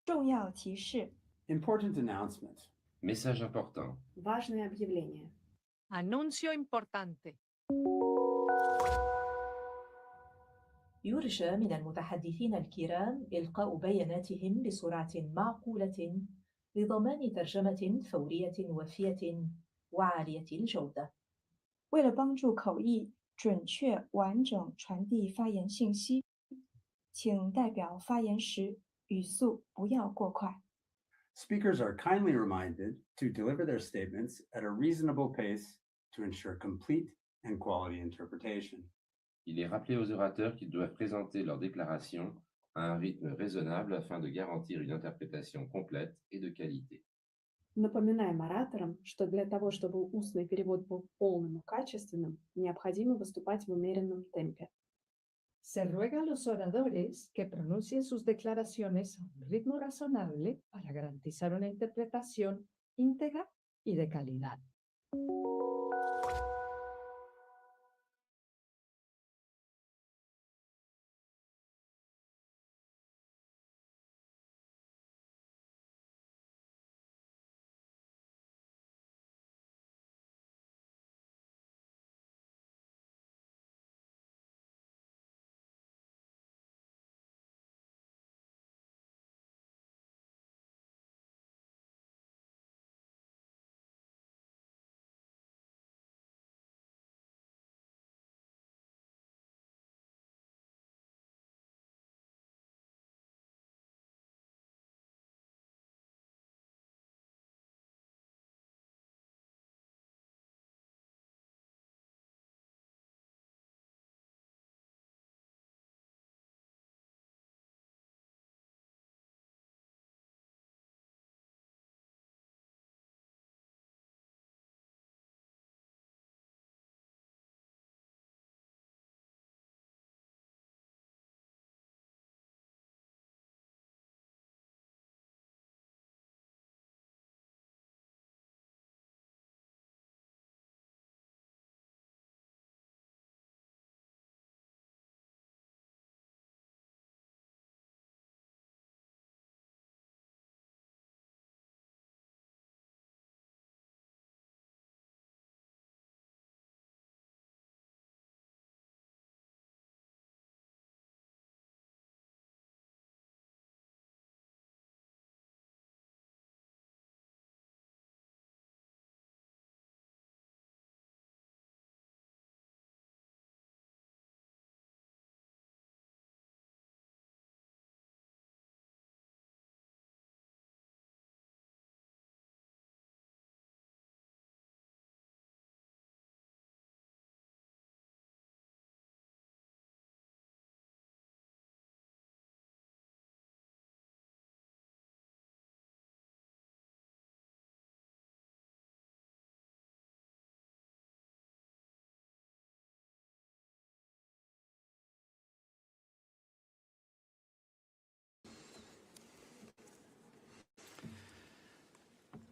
重要提示 Important announcement. Message important. Важное объявление. Anuncio importante. يرجى من المتحدثين الكرام إلقاء بياناتهم بسرعة معقولة لضمان ترجمة فورية وافية وعالية الجودة. 为了帮助口译准确完整传递发言信息，请代表发言时语速不要过快。 Speakers are kindly reminded to deliver their statements at a reasonable pace to ensure complete and quality interpretation. Il est rappelé aux orateurs qu'ils doivent présenter leur déclaration à un rythme raisonnable afin de garantir une interprétation complète et de qualité. Напоминаем ораторам, что для того, чтобы устный перевод был полным и качественным, необходимо выступать в умеренном темпе. Se ruega a los oradores que pronuncien sus declaraciones a un ritmo razonable para garantizar una interpretación íntegra y de calidad.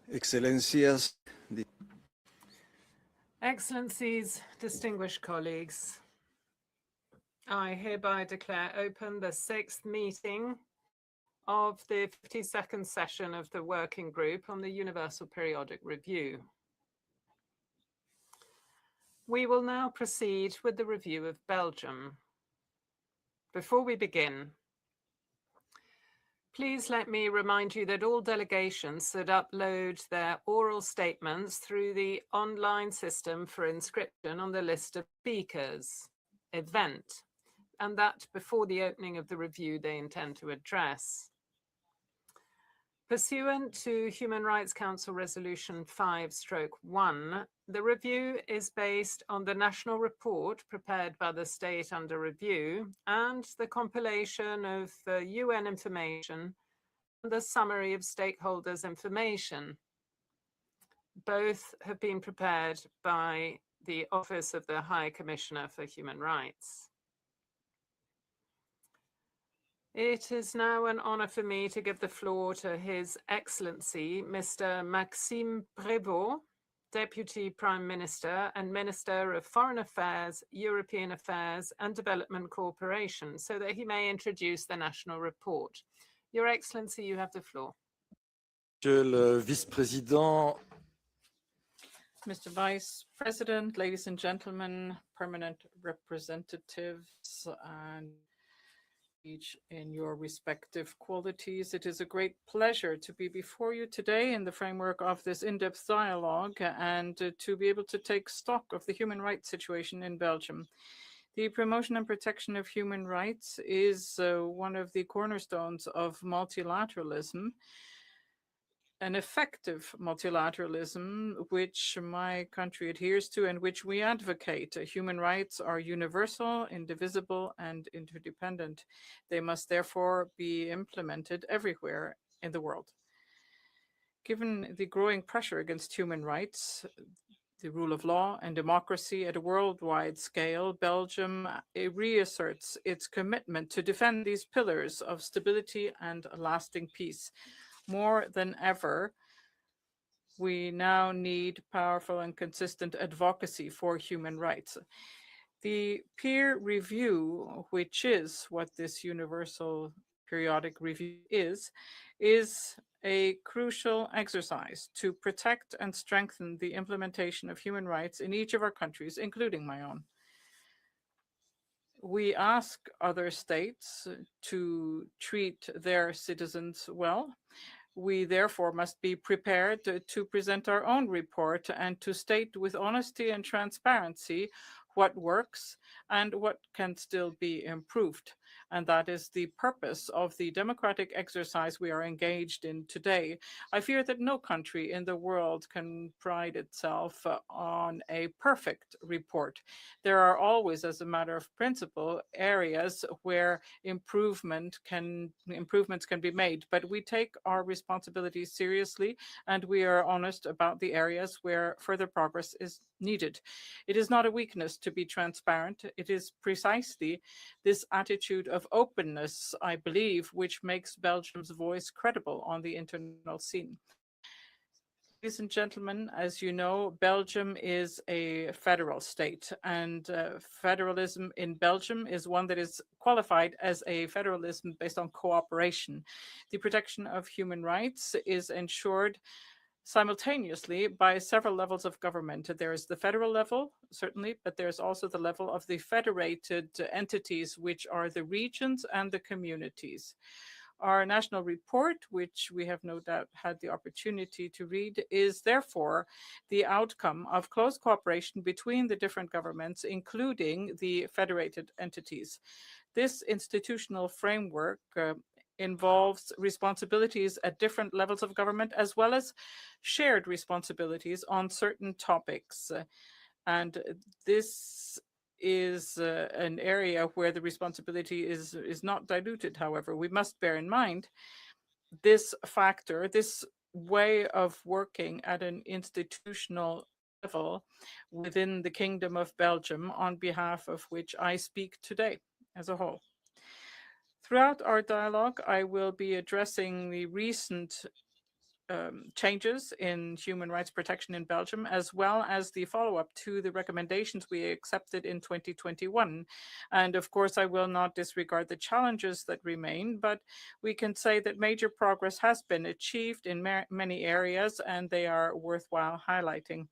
Excellencias, Excellencies, distinguished colleagues, I hereby declare open the 6th meeting of the 52nd session of the Working Group on the Universal Periodic Review. We will now proceed with the review of Belgium. Before we begin, please let me remind you that all delegations should upload their oral statements through the online system for inscription on the list of speakers event, and that before the opening of the review they intend to address. Pursuant to Human Rights Council Resolution 5/1, the review is based on the national report prepared by the state under review and the compilation of the UN information and the summary of stakeholders' information. Both have been prepared by the Office of the High Commissioner for Human Rights. It is now an honor for me to give the floor to His Excellency, Mr. Maxime Prévost, Deputy Prime Minister and Minister of Foreign Affairs, European Affairs and Development Cooperation, so that he may introduce the national report. Your Excellency, you have the floor. Monsieur le vice-président, Mr. Vice President, ladies and gentlemen, permanent representatives, and each in your respective qualities, it is a great pleasure to be before you today in the framework of this in-depth dialogue and to be able to take stock of the human rights situation in Belgium. The promotion and protection of human rights is one of the cornerstones of multilateralism, an effective multilateralism which my country adheres to and which we advocate. Human rights are universal, indivisible, and interdependent. They must therefore be implemented everywhere in the world. Given the growing pressure against human rights, the rule of law and democracy at a worldwide scale, Belgium reasserts its commitment to defend these pillars of stability and lasting peace. More than ever, we now need powerful and consistent advocacy for human rights. The peer review, which is what this universal periodic review is a crucial exercise to protect and strengthen the implementation of human rights in each of our countries, including my own. We ask other states to treat their citizens well. We therefore must be prepared to present our own report and to state with honesty and transparency what works and what can still be improved. And that is the purpose of the democratic exercise we are engaged in today. I fear that no country in the world can pride itself on a perfect report. There are always, as a matter of principle, areas where improvements can be made, but we take our responsibilities seriously and we are honest about the areas where further progress is needed. It is not a weakness to be transparent. It is precisely this attitude of openness, I believe, which makes Belgium's voice credible on the international scene. Ladies and gentlemen, as you know, Belgium is a federal state, and federalism in Belgium is one that is qualified as a federalism based on cooperation. The protection of human rights is ensured simultaneously by several levels of government. There is the federal level, certainly, but there's also the level of the federated entities, which are the regions and the communities. Our national report, which we have no doubt had the opportunity to read, is therefore the outcome of close cooperation between the different governments, including the federated entities. This institutional framework involves responsibilities at different levels of government, as well as shared responsibilities on certain topics. And this is an area where the responsibility is not diluted. However, we must bear in mind this factor, this way of working at an institutional level within the Kingdom of Belgium, on behalf of which I speak today as a whole. Throughout our dialogue, I will be addressing the recent changes in human rights protection in Belgium, as well as the follow-up to the recommendations we accepted in 2021. And of course, I will not disregard the challenges that remain, but we can say that major progress has been achieved in many areas, and they are worthwhile highlighting.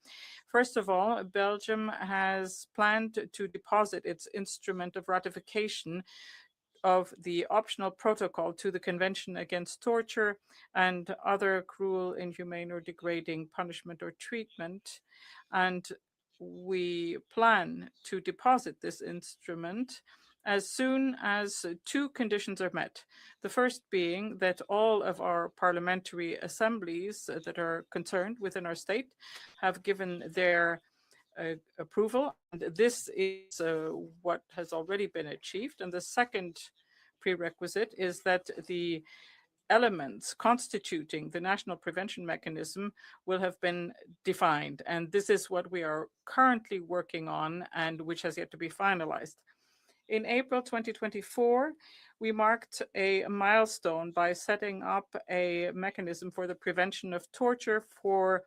First of all, Belgium has planned to deposit its instrument of ratification of the optional protocol to the Convention Against Torture and other cruel, inhumane, or degrading punishment or treatment. And we plan to deposit this instrument as soon as two conditions are met. The first being that all of our parliamentary assemblies that are concerned within our state have given their approval. And this is what has already been achieved. And the second prerequisite is that the elements constituting the national prevention mechanism will have been defined. And this is what we are currently working on and which has yet to be finalized. In April 2024, we marked a milestone by setting up a mechanism for the prevention of torture for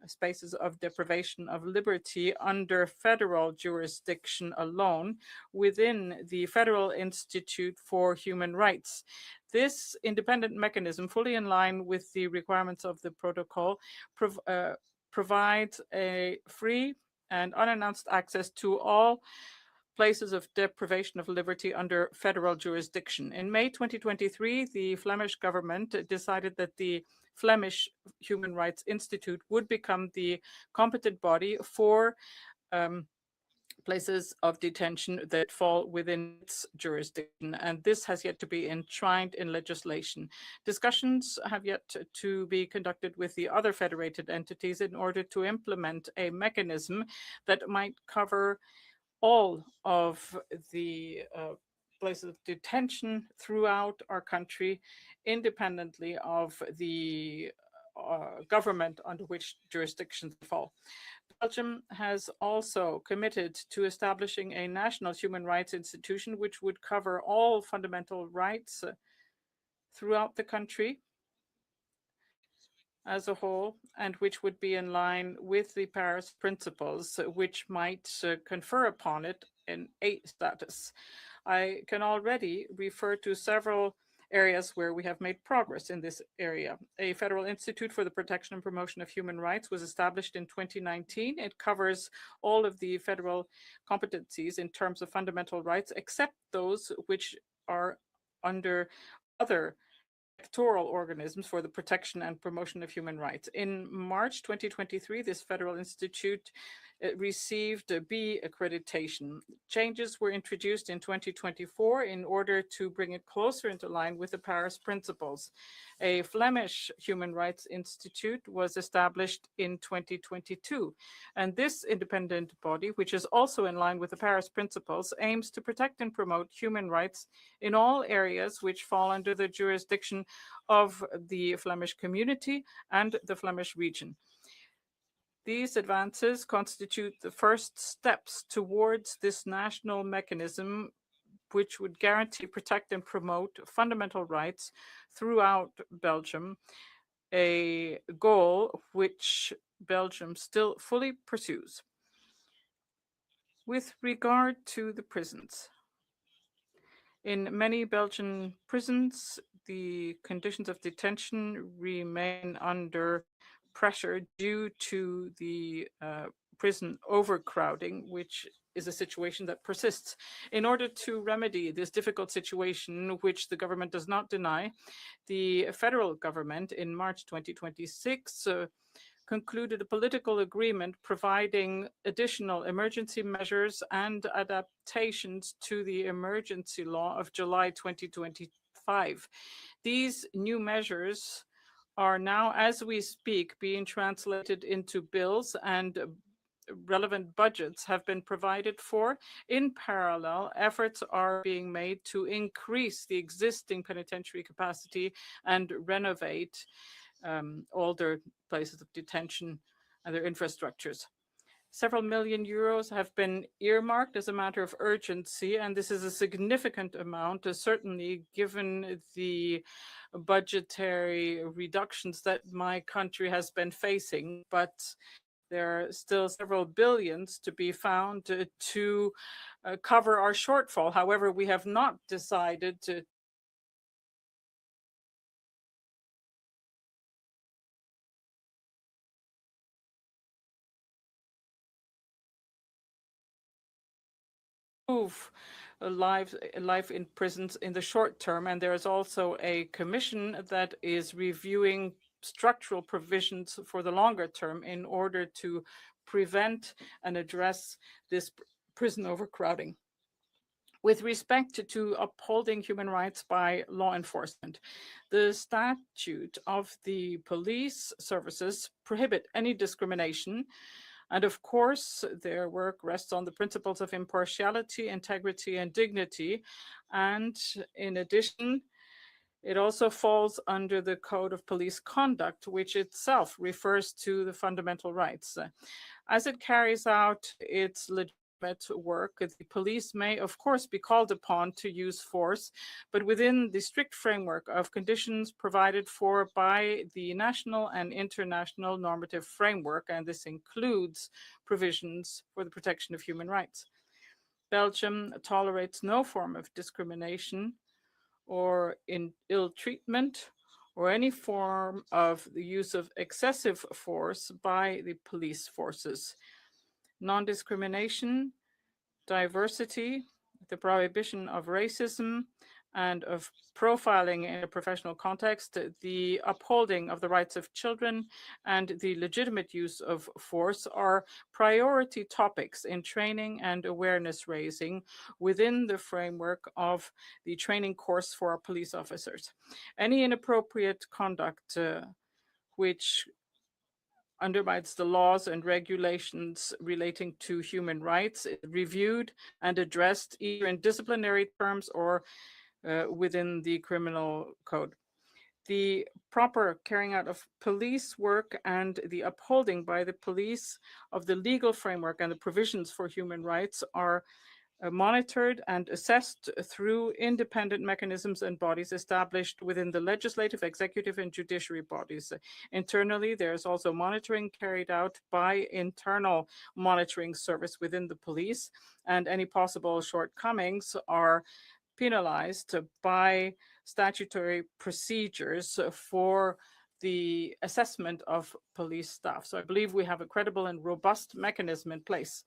spaces of deprivation of liberty under federal jurisdiction alone within the Federal Institute for Human Rights. This independent mechanism, fully in line with the requirements of the protocol, provides a free and unannounced access to all places of deprivation of liberty under federal jurisdiction. In May 2023, the Flemish government decided that the Flemish Human Rights Institute would become the competent body for places of detention that fall within its jurisdiction, and this has yet to be enshrined in legislation. Discussions have yet to be conducted with the other federated entities in order to implement a mechanism that might cover all of the places of detention throughout our country, independently of the government under which jurisdictions fall. Belgium has also committed to establishing a national human rights institution which would cover all fundamental rights throughout the country as a whole, and which would be in line with the Paris principles, which might confer upon it an A status. I can already refer to several areas where we have made progress in this area. A Federal Institute for the Protection and Promotion of Human Rights was established in 2019. It covers all of the federal competencies in terms of fundamental rights, except those which are under other sectoral organisms for the protection and promotion of human rights. In March 2023, this Federal Institute received a B accreditation. Changes were introduced in 2024 in order to bring it closer into line with the Paris principles. A Flemish Human Rights Institute was established in 2022, and this independent body, which is also in line with the Paris principles, aims to protect and promote human rights in all areas which fall under the jurisdiction of the Flemish community and the Flemish region. These advances constitute the first steps towards this national mechanism, which would guarantee, protect, and promote fundamental rights throughout Belgium, a goal which Belgium still fully pursues. With regard to the prisons, in many Belgian prisons, the conditions of detention remain under pressure due to the prison overcrowding, which is a situation that persists. In order to remedy this difficult situation, which the government does not deny, the federal government in March 2026 concluded a political agreement providing additional emergency measures and adaptations to the emergency law of July 2025. These new measures are now, as we speak, being translated into bills, and relevant budgets have been provided for. In parallel, efforts are being made to increase the existing penitentiary capacity and renovate all their places of detention and their infrastructures. Several million euros have been earmarked as a matter of urgency, and this is a significant amount, certainly given the budgetary reductions that my country has been facing. But there are still several billions to be found to cover our shortfall. However, we have not decided to improve life in prisons in the short term, and there is also a commission that is reviewing structural provisions for the longer term in order to prevent and address this prison overcrowding. With respect to upholding human rights by law enforcement, the statute of the police services prohibit any discrimination. And of course, their work rests on the principles of impartiality, integrity, and dignity. And in addition, it also falls under the Code of Police Conduct, which itself refers to the fundamental rights. As it carries out its legitimate work, the police may, of course, be called upon to use force, but within the strict framework of conditions provided for by the national and international normative framework, and this includes provisions for the protection of human rights. Belgium tolerates no form of discrimination or ill treatment or any form of the use of excessive force by the police forces. Non-discrimination, diversity, the prohibition of racism and of profiling in a professional context, the upholding of the rights of children, and the legitimate use of force are priority topics in training and awareness raising within the framework of the training course for our police officers. Any inappropriate conduct which undermines the laws and regulations relating to human rights, reviewed and addressed either in disciplinary terms or within the criminal code. The proper carrying out of police work and the upholding by the police of the legal framework and the provisions for human rights are monitored and assessed through independent mechanisms and bodies established within the legislative, executive, and judiciary bodies. Internally, there's also monitoring carried out by internal monitoring service within the police, and any possible shortcomings are penalized by statutory procedures for the assessment of police staff. So I believe we have a credible and robust mechanism in place.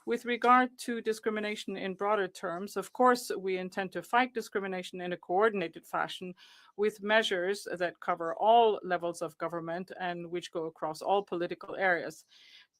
With regard to discrimination in broader terms, of course, we intend to fight discrimination in a coordinated fashion with measures that cover all levels of government and which go across all political areas.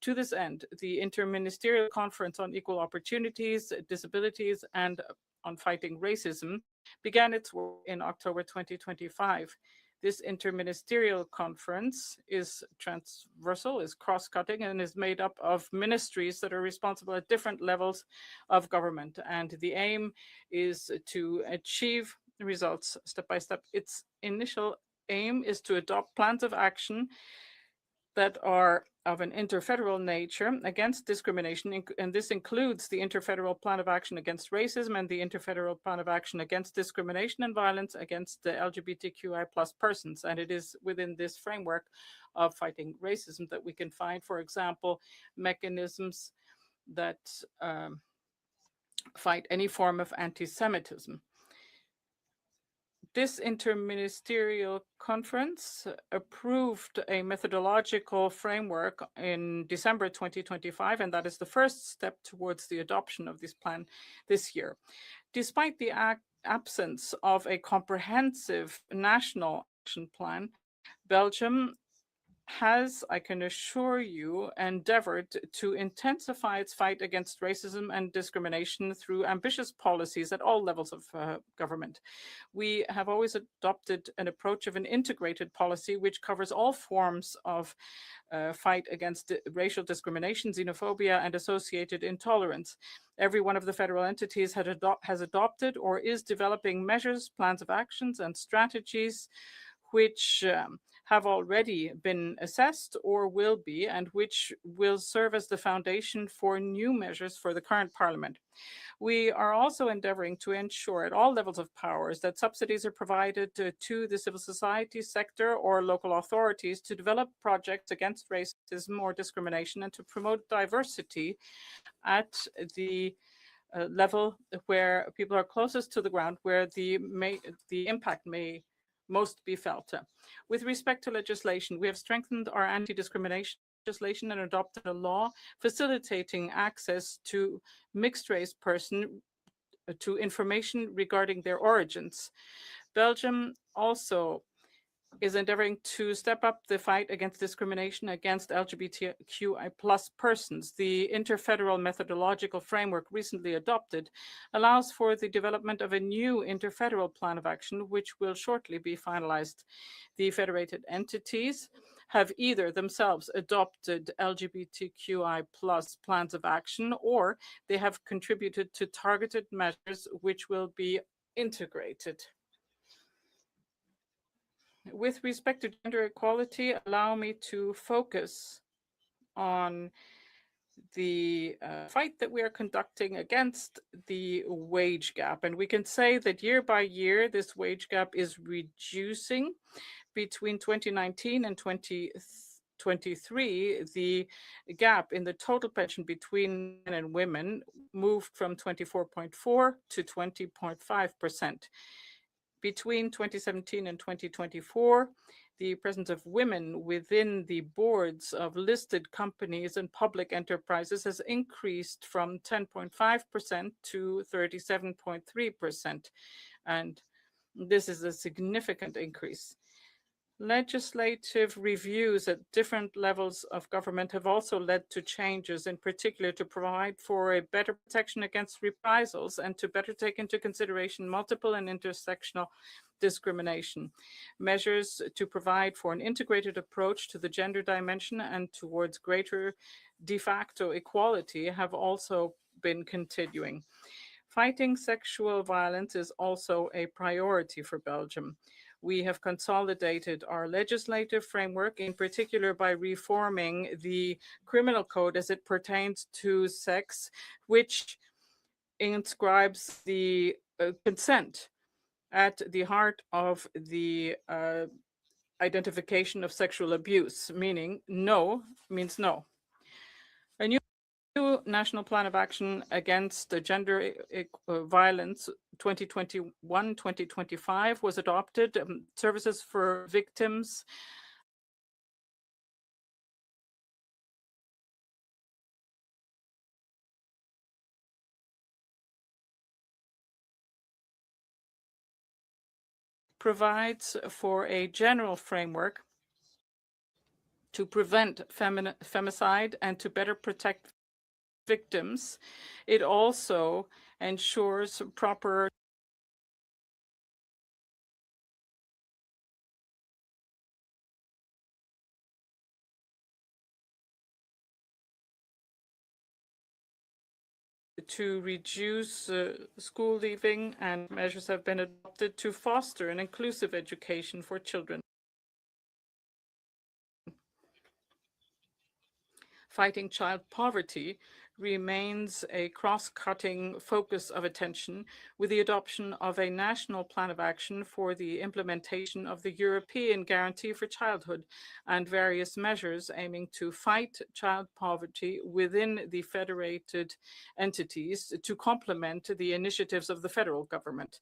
To this end, the Interministerial Conference on Equal Opportunities, Disabilities, and on Fighting Racism began its work in October 2025. This interministerial conference is transversal, is cross-cutting, and is made up of ministries that are responsible at different levels of government. And the aim is to achieve results step by step. Its initial aim is to adopt plans of action that are of an interfederal nature against discrimination, and this includes the Interfederal Plan of Action Against Racism and the Interfederal Plan of Action Against Discrimination and Violence Against the LGBTQI+ persons. And it is within this framework of fighting racism that we can find, for example, mechanisms that fight any form of anti-Semitism. This interministerial conference approved a methodological framework in December 2025, and that is the first step towards the adoption of this plan this year. Despite the absence of a comprehensive national action plan, Belgium has, I can assure you, endeavored to intensify its fight against racism and discrimination through ambitious policies at all levels of government. We have always adopted an approach of an integrated policy which covers all forms of fight against racial discrimination, xenophobia, and associated intolerance. Every one of the federal entities has adopted or is developing measures, plans of actions, and strategies which have already been assessed or will be, and which will serve as the foundation for new measures for the current parliament. We are also endeavoring to ensure at all levels of powers that subsidies are provided to the civil society sector or local authorities to develop projects against racism or discrimination and to promote diversity at the level where people are closest to the ground, where the impact may most be felt. With respect to legislation, we have strengthened our anti-discrimination legislation and adopted a law facilitating access to mixed race persons to information regarding their origins. Belgium also is endeavoring to step up the fight against discrimination against LGBTQI+ persons. The interfederal methodological framework recently adopted allows for the development of a new interfederal plan of action, which will shortly be finalized. The federated entities have either themselves adopted LGBTQI+ plans of action, or they have contributed to targeted measures which will be integrated. With respect to gender equality, allow me to focus on the fight that we are conducting against the wage gap. And we can say that year by year, this wage gap is reducing. Between 2019 and 2023, the gap in the total pension between men and women moved from 24.4 to 20.5%. Between 2017 and 2024, the presence of women within the boards of listed companies and public enterprises has increased from 10.5% to 37.3%. And this is a significant increase. Legislative reviews at different levels of government have also led to changes, in particular to provide for a better protection against reprisals and to better take into consideration multiple and intersectional discrimination. Measures to provide for an integrated approach to the gender dimension and towards greater de facto equality have also been continuing. Fighting sexual violence is also a priority for Belgium. We have consolidated our legislative framework, in particular by reforming the criminal code as it pertains to sex, which inscribes the consent at the heart of the identification of sexual abuse, meaning no means no. A new National Plan of Action Against Gender Violence 2021-2025 was adopted. Services for victims provides for a general framework to prevent femicide and to better protect victims. It also ensures proper to reduce school leaving, and measures have been adopted to foster an inclusive education for children. Fighting child poverty remains a cross-cutting focus of attention with the adoption of a national plan of action for the implementation of the European Guarantee for Childhood and various measures aiming to fight child poverty within the federated entities to complement the initiatives of the federal government.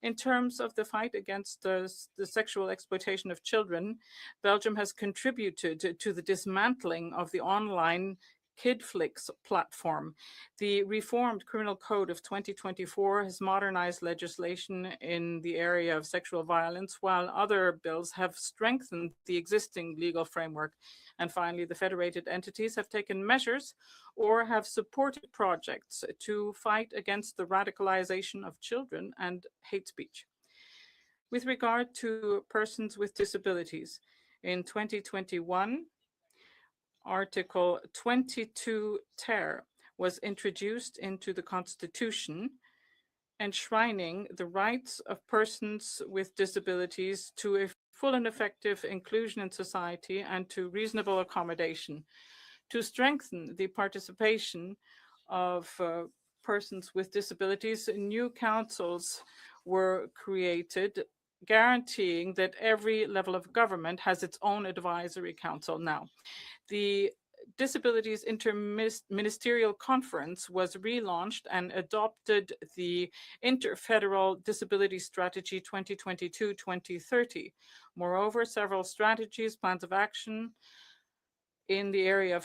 In terms of the fight against the sexual exploitation of children, Belgium has contributed to the dismantling of the online KidFlix platform. The reformed Criminal Code of 2024 has modernized legislation in the area of sexual violence, while other bills have strengthened the existing legal framework. And finally, the federated entities have taken measures or have supported projects to fight against the radicalization of children and hate speech. With regard to persons with disabilities, in 2021, Article 22 ter was introduced into the Constitution, enshrining the rights of persons with disabilities to a full and effective inclusion in society and to reasonable accommodation. To strengthen the participation of persons with disabilities, new councils were created, guaranteeing that every level of government has its own advisory council now. The Disabilities Interministerial Conference was relaunched and adopted the Interfederal Disability Strategy 2022-2030. Moreover, several strategies, plans of action in the area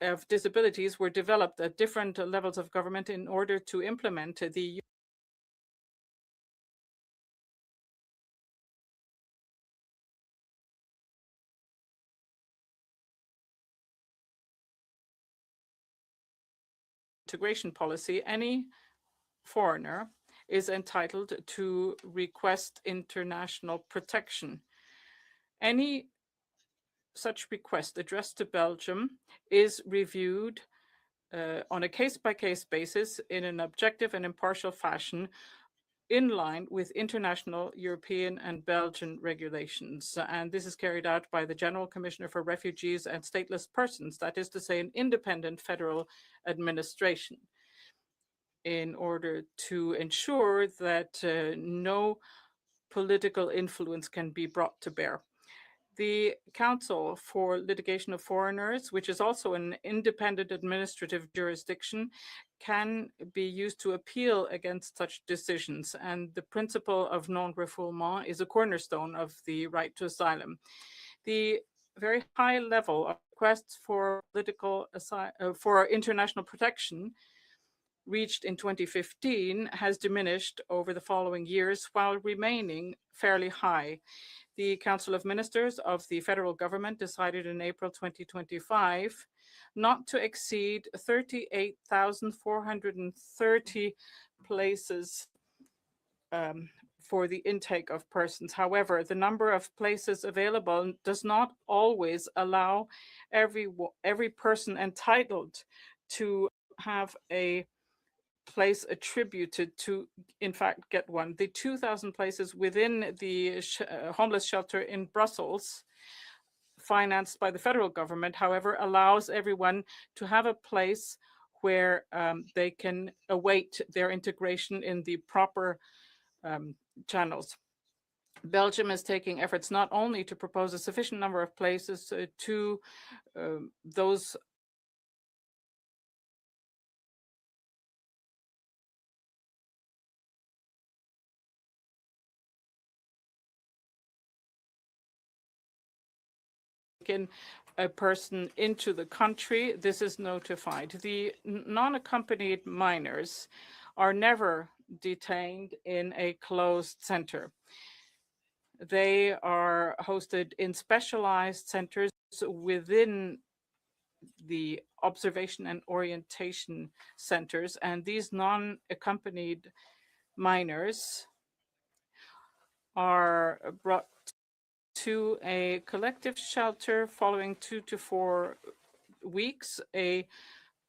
of disabilities were developed at different levels of government in order to implement the integration policy. Any foreigner is entitled to request international protection. Any such request addressed to Belgium is reviewed on a case-by-case basis in an objective and impartial fashion in line with international, European, and Belgian regulations. And this is carried out by the General Commissioner for Refugees and Stateless Persons, that is to say, an independent federal administration, in order to ensure that no political influence can be brought to bear. The Council for Litigation of Foreigners, which is also an independent administrative jurisdiction, can be used to appeal against such decisions, and the principle of non-refoulement is a cornerstone of the right to asylum. The very high level of requests for for international protection reached in 2015 has diminished over the following years while remaining fairly high. The Council of Ministers of the federal government decided in April 2025 not to exceed 38,430 places for the intake of persons. However, the number of places available does not always allow every person entitled to have a place attributed to, in fact, get one. The 2,000 places within the homeless shelter in Brussels, financed by the federal government, however, allows everyone to have a place where they can await their integration in the proper channels. Belgium is taking efforts not only to propose a sufficient number of places to those a person into the country. This is notified. The non-accompanied minors are never detained in a closed center. They are hosted in specialized centers within the observation and orientation centers, and these non-accompanied minors are brought to a collective shelter following 2 to 4 weeks, a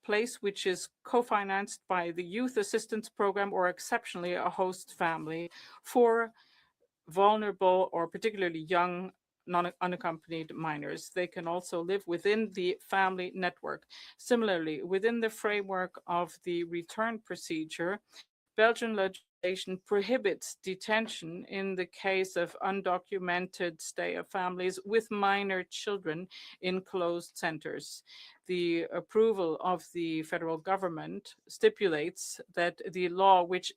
place which is co-financed by the Youth Assistance Program or exceptionally a host family for vulnerable or particularly young unaccompanied minors. They can also live within the family network. Similarly, within the framework of the return procedure, Belgian legislation prohibits detention in the case of undocumented stay of families with minor children in closed centers. The approval of the federal government stipulates that the law which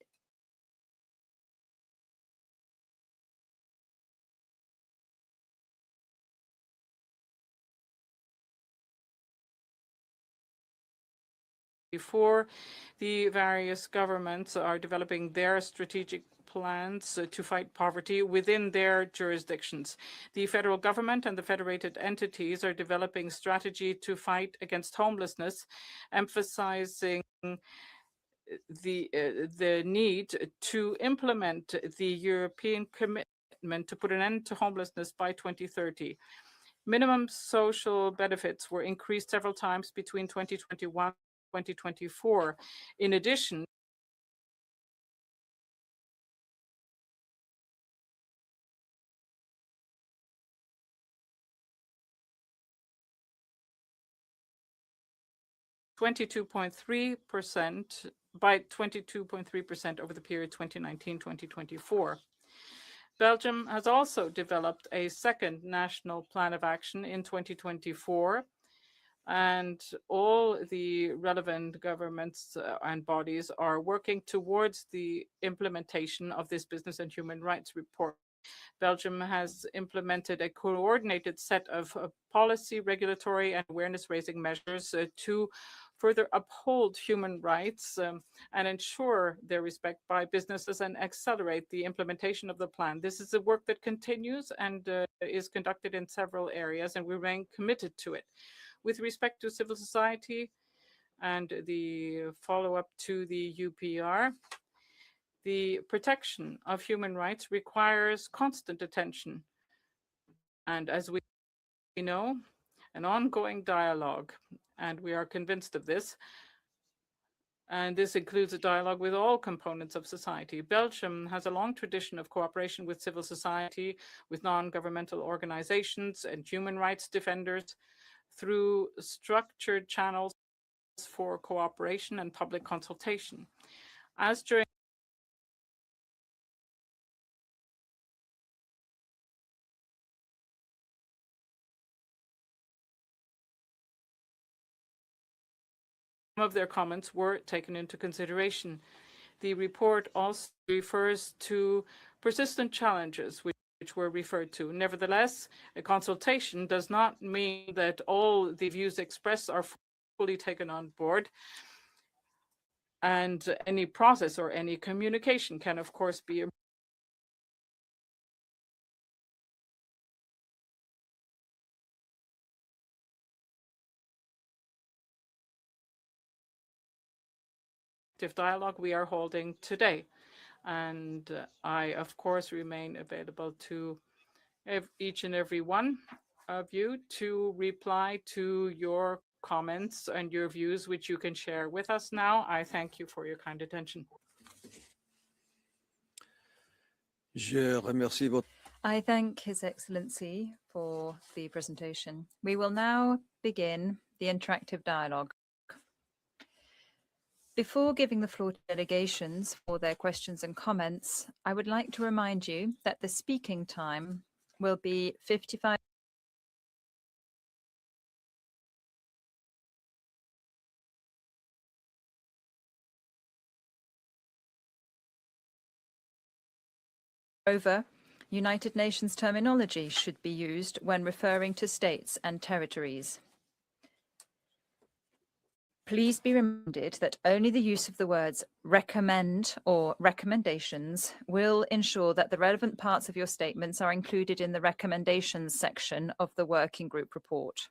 before the various governments are developing their strategic plans to fight poverty within their jurisdictions. The federal government and the federated entities are developing strategy to fight against homelessness, emphasizing the need to implement the European commitment to put an end to homelessness by 2030. Minimum social benefits were increased several times between 2021 and 2024. In addition, by 22.3% over the period 2019-2024. Belgium has also developed a second national plan of action in 2024, and all the relevant governments and bodies are working towards the implementation of this business and human rights report. Belgium has implemented a coordinated set of policy, regulatory, and awareness-raising measures to further uphold human rights and ensure their respect by businesses and accelerate the implementation of the plan. This is a work that continues and is conducted in several areas, and we remain committed to it. With respect to civil society and the follow-up to the UPR, the protection of human rights requires constant attention, and as we know, an ongoing dialogue, and we are convinced of this. And this includes a dialogue with all components of society. Belgium has a long tradition of cooperation with civil society, with non-governmental organizations and human rights defenders through structured channels for cooperation and public consultation. As during some of their comments were taken into consideration. The report also refers to persistent challenges which were referred to. Nevertheless, a consultation does not mean that all the views expressed are fully taken on board. And any process or any communication can, of course, be dialogue we are holding today. And I, of course, remain available to each and every one of you to reply to your comments and your views, which you can share with us now. I thank you for your kind attention. I thank His Excellency for the presentation. We will now begin the interactive dialogue. Before giving the floor to delegations for their questions and comments, I would like to remind you that the speaking time will be 55 Moreover, United Nations terminology should be used when referring to states and territories. Please be reminded that only the use of the words recommend or recommendations will ensure that the relevant parts of your statements are included in the recommendations section of the working group report.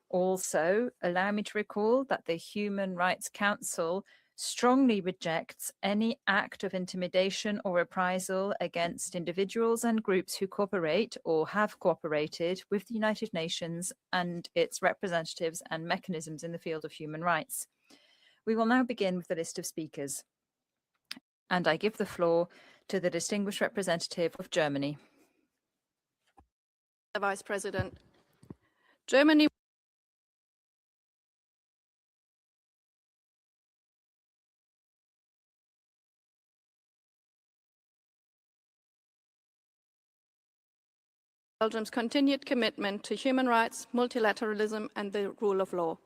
Also, allow me to recall that the Human Rights Council strongly rejects any act of intimidation or reprisal against individuals and groups who cooperate or have cooperated with the United Nations and its representatives and mechanisms in the field of human rights. We will now begin with the list of speakers. And I give the floor to the distinguished representative of Germany. Vice President, Germany Belgium's continued commitment to human rights, multilateralism, and the rule of law.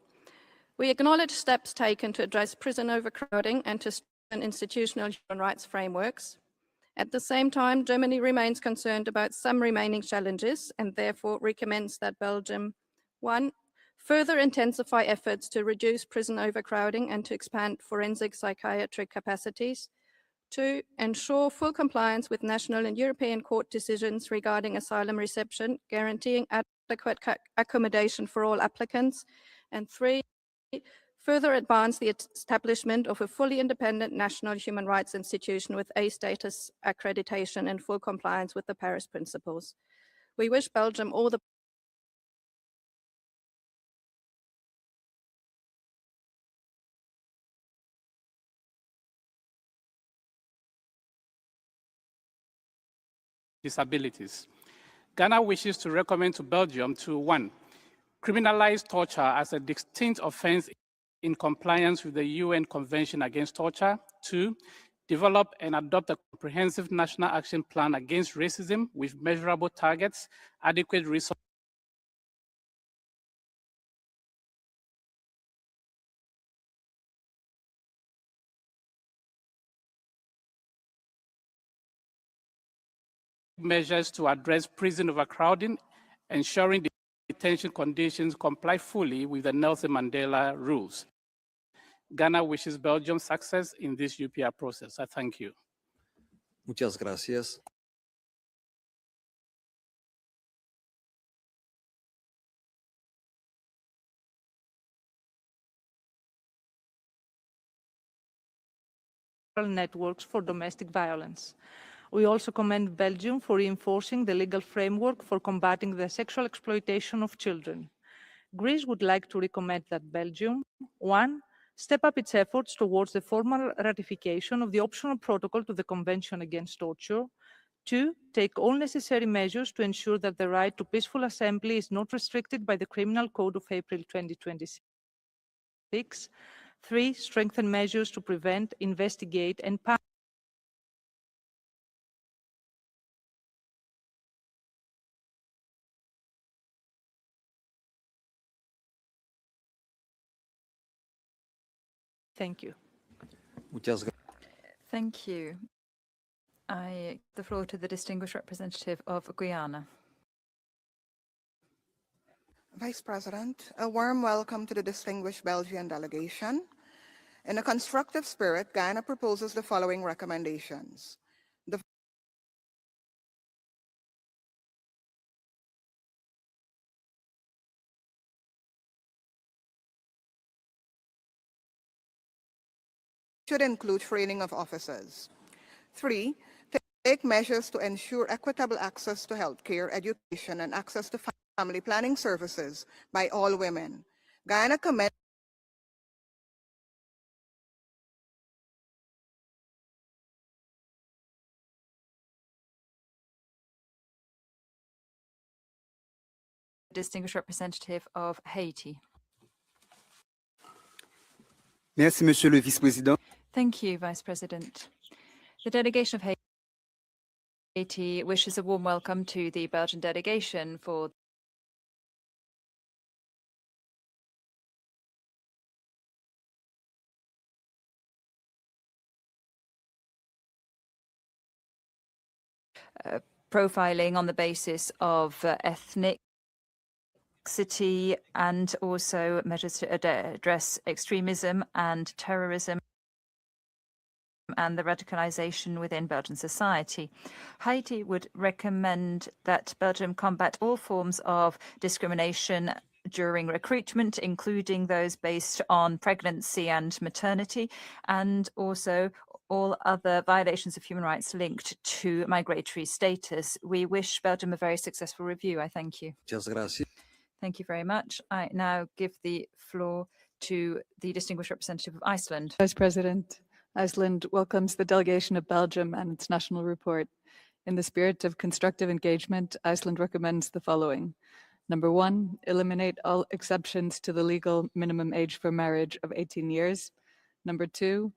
We acknowledge steps taken to address prison overcrowding and to strengthen institutional human rights frameworks. At the same time, Germany remains concerned about some remaining challenges and therefore recommends that Belgium, 1, further intensify efforts to reduce prison overcrowding and to expand forensic psychiatric capacities. 2, ensure full compliance with national and European court decisions regarding asylum reception, guaranteeing adequate accommodation for all applicants. And 3, further advance the establishment of a fully independent national human rights institution with A status accreditation and full compliance with the Paris Principles. We wish Belgium all the disabilities. Ghana wishes to recommend to Belgium to 1, criminalize torture as a distinct offense in compliance with the UN Convention Against Torture. 2, develop and adopt a comprehensive national action plan against racism with measurable targets, adequate resources, measures to address prison overcrowding, ensuring detention conditions comply fully with the Nelson Mandela rules. Ghana wishes Belgium success in this UPR process. I thank you. Muchas gracias. Networks for domestic violence. We also commend Belgium for reinforcing the legal framework for combating the sexual exploitation of children. Greece would like to recommend that Belgium, 1, step up its efforts towards the formal ratification of the optional protocol to the Convention Against Torture. 2, take all necessary measures to ensure that the right to peaceful assembly is not restricted by the Criminal Code of April 2026. 3, strengthen measures to prevent, investigate, and Thank you. Thank you. I give the floor to the distinguished representative of Guyana. Vice President, a warm welcome to the distinguished Belgian delegation. In a constructive spirit, Guyana proposes the following recommendations. The should include training of officers. 3, take measures to ensure equitable access to healthcare, education, and access to family planning services by all women. Guyana commends Distinguished representative of Haiti. Merci, Monsieur le Vice-président. Thank you, Vice President. The delegation of Haiti wishes a warm welcome to the Belgian delegation for profiling on the basis of ethnicity and also measures to address extremism and terrorism and the radicalization within Belgian society. Haiti would recommend that Belgium combat all forms of discrimination during recruitment, including those based on pregnancy and maternity, and also all other violations of human rights linked to migratory status. We wish Belgium a very successful review. I thank you. Thank you very much. I now give the floor to the distinguished representative of Iceland. Vice President, Iceland welcomes the delegation of Belgium and its national report. In the spirit of constructive engagement, Iceland recommends the following. Number 1, eliminate all exceptions to the legal minimum age for marriage of 18 years. Number 2,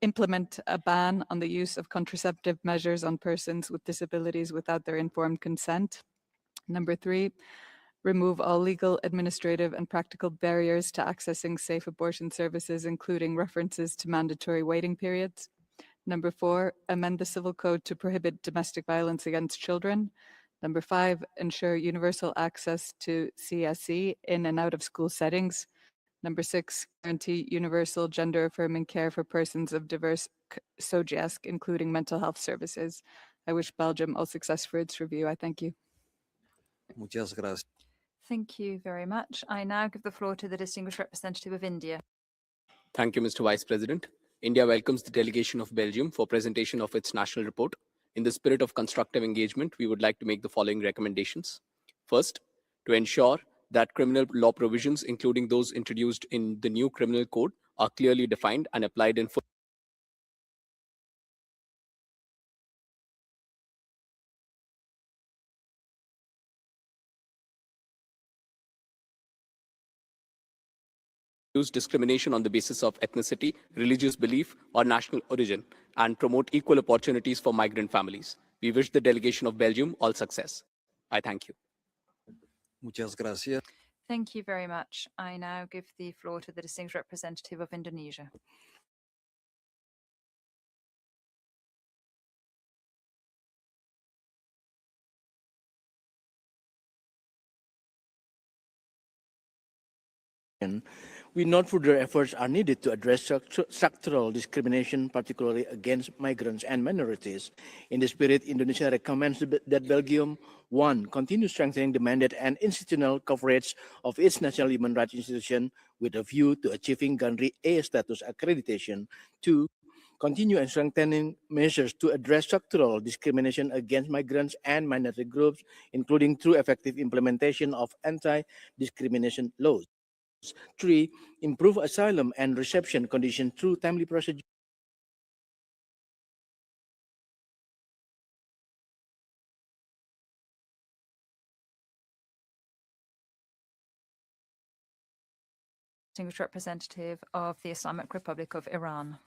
implement a ban on the use of contraceptive measures on persons with disabilities without their informed consent. Number 3, remove all legal, administrative, and practical barriers to accessing safe abortion services, including references to mandatory waiting periods. Number 4, amend the Civil Code to prohibit domestic violence against children. Number 5, ensure universal access to CSE in and out of school settings. Number 6, guarantee universal gender-affirming care for persons of diverse SOGIESC, including mental health services. I wish Belgium all success for its review. I thank you. Muchas gracias. Thank you very much. I now give the floor to the distinguished representative of India. Thank you, Mr. Vice President. India welcomes the delegation of Belgium for presentation of its national report. In the spirit of constructive engagement, we would like to make the following recommendations. First, to ensure that criminal law provisions, including those introduced in the new criminal code, are clearly defined and applied in full. Use discrimination on the basis of ethnicity, religious belief, or national origin, and promote equal opportunities for migrant families. We wish the delegation of Belgium all success. I thank you. Muchas gracias. Thank you very much. I now give the floor to the distinguished representative of Indonesia. We note further efforts are needed to address structural discrimination, particularly against migrants and minorities. In this spirit, Indonesia recommends that Belgium, 1, continue strengthening the mandate and institutional coverage of its national human rights institution with a view to achieving country A status accreditation. 2, continue and strengthening measures to address structural discrimination against migrants and minority groups, including through effective implementation of anti-discrimination laws. 3, improve asylum and reception conditions through timely procedure. Distinguished representative of the Islamic Republic of Iran.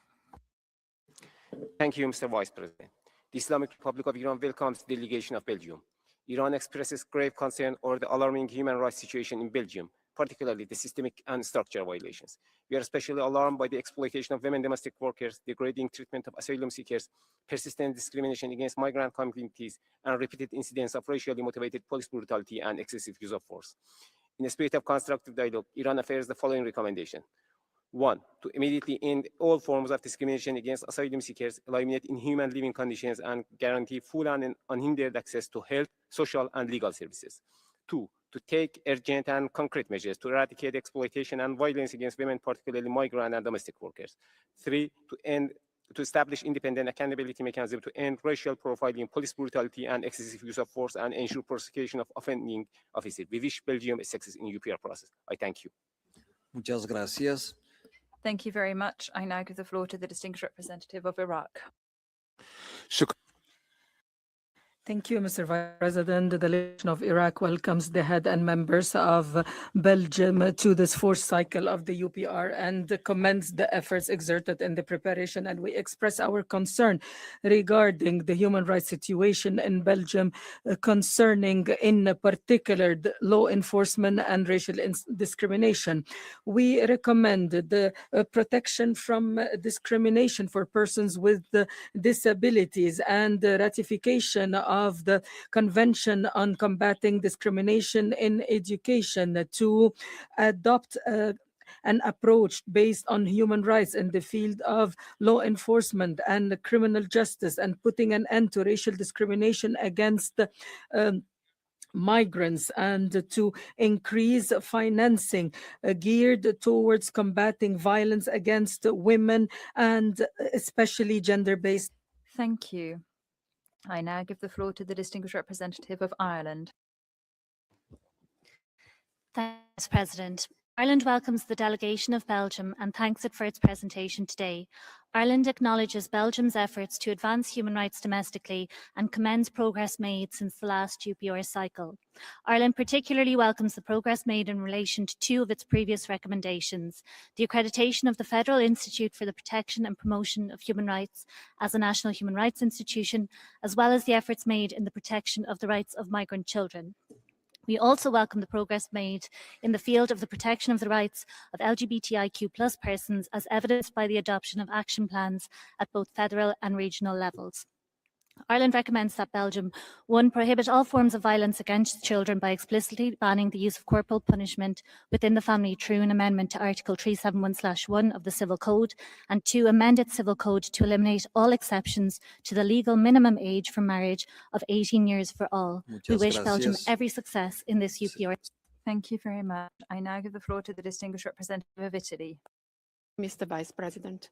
Thank you, Mr. Vice President. The Islamic Republic of Iran welcomes the delegation of Belgium. Iran expresses grave concern over the alarming human rights situation in Belgium, particularly the systemic and structural violations. We are especially alarmed by the exploitation of women domestic workers, degrading treatment of asylum seekers, persistent discrimination against migrant communities, and repeated incidents of racially motivated police brutality and excessive use of force. In the spirit of constructive dialogue, Iran affirms the following recommendation. 1. To immediately end all forms of discrimination against asylum seekers, eliminate inhuman living conditions, and guarantee full and unhindered access to health, social, and legal services. 2. To take urgent and concrete measures to eradicate exploitation and violence against women, particularly migrant and domestic workers. 3. To establish independent accountability mechanism to end racial profiling, police brutality, and excessive use of force, and ensure prosecution of offending officers. We wish Belgium a success in UPR process. I thank you. Muchas gracias. Thank you very much. I now give the floor to the distinguished representative of Iraq. Thank you, Mr. Vice President. The delegation of Iraq welcomes the head and members of Belgium to this fourth cycle of the UPR and commends the efforts exerted in the preparation. And we express our concern regarding the human rights situation in Belgium, concerning in particular the law enforcement and racial discrimination. We recommend the protection from discrimination for persons with disabilities and the ratification of the Convention on Combating Discrimination in Education to adopt an approach based on human rights in the field of law enforcement and criminal justice, and putting an end to racial discrimination against migrants, and to increase financing geared towards combating violence against women and especially gender-based. Thank you. I now give the floor to the distinguished representative of Ireland. Thanks, President. Ireland welcomes the delegation of Belgium and thanks it for its presentation today. Ireland acknowledges Belgium's efforts to advance human rights domestically and commends progress made since the last UPR cycle. Ireland particularly welcomes the progress made in relation to two of its previous recommendations: the accreditation of the Federal Institute for the Protection and Promotion of Human Rights as a national human rights institution, as well as the efforts made in the protection of the rights of migrant children. We also welcome the progress made in the field of the protection of the rights of LGBTIQ+ persons, as evidenced by the adoption of action plans at both federal and regional levels. Ireland recommends that Belgium, 1, prohibit all forms of violence against children by explicitly banning the use of corporal punishment within the family through an amendment to Article 371/1 of the Civil Code, and 2, amend its Civil Code to eliminate all exceptions to the legal minimum age for marriage of 18 years for all. We wish Belgium every success in this UPR. Thank you very much. I now give the floor to the distinguished representative of Italy. Mr. Vice President,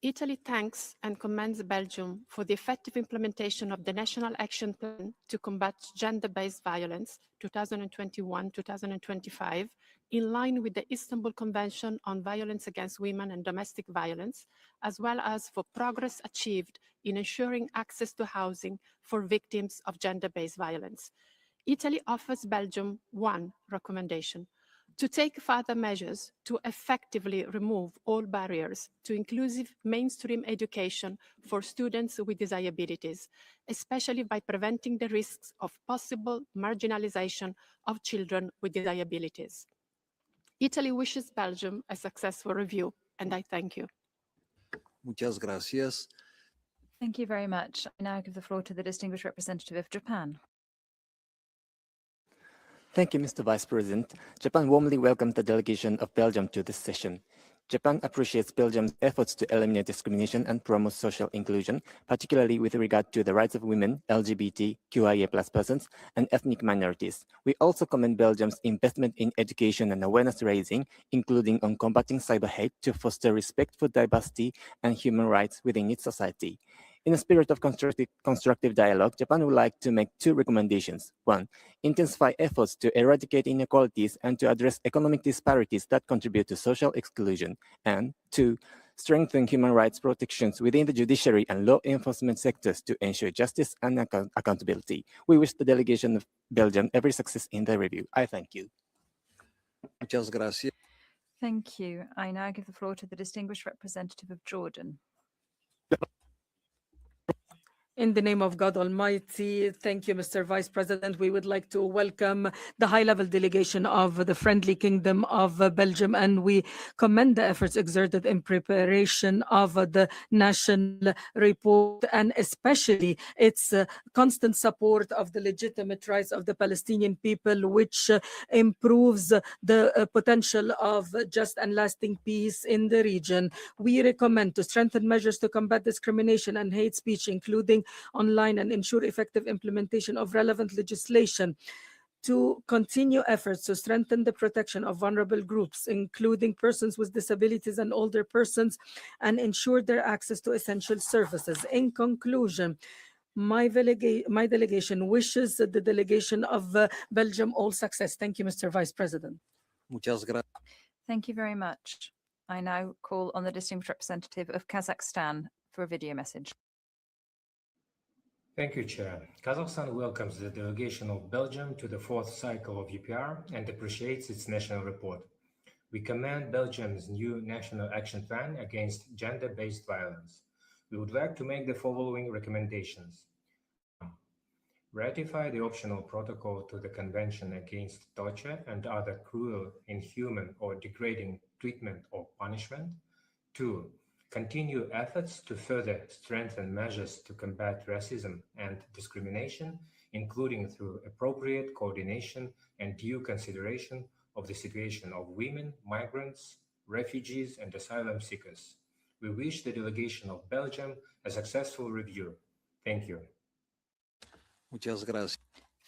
Italy thanks and commends Belgium for the effective implementation of the National Action Plan to Combat Gender-Based Violence 2021-2025, in line with the Istanbul Convention on Violence Against Women and Domestic Violence, as well as for progress achieved in ensuring access to housing for victims of gender-based violence. Italy offers Belgium 1 recommendation: to take further measures to effectively remove all barriers to inclusive mainstream education for students with disabilities, especially by preventing the risks of possible marginalization of children with disabilities. Italy wishes Belgium a successful review, and I thank you. Muchas gracias. Thank you very much. I now give the floor to the distinguished representative of Japan. Thank you, Mr. Vice President. Japan warmly welcomes the delegation of Belgium to this session. Japan appreciates Belgium's efforts to eliminate discrimination and promote social inclusion, particularly with regard to the rights of women, LGBTQIA+ persons, and ethnic minorities. We also commend Belgium's investment in education and awareness raising, including on combating cyber hate to foster respect for diversity and human rights within its society. In a spirit of constructive dialogue, Japan would like to make two recommendations. One, intensify efforts to eradicate inequalities and to address economic disparities that contribute to social exclusion. And two, strengthen human rights protections within the judiciary and law enforcement sectors to ensure justice and accountability. We wish the delegation of Belgium every success in the review. I thank you. Muchas gracias. Thank you. I now give the floor to the distinguished representative of Jordan. In the name of God Almighty, thank you, Mr. Vice President. We would like to welcome the high-level delegation of the friendly Kingdom of Belgium, and we commend the efforts exerted in preparation of the national report, and especially its constant support of the legitimate rights of the Palestinian people, which improves the potential of just and lasting peace in the region. We recommend to strengthen measures to combat discrimination and hate speech, including online, and ensure effective implementation of relevant legislation, to continue efforts to strengthen the protection of vulnerable groups, including persons with disabilities and older persons, and ensure their access to essential services. In conclusion, my delegation wishes the delegation of Belgium all success. Thank you, Mr. Vice President. Muchas gracias. Thank you very much. I now call on the distinguished representative of Kazakhstan for a video message. Thank you, Chair. Kazakhstan welcomes the delegation of Belgium to the fourth cycle of UPR and appreciates its national report. We commend Belgium's new National Action Plan against gender-based violence. We would like to make the following recommendations. Ratify the optional protocol to the Convention Against Torture and Other Cruel, Inhuman, or Degrading Treatment or Punishment. 2. Continue efforts to further strengthen measures to combat racism and discrimination, including through appropriate coordination and due consideration of the situation of women, migrants, refugees, and asylum seekers. We wish the delegation of Belgium a successful review. Thank you. Muchas gracias.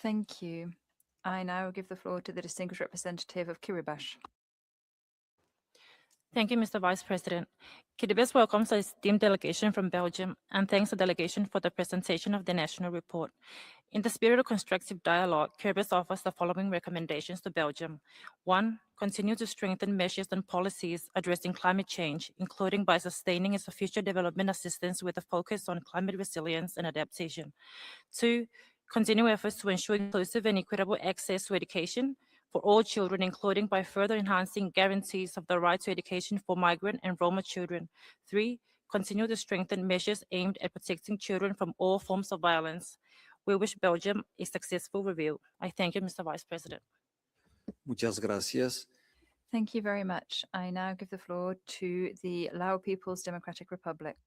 Thank you. I now give the floor to the distinguished representative of Kiribati. Thank you, Mr. Vice President. Kiribati welcomes the esteemed delegation from Belgium and thanks the delegation for the presentation of the national report. In the spirit of constructive dialogue, Kiribati offers the following recommendations to Belgium. 1. Continue to strengthen measures and policies addressing climate change, including by sustaining its future development assistance with a focus on climate resilience and adaptation. 2. Continue efforts to ensure inclusive and equitable access to education for all children, including by further enhancing guarantees of the right to education for migrant and Roma children. 3. Continue to strengthen measures aimed at protecting children from all forms of violence. We wish Belgium a successful review. I thank you, Mr. Vice President. Muchas gracias. Thank you very much. I now give the floor to the Lao People's Democratic Republic.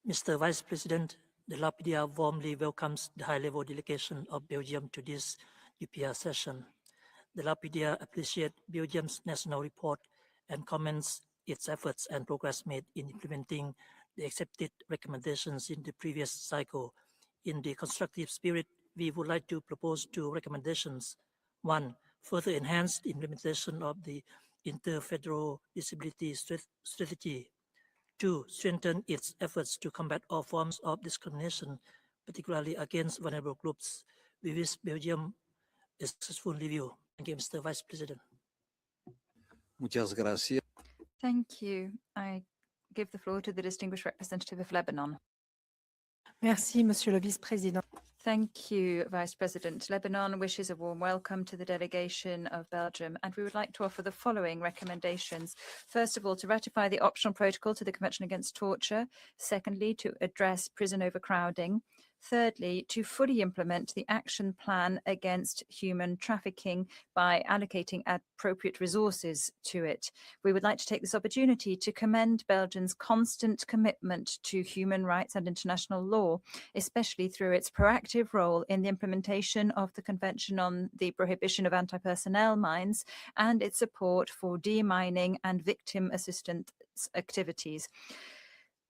Mr. Vice President, the Lapidia warmly welcomes the high-level delegation of Belgium to this UPR session. The Lapidia appreciate Belgium's national report and commends its efforts and progress made in implementing the accepted recommendations in the previous cycle. In the constructive spirit, we would like to propose two recommendations. 1. Further enhance the implementation of the Interfederal Disability Strategy. 2. Strengthen its efforts to combat all forms of discrimination, particularly against vulnerable groups. We wish Belgium a successful review. Thank you, Mr. Vice President. Muchas gracias. Thank you. I give the floor to the distinguished representative of Lebanon. Merci, Monsieur le Vice-Président. Thank you, Vice President. Lebanon wishes a warm welcome to the delegation of Belgium, and we would like to offer the following recommendations. First of all, to ratify the optional protocol to the Convention Against Torture. Secondly, to address prison overcrowding. Thirdly, to fully implement the action plan against human trafficking by allocating appropriate resources to it. We would like to take this opportunity to commend Belgium's constant commitment to human rights and international law, especially through its proactive role in the implementation of the Convention on the Prohibition of Anti-Personnel Mines and its support for demining and victim assistance activities.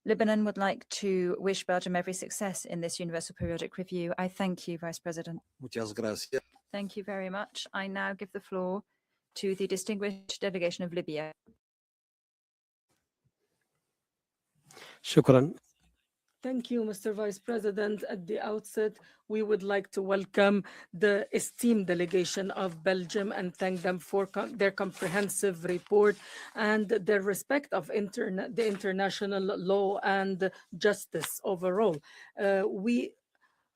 Lebanon would like to wish Belgium every success in this Universal Periodic Review. I thank you, Vice President. Muchas gracias. Thank you very much. I now give the floor to the distinguished delegation of Libya. شكرا Thank you, Mr. Vice President. At the outset, we would like to welcome the esteemed delegation of Belgium and thank them for their comprehensive report and their respect of the international law and justice overall. We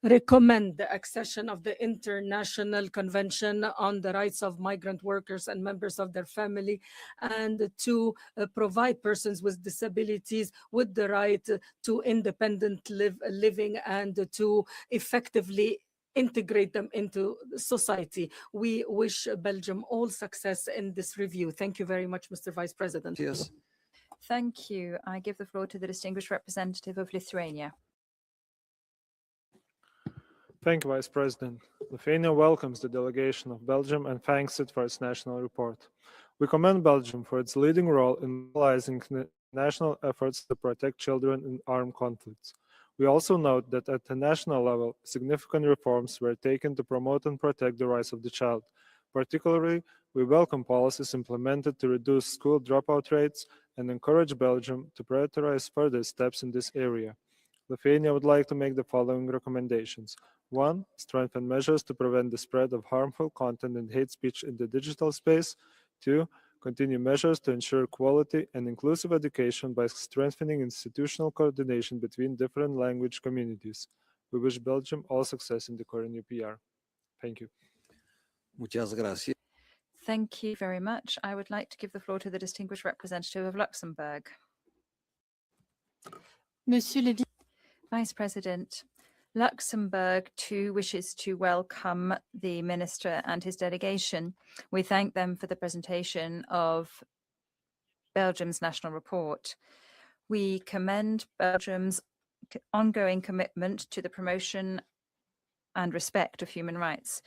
recommend the accession of the International Convention on the Rights of Migrant Workers and Members of their Family, and to provide persons with disabilities with the right to independent living and to effectively integrate them into society. We wish Belgium all success in this review. Thank you very much, Mr. Vice President. Yes. Thank you. I give the floor to the distinguished representative of Lithuania. Thank you, Vice President. Lithuania welcomes the delegation of Belgium and thanks it for its national report. We commend Belgium for its leading role in mobilizing national efforts to protect children in armed conflicts. We also note that at the national level, significant reforms were taken to promote and protect the rights of the child. Particularly, we welcome policies implemented to reduce school dropout rates and encourage Belgium to prioritize further steps in this area. Lithuania would like to make the following recommendations. 1. Strengthen measures to prevent the spread of harmful content and hate speech in the digital space. 2. Continue measures to ensure quality and inclusive education by strengthening institutional coordination between different language communities. We wish Belgium all success in the current UPR. Thank you. Muchas gracias. Thank you very much. I would like to give the floor to the distinguished representative of Luxembourg. Monsieur le Vice President, Luxembourg too wishes to welcome the Minister and his delegation. We thank them for the presentation of Belgium's national report. We commend Belgium's ongoing commitment to the promotion and respect of human rights.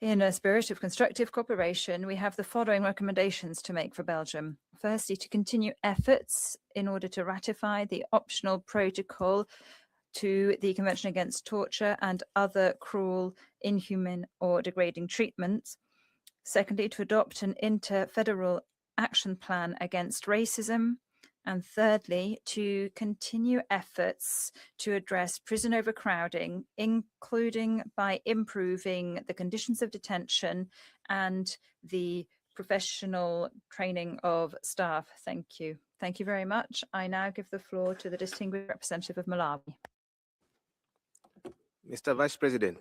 In a spirit of constructive cooperation, we have the following recommendations to make for Belgium. Firstly, to continue efforts in order to ratify the optional protocol to the Convention Against Torture and other cruel, inhuman, or degrading treatments. Secondly, to adopt an inter-federal action plan against racism. And thirdly, to continue efforts to address prison overcrowding, including by improving the conditions of detention and the professional training of staff. Thank you. Thank you very much. I now give the floor to the distinguished representative of Malawi. Mr. Vice President,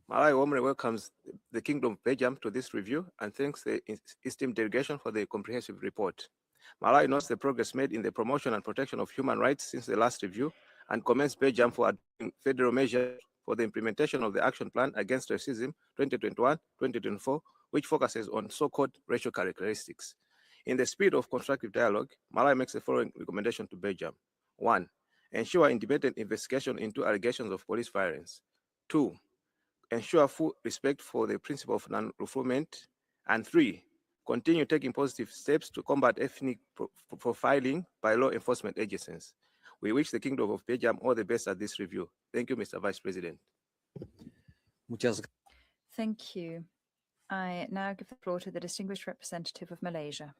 Malawi warmly welcomes the Kingdom of Belgium to this review and thanks the esteemed delegation for the comprehensive report. Malawi notes the progress made in the promotion and protection of human rights since the last review and commends Belgium for adopting federal measures for the implementation of the Action Plan Against Racism 2021-2024, which focuses on so-called racial characteristics. In the spirit of constructive dialogue, Malawi makes the following recommendation to Belgium. 1. Ensure independent investigation into allegations of police violence. 2. Ensure full respect for the principle of non-refoulement. And 3. Continue taking positive steps to combat ethnic profiling by law enforcement agencies. We wish the Kingdom of Belgium all the best at this review. Thank you, Mr. Vice President. Thank you. I now give the floor to the distinguished representative of Malaysia.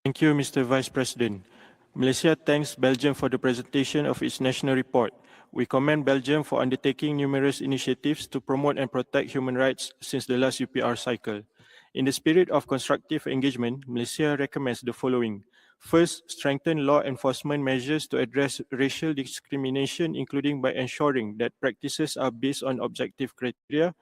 Thank you, Mr. Vice President. Malaysia thanks Belgium for the presentation of its national report. We commend Belgium for undertaking numerous initiatives to promote and protect human rights since the last UPR cycle. In the spirit of constructive engagement, Malaysia recommends the following. First, strengthen law enforcement measures to address racial discrimination, including by ensuring that practices are based on objective criteria.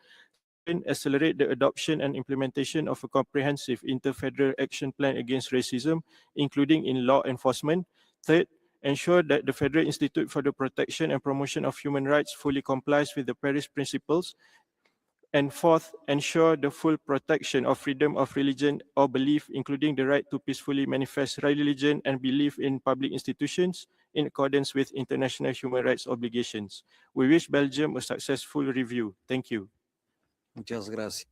Second, accelerate the adoption and implementation of a comprehensive inter-federal action plan against racism, including in law enforcement. Third, ensure that the Federal Institute for the Protection and Promotion of Human Rights fully complies with the Paris Principles. And fourth, ensure the full protection of freedom of religion or belief, including the right to peacefully manifest religion and belief in public institutions in accordance with international human rights obligations. We wish Belgium a successful review. Thank you. Muchas gracias.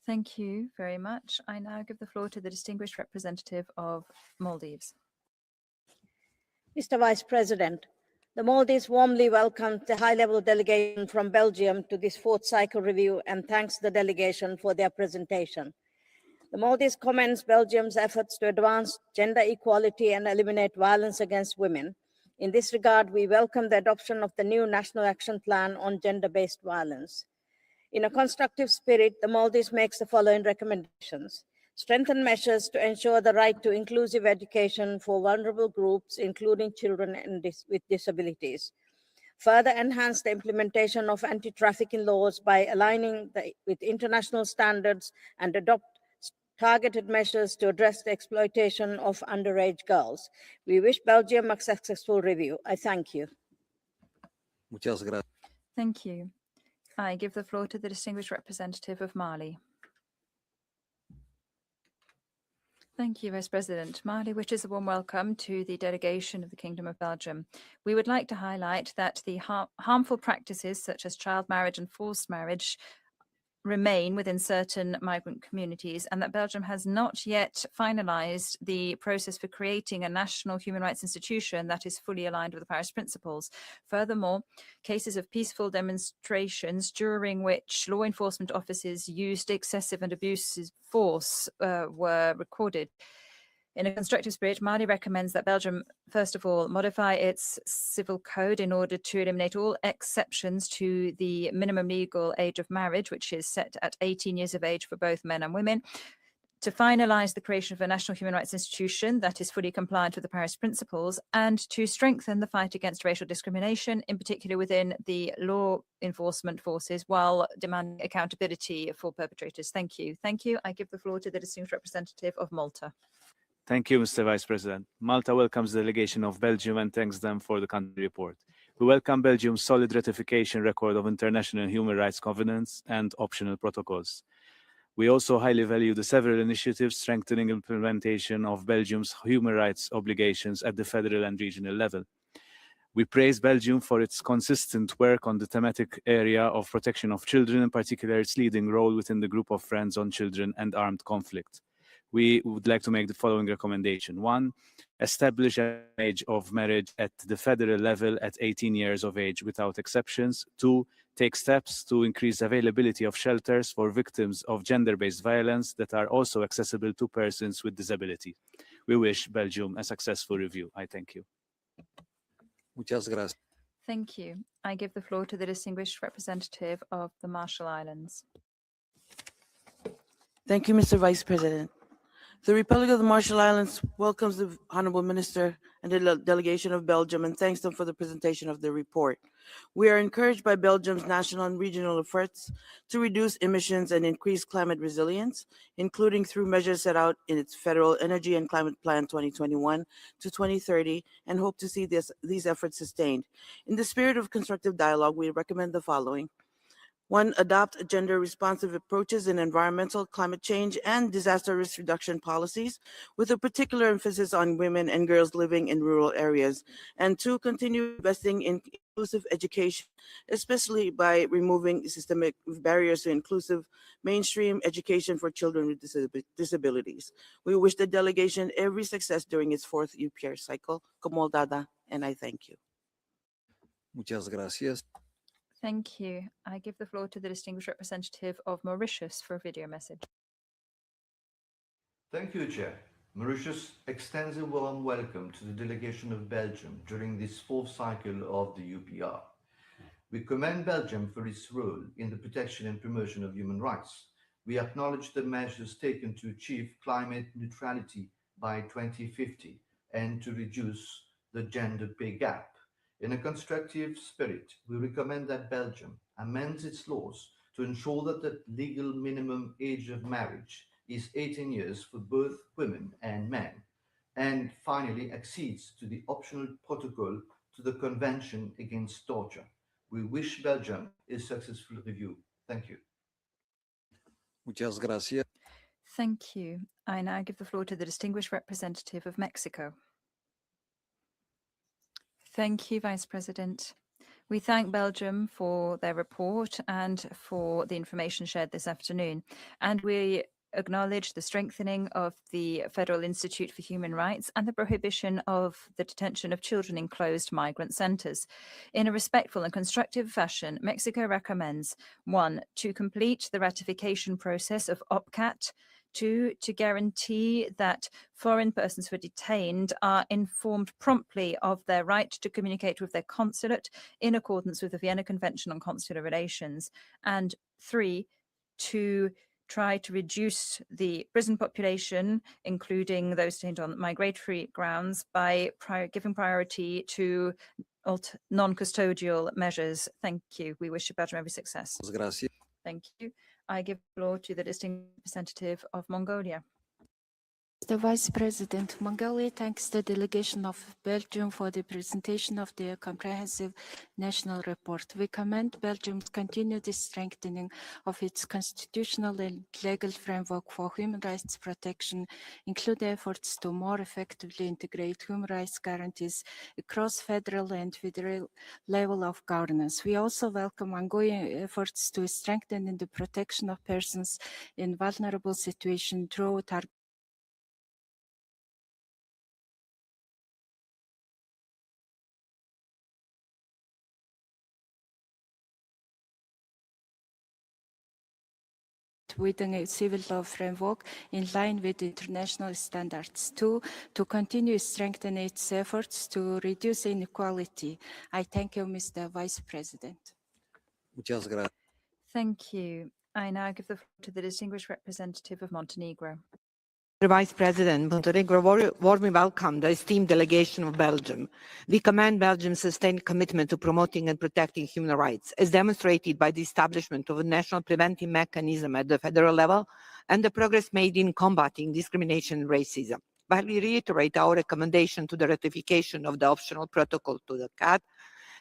Thank you very much. I now give the floor to the distinguished representative of Maldives. Mr. Vice President, the Maldives warmly welcomes the high-level delegation from Belgium to this fourth cycle review and thanks the delegation for their presentation. The Maldives commends Belgium's efforts to advance gender equality and eliminate violence against women, In this regard, we welcome the adoption of the new National Action Plan on Gender-Based Violence. In a constructive spirit, the Maldives makes the following recommendations. Strengthen measures to ensure the right to inclusive education for vulnerable groups, including children with disabilities. Further enhance the implementation of anti-trafficking laws by aligning with international standards and adopt targeted measures to address the exploitation of underage girls. We wish Belgium a successful review. I thank you. Muchas gracias. Thank you. I give the floor to the distinguished representative of Mali. Thank you, Vice President. Mali wishes a warm welcome to the delegation of the Kingdom of Belgium. We would like to highlight that the harmful practices such as child marriage and forced marriage remain within certain migrant communities, and that Belgium has not yet finalized the process for creating a national human rights institution that is fully aligned with the Paris Principles. Furthermore, cases of peaceful demonstrations during which law enforcement officers used excessive and abusive force were recorded. In a constructive spirit, Mali recommends that Belgium, first of all, modify its civil code in order to eliminate all exceptions to the minimum legal age of marriage, which is set at 18 years of age for both men and women, to finalize the creation of a national human rights institution that is fully compliant with the Paris Principles, and to strengthen the fight against racial discrimination, in particular within the law enforcement forces, while demanding accountability for perpetrators. Thank you. Thank you. I give the floor to the distinguished representative of Malta. Thank you, Mr. Vice President. Malta welcomes the delegation of Belgium and thanks them for the country report. We welcome Belgium's solid ratification record of international human rights covenants and optional protocols. We also highly value the several initiatives strengthening implementation of Belgium's human rights obligations at the federal and regional level. We praise Belgium for its consistent work on the thematic area of protection of children, in particular its leading role within the group of Friends on Children and Armed Conflict. We would like to make the following recommendation. 1, establish an age of marriage at the federal level at 18 years of age without exceptions. 2, take steps to increase availability of shelters for victims of gender-based violence that are also accessible to persons with disability. We wish Belgium a successful review. I thank you. Muchas gracias. Thank you. I give the floor to the distinguished representative of the Marshall Islands. Thank you, Mr. Vice President. The Republic of the Marshall Islands welcomes the Honorable Minister and the delegation of Belgium and thanks them for the presentation of the report. We are encouraged by Belgium's national and regional efforts to reduce emissions and increase climate resilience, including through measures set out in its Federal Energy and Climate Plan 2021 to 2030, and hope to see these efforts sustained. In the spirit of constructive dialogue, we recommend the following. 1, adopt gender-responsive approaches in environmental, climate change, and disaster risk reduction policies, with a particular emphasis on women and girls living in rural areas. And 2, continue investing in inclusive education, especially by removing systemic barriers to inclusive mainstream education for children with disabilities. We wish the delegation every success during its 4th UPR cycle. Como dada, and I thank you. Muchas gracias. Thank you. I give the floor to the distinguished representative of Mauritius for a video message. Thank you, Chair. Mauritius extends a warm welcome to the delegation of Belgium during this 4th cycle of the UPR. We commend Belgium for its role in the protection and promotion of human rights. We acknowledge the measures taken to achieve climate neutrality by 2050 and to reduce the gender pay gap. In a constructive spirit, we recommend that Belgium amends its laws to ensure that the legal minimum age of marriage is 18 years for both women and men, and finally accedes to the optional protocol to the Convention Against Torture. We wish Belgium a successful review. Thank you. Muchas gracias. Thank you. I now give the floor to the distinguished representative of Mexico. Thank you, Vice President. We thank Belgium for their report and for the information shared this afternoon. And we acknowledge the strengthening of the Federal Institute for Human Rights and the prohibition of the detention of children in closed migrant centers. In a respectful and constructive fashion, Mexico recommends 1, to complete the ratification process of OPCAT, 2, to guarantee that foreign persons who are detained are informed promptly of their right to communicate with their consulate in accordance with the Vienna Convention on Consular Relations, and 3, to try to reduce the prison population, including those detained on migratory grounds, by giving priority to non-custodial measures. Thank you. We wish Belgium every success. Gracias. Thank you. I give the floor to the distinguished representative of Mongolia. Mr. Vice President, Mongolia thanks the delegation of Belgium for the presentation of their comprehensive national report. We commend Belgium's continued strengthening of its constitutional and legal framework for human rights protection, including efforts to more effectively integrate human rights guarantees across federal and federal level of governance. We also welcome ongoing efforts to strengthen the protection of persons in vulnerable situations through targeted within a civil law framework in line with international standards. 2, to continue strengthening its efforts to reduce inequality. I thank you, Mr. Vice President. Muchas gracias. Thank you. I now give the floor to the distinguished representative of Montenegro. Mr. Vice President, Montenegro warmly welcome the esteemed delegation of Belgium. We commend Belgium's sustained commitment to promoting and protecting human rights, as demonstrated by the establishment of a national preventive mechanism at the federal level and the progress made in combating discrimination and racism. While we reiterate our recommendation to the ratification of the optional protocol to the CAT,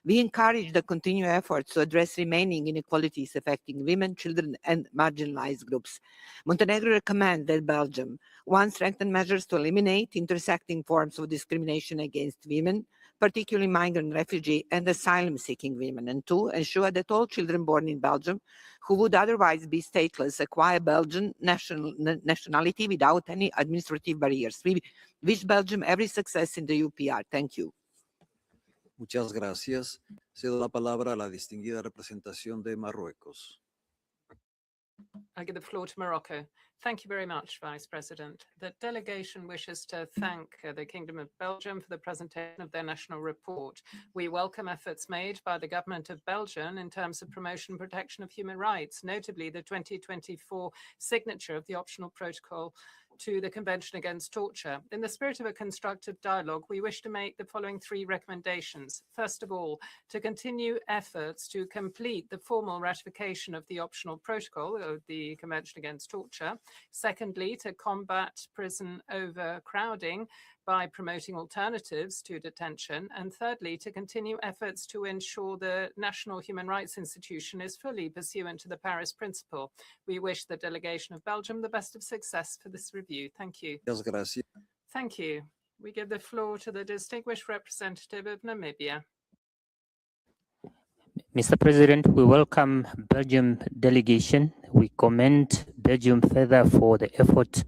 we encourage the continued efforts to address remaining inequalities affecting women, children, and marginalized groups. Montenegro recommends that Belgium, 1, strengthen measures to eliminate intersecting forms of discrimination against women, particularly migrant, refugee, and asylum-seeking women, and 2, ensure that all children born in Belgium who would otherwise be stateless acquire Belgian nationality without any administrative barriers. We wish Belgium every success in the UPR. Thank you. Muchas gracias. Cedo la palabra a la distinguida representación de Marruecos. I give the floor to Morocco. Thank you very much, Vice President. The delegation wishes to thank the Kingdom of Belgium for the presentation of their national report. We welcome efforts made by the government of Belgium in terms of promotion and protection of human rights, notably the 2024 signature of the optional protocol to the Convention Against Torture. In the spirit of a constructive dialogue, we wish to make the following 3 recommendations. First of all, to continue efforts to complete the formal ratification of the optional protocol of the Convention Against Torture. Secondly, to combat prison overcrowding by promoting alternatives to detention. And thirdly, to continue efforts to ensure the National Human Rights Institution is fully pursuant to the Paris Principle. We wish the delegation of Belgium the best of success for this review. Thank you. Muchas gracias. Thank you. We give the floor to the distinguished representative of Namibia. Mr. President, we welcome Belgium delegation. We commend Belgium further for the effort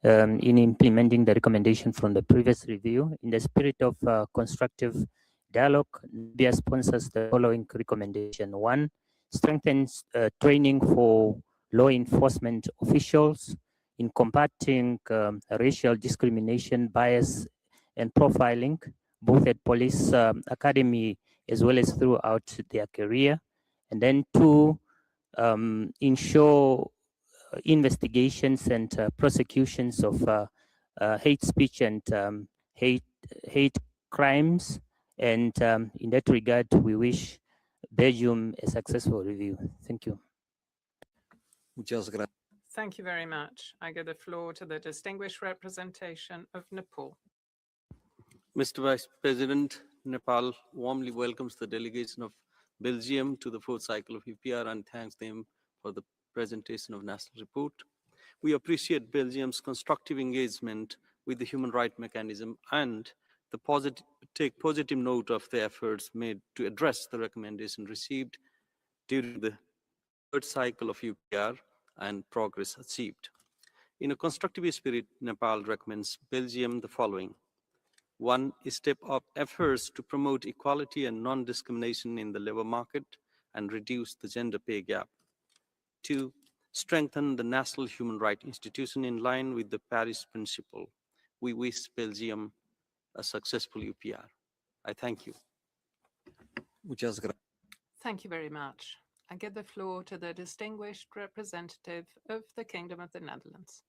in implementing the recommendation from the previous review. In the spirit of constructive dialogue, Namibia sponsors the following recommendation. 1, strengthens training for law enforcement officials in combating racial discrimination, bias, and profiling, both at police academy as well as throughout their career. And then 2, ensure investigations and prosecutions of hate speech and hate crimes. And in that regard, we wish Belgium a successful review. Thank you. Muchas gracias. Thank you very much. I give the floor to the distinguished representation of Nepal. Mr. Vice President, Nepal warmly welcomes the delegation of Belgium to the 4th cycle of UPR and thanks them for the presentation of national report. We appreciate Belgium's constructive engagement with the human rights mechanism and take positive note of the efforts made to address the recommendation received during the 3rd cycle of UPR and progress achieved. In a constructive spirit, Nepal recommends Belgium the following. 1, step up efforts to promote equality and non-discrimination in the labor market and reduce the gender pay gap. 2, strengthen the national human rights institution in line with the Paris Principle. We wish Belgium a successful UPR. I thank you. Muchas gracias. Thank you very much. I give the floor to the distinguished representative of the Kingdom of the Netherlands.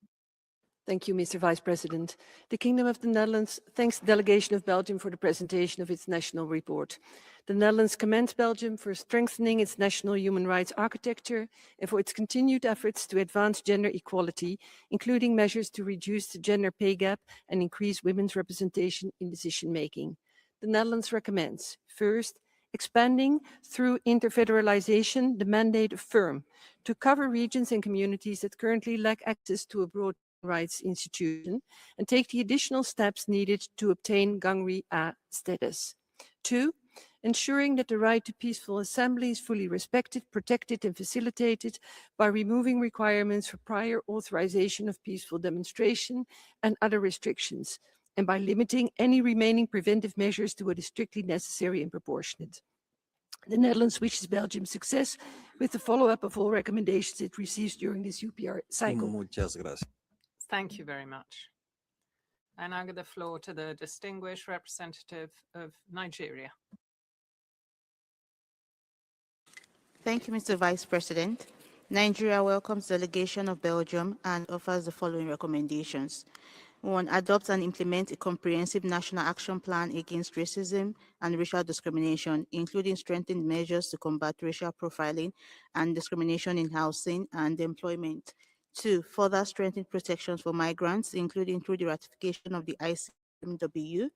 Thank you, Mr. Vice President. The Kingdom of the Netherlands thanks the delegation of Belgium for the presentation of its national report. The Netherlands commends Belgium for strengthening its national human rights architecture and for its continued efforts to advance gender equality, including measures to reduce the gender pay gap and increase women's representation in decision-making. The Netherlands recommends, first, expanding through interfederalization the mandate of FIRM to cover regions and communities that currently lack access to a broad rights institution and take the additional steps needed to obtain Gangri A status. 2, ensuring that the right to peaceful assembly is fully respected, protected and facilitated by removing requirements for prior authorization of peaceful demonstration and other restrictions, and by limiting any remaining preventive measures to what is strictly necessary and proportionate. The Netherlands wishes Belgium success with the follow-up of all recommendations it receives during this UPR cycle. Muchas gracias. Thank you very much. I now give the floor to the distinguished representative of Nigeria. Thank you, Mr. Vice President. Nigeria welcomes the delegation of Belgium and offers the following recommendations. 1. Adopt and implement a comprehensive national action plan against racism and racial discrimination, including strengthened measures to combat racial profiling and discrimination in housing and employment. 2. Further strengthen protections for migrants, including through the ratification of the ICMW.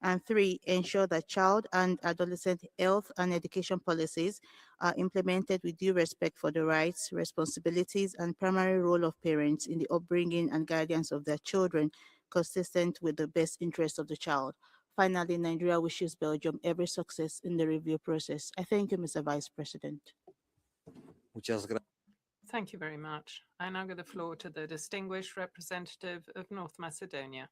And 3, ensure that child and adolescent health and education policies are implemented with due respect for the rights, responsibilities, and primary role of parents in the upbringing and guidance of their children, consistent with the best interests of the child. Finally, Nigeria wishes Belgium every success in the review process. I thank you, Mr. Vice President. Muchas gracias. Thank you very much. I now give the floor to the distinguished representative of North Macedonia.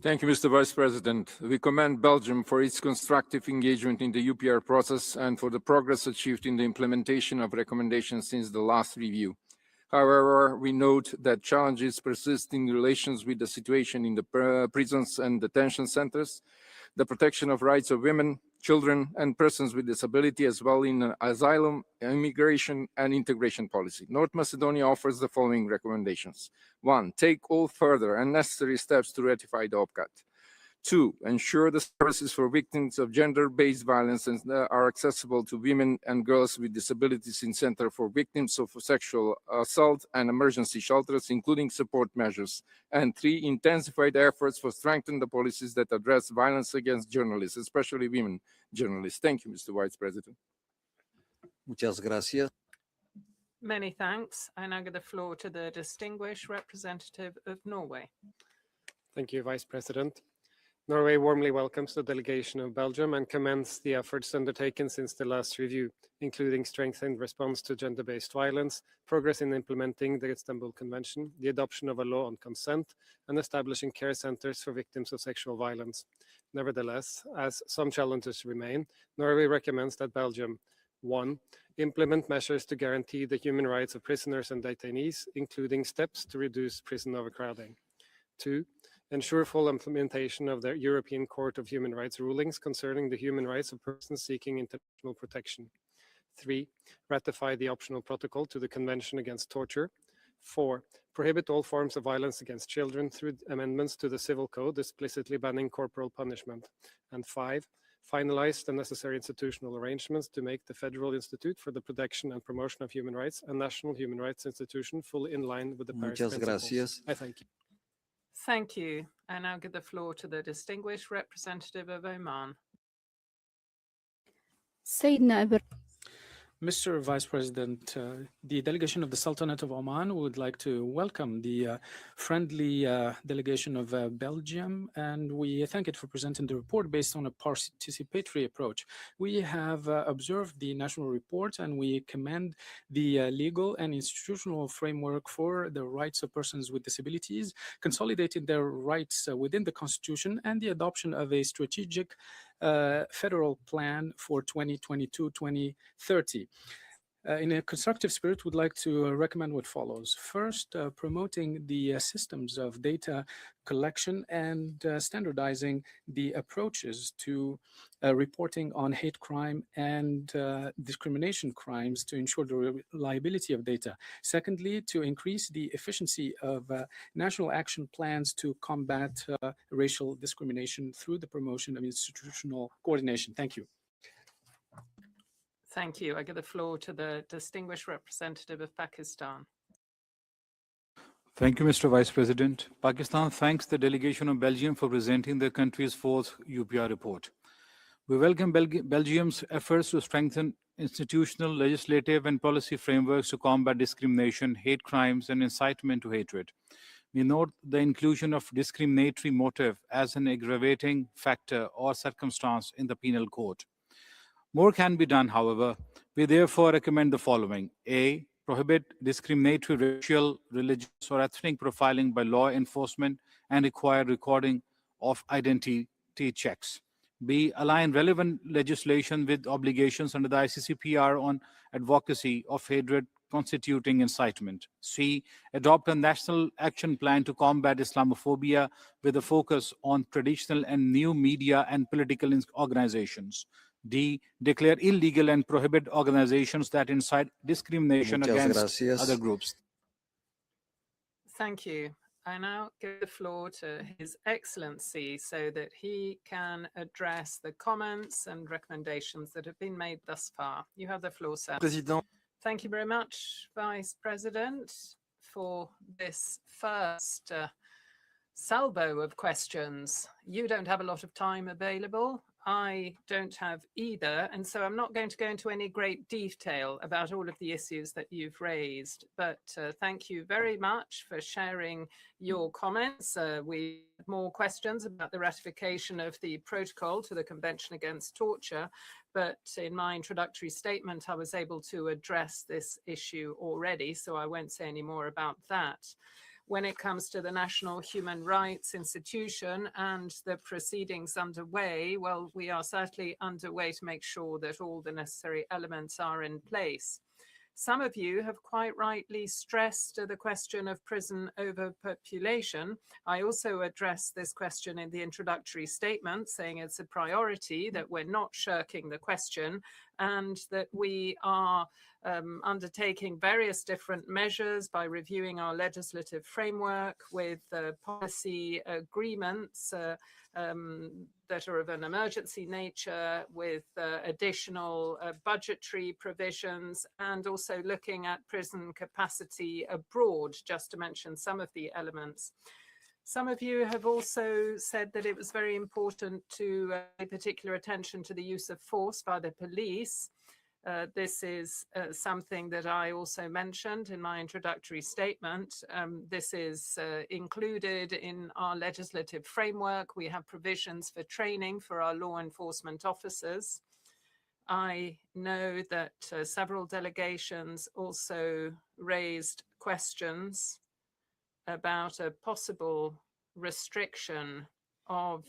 Thank you, Mr. Vice President. We commend Belgium for its constructive engagement in the UPR process and for the progress achieved in the implementation of recommendations since the last review. However, we note that challenges persist in relations with the situation in the prisons and detention centers, the protection of rights of women, children, and persons with disability, as well in asylum, immigration, and integration policy. North Macedonia offers the following recommendations. 1. Take all further and necessary steps to ratify the OPCAT. 2. Ensure the services for victims of gender-based violence are accessible to women and girls with disabilities in Center for Victims of Sexual Assault and emergency shelters, including support measures. And 3. Intensify the efforts for strengthening the policies that address violence against journalists, especially women journalists. Thank you, Mr. Vice President. Muchas gracias. Many thanks. I now give the floor to the distinguished representative of Norway. Thank you, Vice President. Norway warmly welcomes the delegation of Belgium and commends the efforts undertaken since the last review, including strengthened response to gender-based violence, progress in implementing the Istanbul Convention, the adoption of a law on consent, and establishing care centers for victims of sexual violence. Nevertheless, as some challenges remain, Norway recommends that Belgium 1. Implement measures to guarantee the human rights of prisoners and detainees, including steps to reduce prison overcrowding. 2. Ensure full implementation of the European Court of Human Rights rulings concerning the human rights of persons seeking international protection. 3. Ratify the optional protocol to the Convention Against Torture. 4. Prohibit all forms of violence against children through amendments to the Civil Code explicitly banning corporal punishment. And 5. Finalize the necessary institutional arrangements to make the Federal Institute for the Protection and Promotion of Human Rights a national human rights institution fully in line with the Paris Muchas Principles. gracias. I thank you. Thank you. I now give the floor to the distinguished representative of Oman. Mr. Vice President, the delegation of the Sultanate of Oman would like to welcome the friendly delegation of Belgium, and we thank it for presenting the report based on a participatory approach. We have observed the national report, and we commend the legal and institutional framework for the rights of persons with disabilities, consolidating their rights within the Constitution, and the adoption of a strategic federal plan for 2022-2030. In a constructive spirit, would like to recommend what follows. First, promoting the systems of data collection and standardizing the approaches to reporting on hate crime and discrimination crimes to ensure the reliability of data. Secondly, to increase the efficiency of national action plans to combat racial discrimination through the promotion of institutional coordination. Thank you. Thank you. I give the floor to the distinguished representative of Pakistan. Thank you, Mr. Vice President. Pakistan thanks the delegation of Belgium for presenting the country's fourth UPR report. We welcome Belgium's efforts to strengthen institutional, legislative, and policy frameworks to combat discrimination, hate crimes, and incitement to hatred. We note the inclusion of discriminatory motive as an aggravating factor or circumstance in the penal code. More can be done, however. We therefore recommend the following. A, prohibit discriminatory racial, religious, or ethnic profiling by law enforcement and require recording of identity checks. B, align relevant legislation with obligations under the ICCPR on advocacy of hatred constituting incitement. C, adopt a national action plan to combat Islamophobia with a focus on traditional and new media and political organizations. D, declare illegal and prohibit organizations that incite discrimination against other groups. Thank you. I now give the floor to His Excellency so that he can address the comments and recommendations that have been made thus far. You have the floor, sir. President. Thank you very much, Vice President, for this first salvo of questions. You don't have a lot of time available. I don't have either, and so I'm not going to go into any great detail about all of the issues that you've raised, but thank you very much for sharing your comments. We have more questions about the ratification of the protocol to the Convention Against Torture, but in my introductory statement, I was able to address this issue already, so I won't say any more about that. When it comes to the National Human Rights Institution and the proceedings underway, well, we are certainly underway to make sure that all the necessary elements are in place. Some of you have quite rightly stressed the question of prison overpopulation. I also addressed this question in the introductory statement, saying it's a priority, that we're not shirking the question, and that we are undertaking various different measures by reviewing our legislative framework with policy agreements that are of an emergency nature, with additional budgetary provisions, and also looking at prison capacity abroad, just to mention some of the elements. Some of you have also said that it was very important to pay particular attention to the use of force by the police. This is something that I also mentioned in my introductory statement. This is included in our legislative framework. We have provisions for training for our law enforcement officers. I know that several delegations also raised questions about a possible restriction of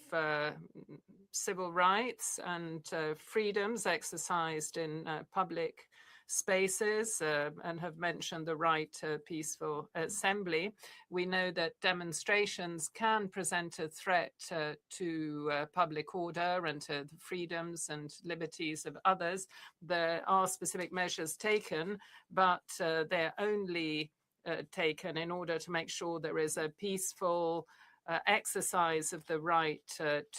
civil rights and freedoms exercised in public spaces and have mentioned the right to peaceful assembly. We know that demonstrations can present a threat to public order and to the freedoms and liberties of others. There are specific measures taken, but they're only taken in order to make sure there is a peaceful exercise of the right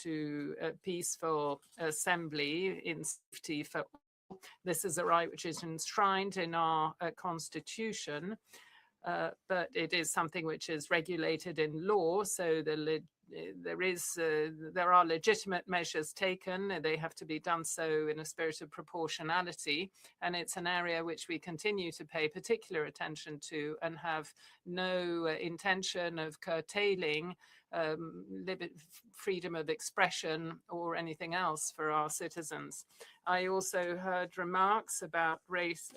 to peaceful assembly in safety for all. This is a right which is enshrined in our constitution, but it is something which is regulated in law, so there are legitimate measures taken. They have to be done so in a spirit of proportionality, and it's an area which we continue to pay particular attention to and have no intention of curtailing freedom of expression or anything else for our citizens. I also heard remarks about race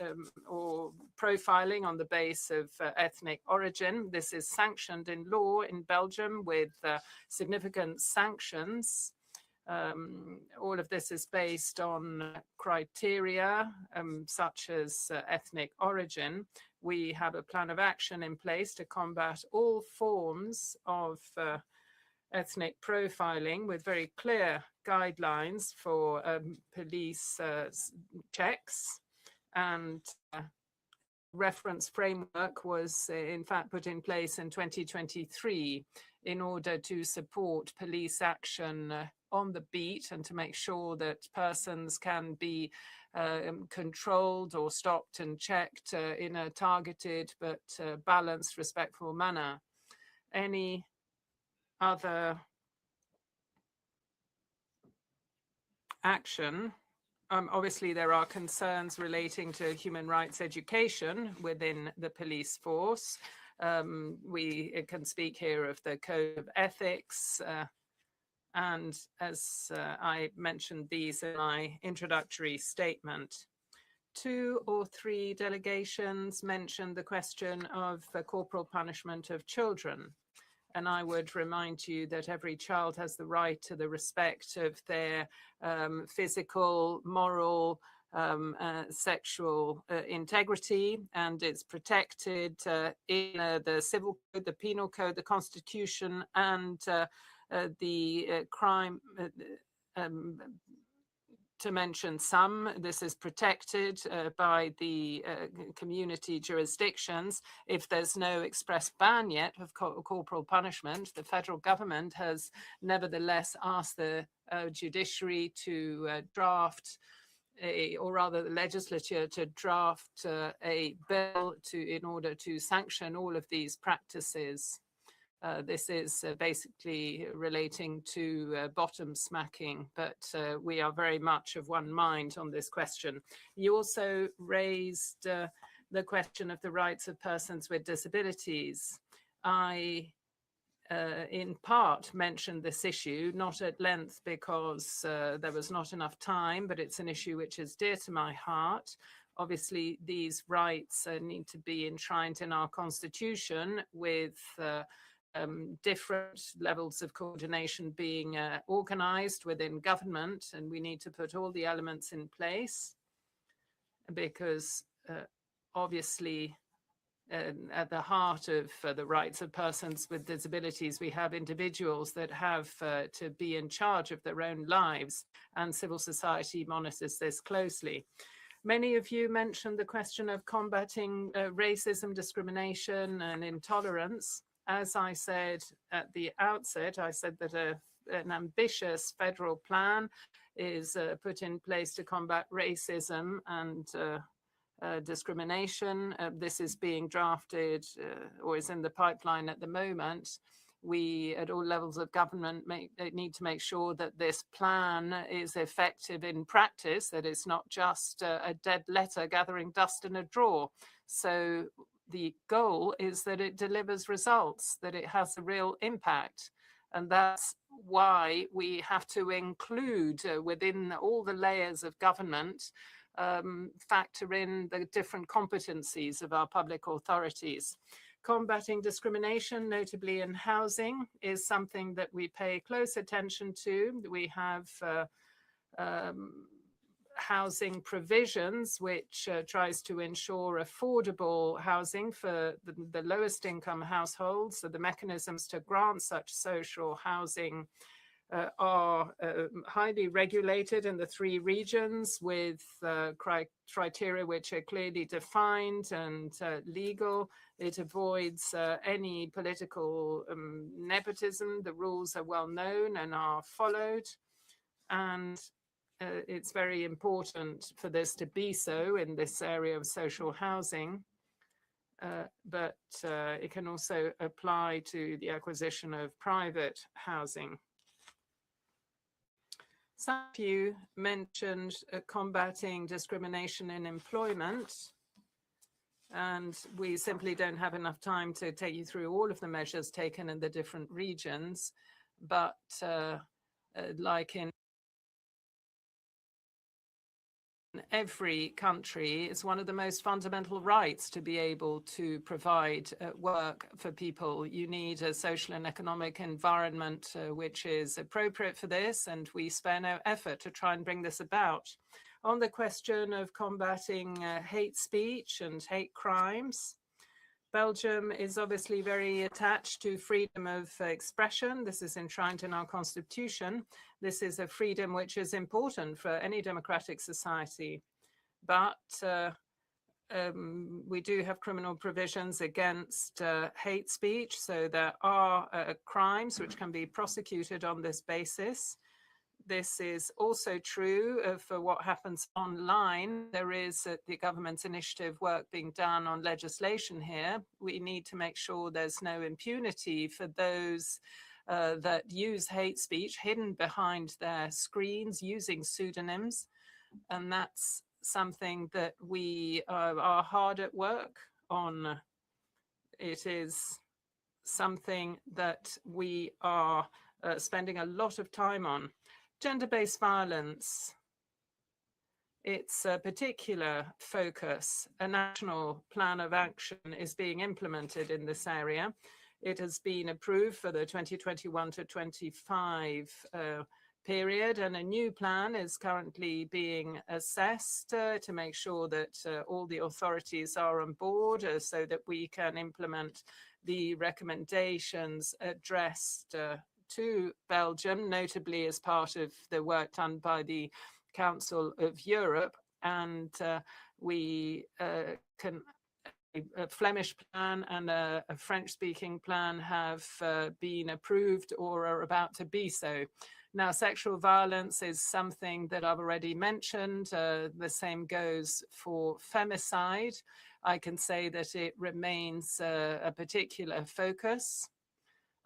or profiling on the base of ethnic origin. This is sanctioned in law in Belgium with significant sanctions. All of this is based on criteria such as ethnic origin. We have a plan of action in place to combat all forms of ethnic profiling with very clear guidelines for police checks, and reference framework was in fact put in place in 2023 in order to support police action on the beat and to make sure that persons can be controlled or stopped and checked in a targeted but balanced, respectful manner. Any other action? Obviously, there are concerns relating to human rights education within the police force. We can speak here of the code of ethics, and as I mentioned these in my introductory statement. 2 or 3 delegations mentioned the question of the corporal punishment of children. And I would remind you that every child has the right to the respect of their physical, moral, sexual integrity, and it's protected in the civil code, the penal code, the constitution, and the crime. To mention some, this is protected by the community jurisdictions. If there's no express ban yet of corporal punishment, the federal government has nevertheless asked the judiciary to draft or rather the legislature to draft a bill in order to sanction all of these practices. This is basically relating to bottom smacking, but we are very much of one mind on this question. You also raised the question of the rights of persons with disabilities. I, in part, mentioned this issue, not at length because there was not enough time, but it's an issue which is dear to my heart. Obviously, these rights need to be enshrined in our constitution with different levels of coordination being organized within government, and we need to put all the elements in place because obviously at the heart of the rights of persons with disabilities, we have individuals that have to be in charge of their own lives, and civil society monitors this closely. Many of you mentioned the question of combating racism, discrimination, and intolerance. As I said at the outset, I said that an ambitious federal plan is put in place to combat racism and discrimination. This is being drafted or is in the pipeline at the moment. We, at all levels of government, need to make sure that this plan is effective in practice, that it's not just a dead letter gathering dust in a drawer. So the goal is that it delivers results, that it has a real impact. And that's why we have to include within all the layers of government, factor in the different competencies of our public authorities. Combating discrimination, notably in housing, is something that we pay close attention to. We have housing provisions, which tries to ensure affordable housing for the lowest income households. So the mechanisms to grant such social housing are highly regulated in the 3 regions with criteria which are clearly defined and legal. It avoids any political nepotism. The rules are well known and are followed. And it's very important for this to be so in this area of social housing, but it can also apply to the acquisition of private housing. Some of you mentioned combating discrimination in employment, and we simply don't have enough time to take you through all of the measures taken in the different regions, but like in every country. It's one of the most fundamental rights to be able to provide work for people. You need a social and economic environment which is appropriate for this, and we spare no effort to try and bring this about. On the question of combating hate speech and hate crimes, Belgium is obviously very attached to freedom of expression. This is enshrined in our constitution. This is a freedom which is important for any democratic society. But we do have criminal provisions against hate speech. So there are crimes which can be prosecuted on this basis. This is also true for what happens online. There is the government's initiative work being done on legislation here. We need to make sure there's no impunity for those that use hate speech hidden behind their screens using pseudonyms. And that's something that we are hard at work on. It is something that we are spending a lot of time on. Gender-based violence, its a particular focus. A national plan of action is being implemented in this area. It has been approved for the 2021 to 25 period, and a new plan is currently being assessed to make sure that all the authorities are on board so that we can implement the recommendations addressed to Belgium, notably as part of the work done by the Council of Europe. And we can a Flemish plan and a French-speaking plan have been approved or are about to be so. Now, sexual violence is something that I've already mentioned. The same goes for femicide. I can say that it remains a particular focus.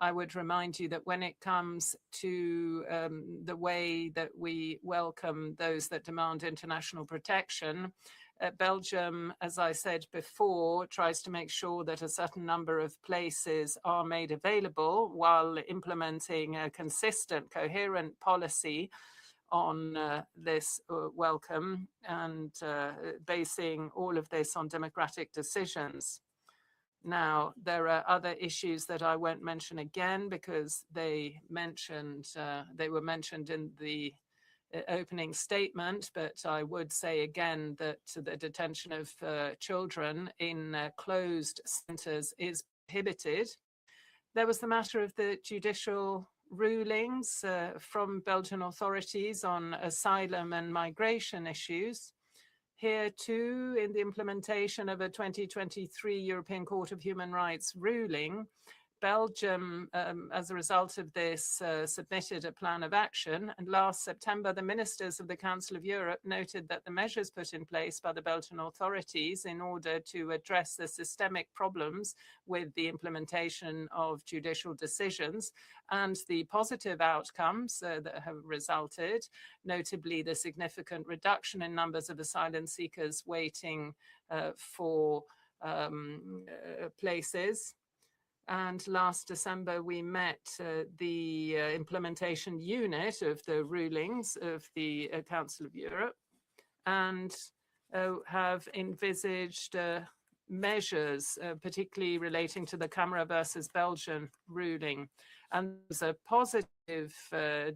I would remind you that when it comes to the way that we welcome those that demand international protection, Belgium, as I said before, tries to make sure that a certain number of places are made available while implementing a consistent, coherent policy on this welcome and basing all of this on democratic decisions. Now, there are other issues that I won't mention again because they were mentioned in the opening statement, but I would say again that the detention of children in closed centres is prohibited. There was the matter of the judicial rulings from Belgian authorities on asylum and migration issues. Here too, in the implementation of a 2023 European Court of Human Rights ruling, Belgium, as a result of this, submitted a plan of action. And last September, the ministers of the Council of Europe noted that the measures put in place by the Belgian authorities in order to address the systemic problems with the implementation of judicial decisions and the positive outcomes that have resulted, notably the significant reduction in numbers of asylum seekers waiting for places. And last December, we met the implementation unit of the rulings of the Council of Europe and have envisaged measures, particularly relating to the Camera versus Belgium ruling. And there's a positive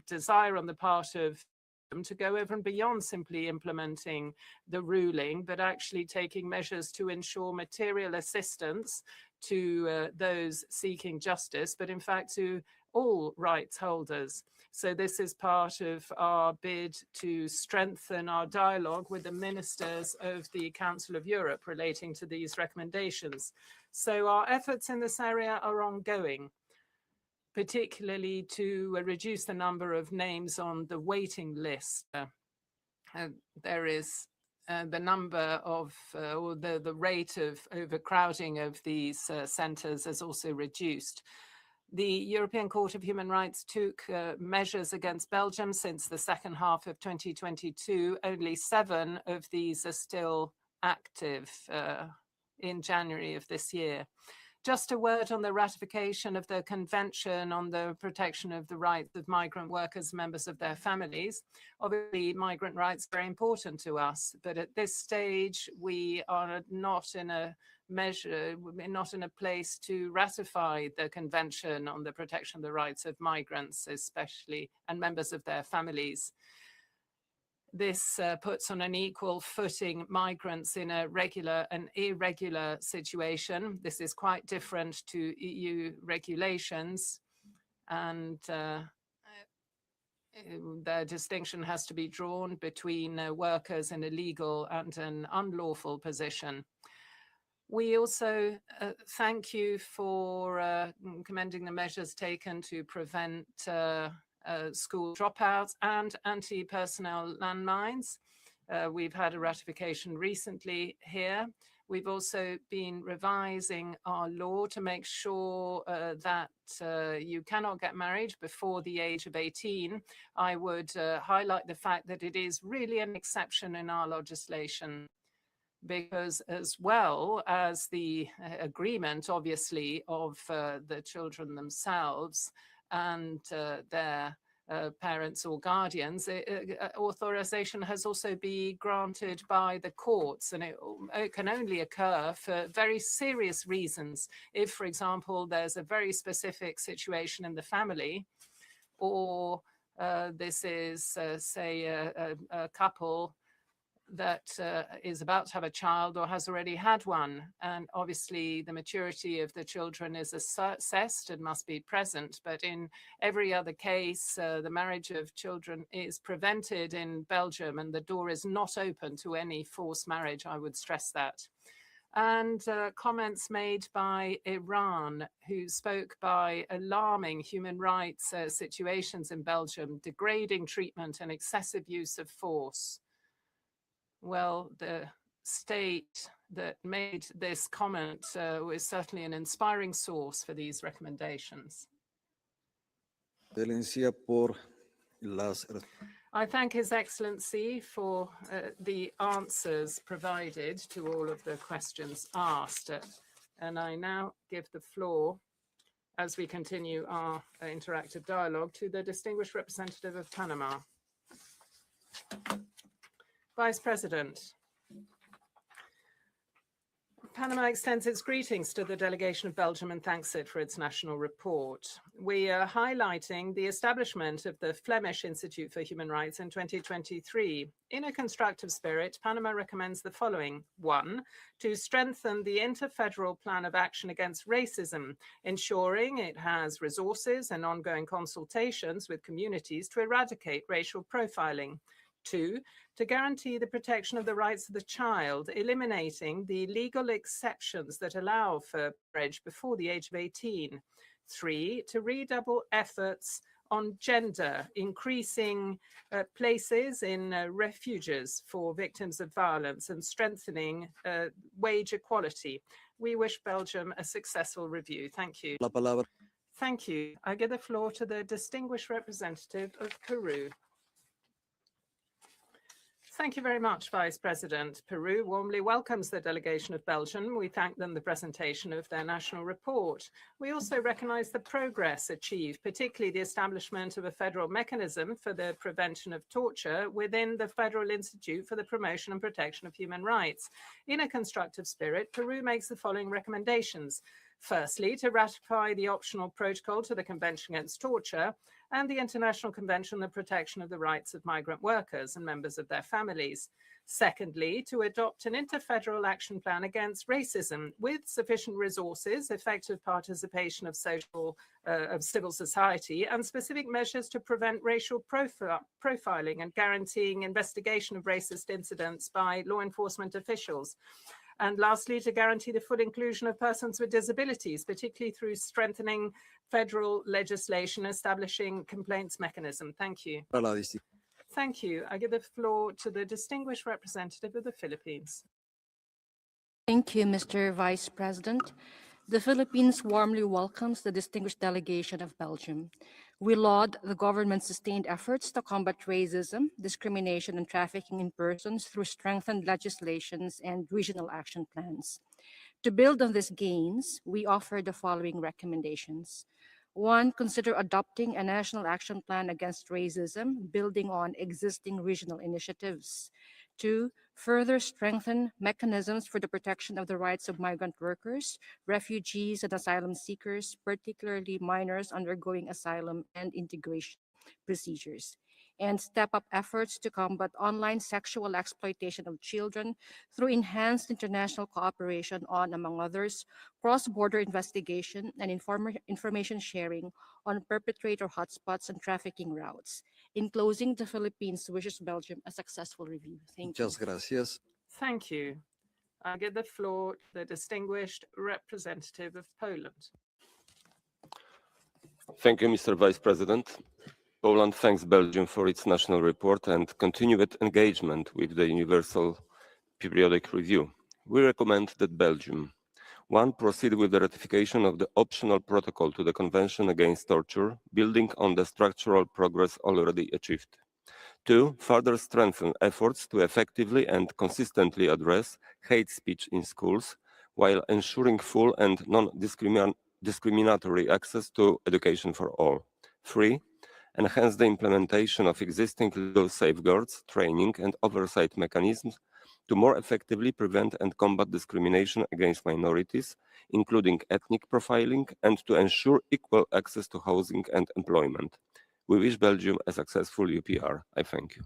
desire on the part of them to go over and beyond simply implementing the ruling, but actually taking measures to ensure material assistance to those seeking justice, but in fact to all rights holders. So this is part of our bid to strengthen our dialogue with the ministers of the Council of Europe relating to these recommendations. So our efforts in this area are ongoing, particularly to reduce the number of names on the waiting list. There is the number of, or the rate of overcrowding of these centres has also reduced. The European Court of Human Rights took measures against Belgium since the second half of 2022. Only 7 of these are still active in January of this year. Just a word on the ratification of the Convention on the Protection of the Rights of Migrant Workers and members of their families. Obviously, migrant rights are very important to us, but at this stage, we are not in a place to ratify the Convention on the Protection of the Rights of Migrants, especially, and members of their families. This puts on an equal footing migrants in a regular and irregular situation. This is quite different to EU regulations, and the distinction has to be drawn between workers in a legal and an unlawful position. We also thank you for commending the measures taken to prevent school dropouts and anti-personnel landmines. We've had a ratification recently here. We've also been revising our law to make sure that you cannot get married before the age of 18. I would highlight the fact that it is really an exception in our legislation, because as well as the agreement, obviously, of the children themselves and their parents or guardians, authorization has also been granted by the courts, and it can only occur for very serious reasons. If, for example, there's a very specific situation in the family, or this is, say, a couple that is about to have a child or has already had one. And obviously the maturity of the children is assessed and must be present. But in every other case, the marriage of children is prevented in Belgium, and the door is not open to any forced marriage. I would stress that. And comments made by Iran, who spoke by alarming human rights situations in Belgium, degrading treatment and excessive use of force. Well, the state that made this comment was certainly an inspiring source for these recommendations. I thank His Excellency for the answers provided to all of the questions asked. And I now give the floor, as we continue our interactive dialogue, to the distinguished representative of Panama. Vice President, Panama extends its greetings to the delegation of Belgium and thanks it for its national report. We are highlighting the establishment of the Flemish Institute for Human Rights in 2023. In a constructive spirit, Panama recommends the following. 1, to strengthen the Interfederal Plan of Action Against Racism, ensuring it has resources and ongoing consultations with communities to eradicate racial profiling. 2, to guarantee the protection of the rights of the child, eliminating the legal exceptions that allow for marriage before the age of 18. 3, to redouble efforts on gender, increasing places in refuges for victims of violence and strengthening wage equality. We wish Belgium a successful review. Thank you. Thank you. I give the floor to the distinguished representative of Peru. Thank you very much, Vice President. Peru warmly welcomes the delegation of Belgium. We thank them for the presentation of their national report. We also recognize the progress achieved, particularly the establishment of a federal mechanism for the prevention of torture within the Federal Institute for the Promotion and Protection of Human Rights. In a constructive spirit, Peru makes the following recommendations. Firstly, to ratify the optional protocol to the Convention Against Torture and the International Convention on the Protection of the Rights of Migrant Workers and members of their families. Secondly, to adopt an interfederal action plan against racism with sufficient resources, effective participation of civil society, and specific measures to prevent racial profiling and guaranteeing investigation of racist incidents by law enforcement officials. And lastly, to guarantee the full inclusion of persons with disabilities, particularly through strengthening federal legislation, establishing complaints mechanism. Thank you. Thank you. I give the floor to the distinguished representative of the Philippines. Thank you, Mr. Vice President. The Philippines warmly welcomes the distinguished delegation of Belgium. We laud the government's sustained efforts to combat racism, discrimination, and trafficking in persons through strengthened legislations and regional action plans. To build on these gains, we offer the following recommendations. 1, consider adopting a national action plan against racism, building on existing regional initiatives. 2, further strengthen mechanisms for the protection of the rights of migrant workers, refugees, and asylum seekers, particularly minors undergoing asylum and integration procedures. And step up efforts to combat online sexual exploitation of children through enhanced international cooperation on, among others, cross-border investigation and information sharing on perpetrator hotspots and trafficking routes. In closing, the Philippines wishes Belgium a successful review. Thank you. Muchas gracias. Thank you. I give the floor to the distinguished representative of Poland. Thank you, Mr. Vice President. Poland thanks Belgium for its national report and continued engagement with the Universal Periodic Review. We recommend that Belgium: 1, proceed with the ratification of the optional protocol to the Convention Against Torture, building on the structural progress already achieved. 2, further strengthen efforts to effectively and consistently address hate speech in schools, while ensuring full and non-discriminatory access to education for all. 3, enhance the implementation of existing legal safeguards, training, and oversight mechanisms to more effectively prevent and combat discrimination against minorities, including ethnic profiling, and to ensure equal access to housing and employment. We wish Belgium a successful UPR. I thank you.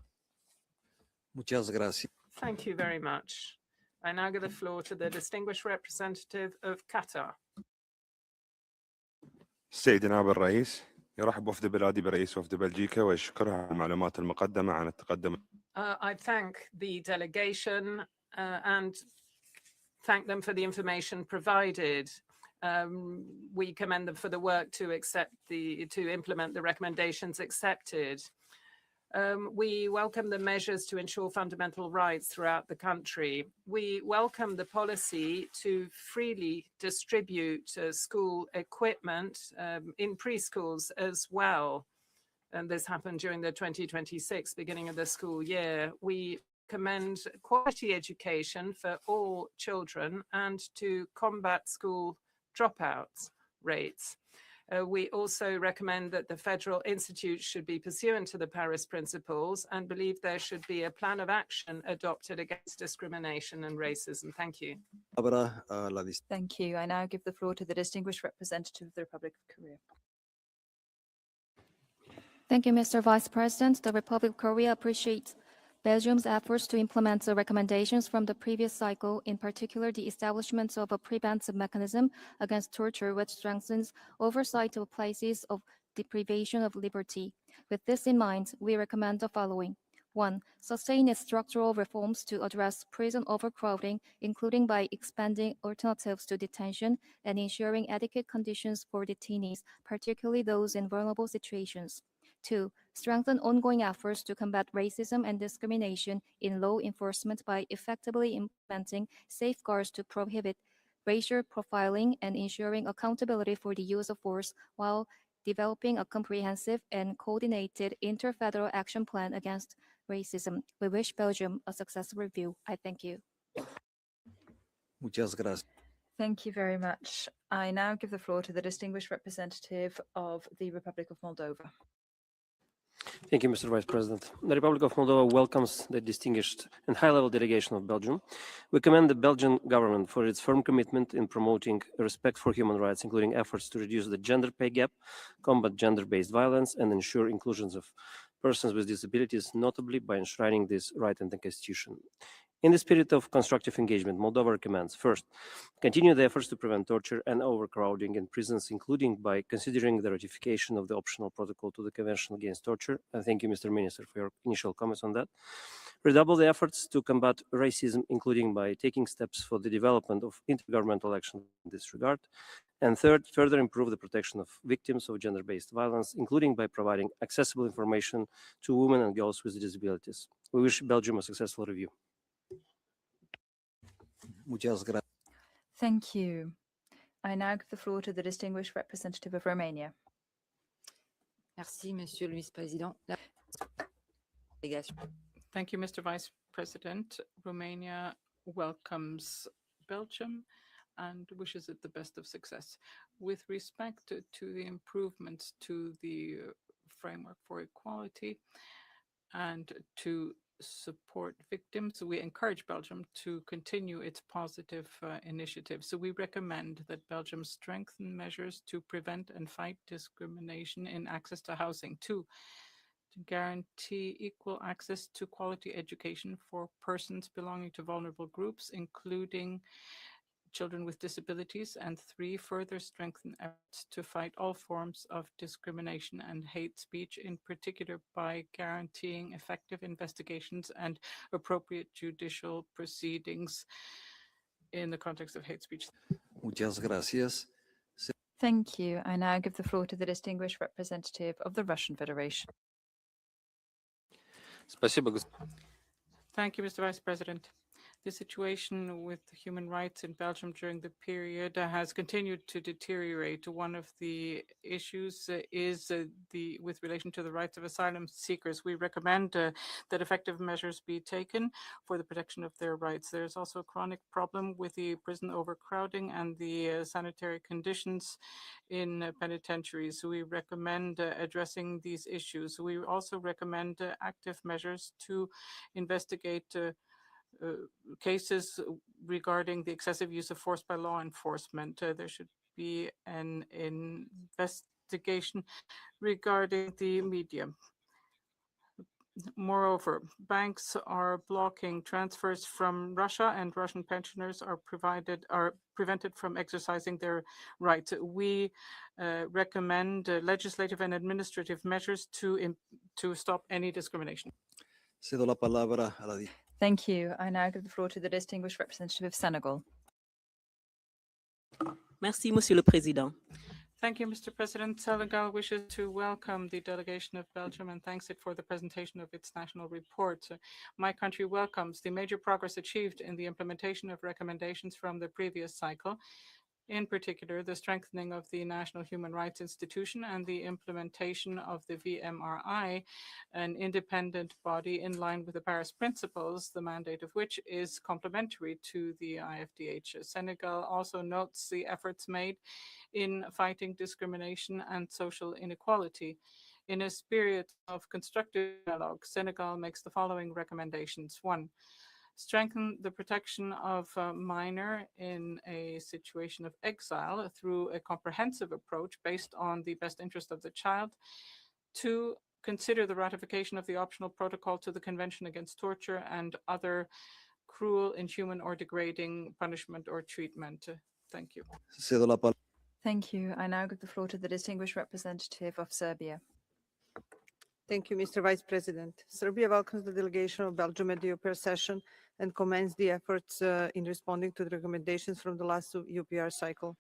Muchas gracias. Thank you very much. I now give the floor to the distinguished representative of Qatar. سيدي نائب الرئيس، يرحب وفد بلادي برئيس وفد بلجيكا ويشكرها على المعلومات المقدمة عن التقدم. I thank the delegation and thank them for the information provided. We commend them for the work to implement the recommendations accepted. We welcome the measures to ensure fundamental rights throughout the country. We welcome the policy to freely distribute school equipment in preschools as well. And this happened during the 2026 beginning of the school year. We commend quality education for all children and to combat school dropouts rates. We also recommend that the federal institutes should be pursuant to the Paris Principles and believe there should be a plan of action adopted against discrimination and racism. Thank you. Thank you. I now give the floor to the distinguished representative of the Republic of Korea. Thank you, Mr. Vice President. The Republic of Korea appreciates Belgium's efforts to implement the recommendations from the previous cycle, in particular the establishment of a preventive mechanism against torture, which strengthens oversight of places of deprivation of liberty. With this in mind, we recommend the following. 1. Sustain its structural reforms to address prison overcrowding, including by expanding alternatives to detention and ensuring adequate conditions for detainees, particularly those in vulnerable situations. 2. Strengthen ongoing efforts to combat racism and discrimination in law enforcement by effectively implementing safeguards to prohibit racial profiling and ensuring accountability for the use of force while developing a comprehensive and coordinated inter-federal action plan against racism. We wish Belgium a successful review. I thank you. Muchas gracias. Thank you very much. I now give the floor to the distinguished representative of the Republic of Moldova. Thank you, Mr. Vice President. The Republic of Moldova welcomes the distinguished and high-level delegation of Belgium. We commend the Belgian government for its firm commitment in promoting respect for human rights, including efforts to reduce the gender pay gap, combat gender-based violence, and ensure inclusions of persons with disabilities, notably by enshrining this right in the Constitution. In the spirit of constructive engagement, Moldova recommends, first, continue the efforts to prevent torture and overcrowding in prisons, including by considering the ratification of the optional protocol to the Convention Against Torture. Thank you, Mr. Minister, for your initial comments on that. Redouble the efforts to combat racism, including by taking steps for the development of intergovernmental action in this regard. And third, further improve the protection of victims of gender-based violence, including by providing accessible information to women and girls with disabilities. We wish Belgium a successful review. Muchas gracias. Thank you. I now give the floor to the distinguished representative of Romania. Merci, Monsieur le Vice-Président. Thank you, Mr. Vice President. Romania welcomes Belgium and wishes it the best of success. With respect to the improvements to the framework for equality and to support victims, we encourage Belgium to continue its positive initiatives. So we recommend that Belgium strengthen measures to prevent and fight discrimination in access to housing. 2, to guarantee equal access to quality education for persons belonging to vulnerable groups, including children with disabilities, and 3, further strengthen efforts to fight all forms of discrimination and hate speech, in particular by guaranteeing effective investigations and appropriate judicial proceedings in the context of hate speech. Muchas gracias. Thank you. I now give the floor to the distinguished representative of the Russian Federation. Thank you, Mr. Vice President. The situation with human rights in Belgium during the period has continued to deteriorate. One of the issues is with relation to the rights of asylum seekers. We recommend that effective measures be taken for the protection of their rights. There's also a chronic problem with the prison overcrowding and the sanitary conditions in penitentiaries. So we recommend addressing these issues. We also recommend active measures to investigate cases regarding the excessive use of force by law enforcement. There should be an investigation regarding the media. Moreover, banks are blocking transfers from Russia, and Russian pensioners are prevented from exercising their rights. We recommend legislative and administrative measures to stop any discrimination. Cedo la palabra a la Thank you. I now give the floor to the distinguished representative of Senegal. Merci, Monsieur le Président. Thank you, Mr. President. Senegal wishes to welcome the delegation of Belgium and thanks it for the presentation of its national report. My country welcomes the major progress achieved in the implementation of recommendations from the previous cycle, in particular, the strengthening of the National Human Rights Institution and the implementation of the VMRI, an independent body in line with the Paris Principles, the mandate of which is complementary to the IFDH. Senegal also notes the efforts made in fighting discrimination and social inequality. In a spirit of constructive dialogue, Senegal makes the following recommendations. 1, strengthen the protection of a minor in a situation of exile through a comprehensive approach based on the best interest of the child. 2, consider the ratification of the optional protocol to the Convention Against Torture and other cruel, inhuman, or degrading punishment or treatment. Thank you. Cedo la palabra. Thank you. I now give the floor to the distinguished representative of Serbia. Thank you, Mr. Vice President. Serbia welcomes the delegation of Belgium at the UPR session and commends the efforts in responding to the recommendations from the last UPR cycle.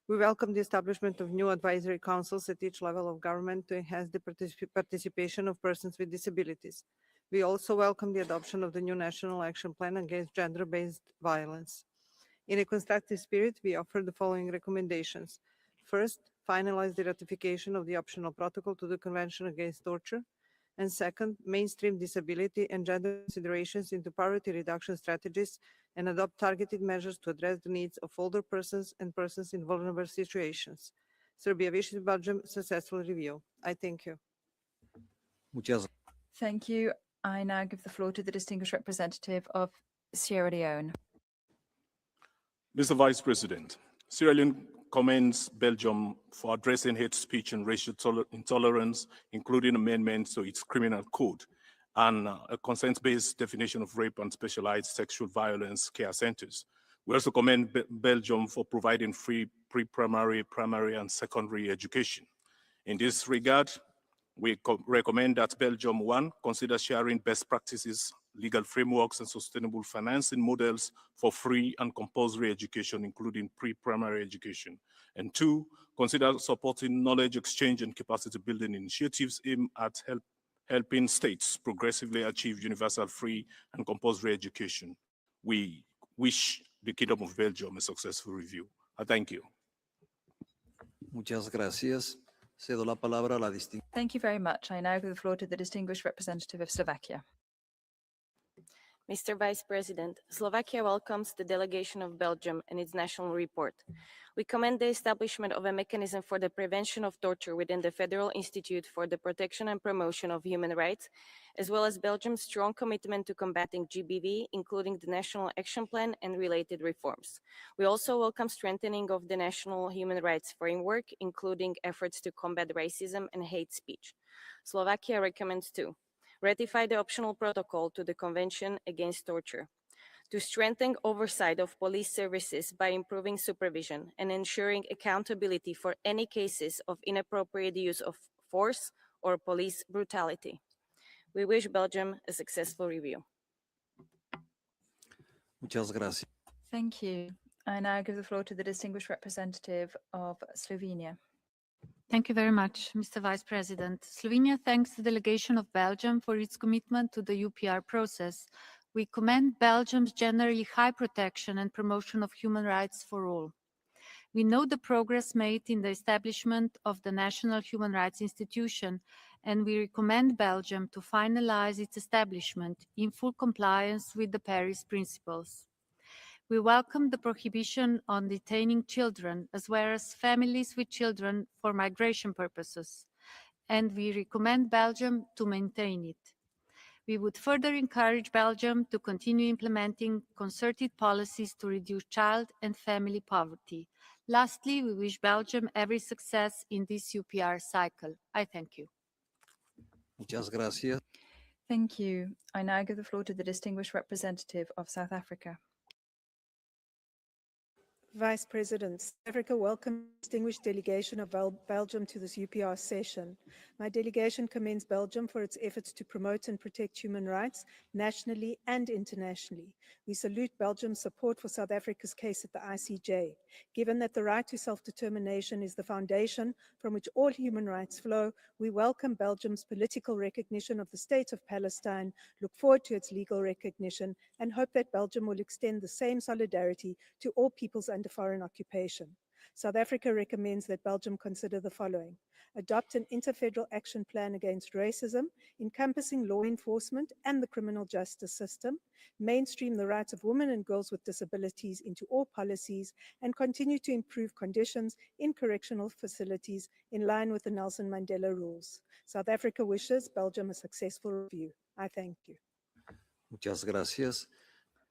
We welcome the establishment of new advisory councils at each level of government to enhance the participation of persons with disabilities. We also welcome the adoption of the new National Action Plan against gender-based violence. In a constructive spirit, we offer the following recommendations. First, finalize the ratification of the optional protocol to the Convention Against Torture. And second, mainstream disability and gender considerations into poverty reduction strategies and adopt targeted measures to address the needs of older persons and persons in vulnerable situations. Serbia wishes Belgium successful review. I thank you. Muchas. Thank you. I now give the floor to the distinguished representative of Sierra Leone. Mr. Vice President, Sierra Leone commends Belgium for addressing hate speech and racial intolerance, including amendments to its criminal code and a consent-based definition of rape and specialized sexual violence care centers. We also commend Belgium for providing free pre-primary, primary, and secondary education. In this regard, we recommend that Belgium, 1, consider sharing best practices, legal frameworks, and sustainable financing models for free and compulsory education, including pre-primary education. And 2, consider supporting knowledge exchange and capacity building initiatives aimed at helping states progressively achieve universal free and compulsory education. We wish the Kingdom of Belgium a successful review. I thank you. Muchas gracias. Cedo la palabra a la Thank you very much. I now give the floor to the distinguished representative of Slovakia. Mr. Vice President, Slovakia welcomes the delegation of Belgium and its national report. We commend the establishment of a mechanism for the prevention of torture within the Federal Institute for the Protection and Promotion of Human Rights, as well as Belgium's strong commitment to combating GBV, including the National Action Plan and related reforms. We also welcome strengthening of the National Human Rights Framework, including efforts to combat racism and hate speech. Slovakia recommends to ratify the optional protocol to the Convention Against Torture, to strengthen oversight of police services by improving supervision and ensuring accountability for any cases of inappropriate use of force or police brutality. We wish Belgium a successful review. Muchas gracias. Thank you. I now give the floor to the distinguished representative of Slovenia. Thank you very much, Mr. Vice President. Slovenia thanks the delegation of Belgium for its commitment to the UPR process. We commend Belgium's generally high protection and promotion of human rights for all. We note the progress made in the establishment of the National Human Rights Institution, and we recommend Belgium to finalize its establishment in full compliance with the Paris Principles. We welcome the prohibition on detaining children, as well as families with children for migration purposes, and we recommend Belgium to maintain it. We would further encourage Belgium to continue implementing concerted policies to reduce child and family poverty. Lastly, we wish Belgium every success in this UPR cycle. I thank you. Muchas gracias. Thank you. I now give the floor to the distinguished representative of South Africa. Vice President, South Africa welcomes the distinguished delegation of Belgium to this UPR session. My delegation commends Belgium for its efforts to promote and protect human rights nationally and internationally. We salute Belgium's support for South Africa's case at the ICJ. Given that the right to self-determination is the foundation from which all human rights flow, we welcome Belgium's political recognition of the State of Palestine, look forward to its legal recognition, and hope that Belgium will extend the same solidarity to all peoples under foreign occupation. South Africa recommends that Belgium consider the following: adopt an interfederal action plan against racism, encompassing law enforcement and the criminal justice system, mainstream the rights of women and girls with disabilities into all policies, and continue to improve conditions in correctional facilities in line with the Nelson Mandela rules. South Africa wishes Belgium a successful review. I thank you. Muchas gracias.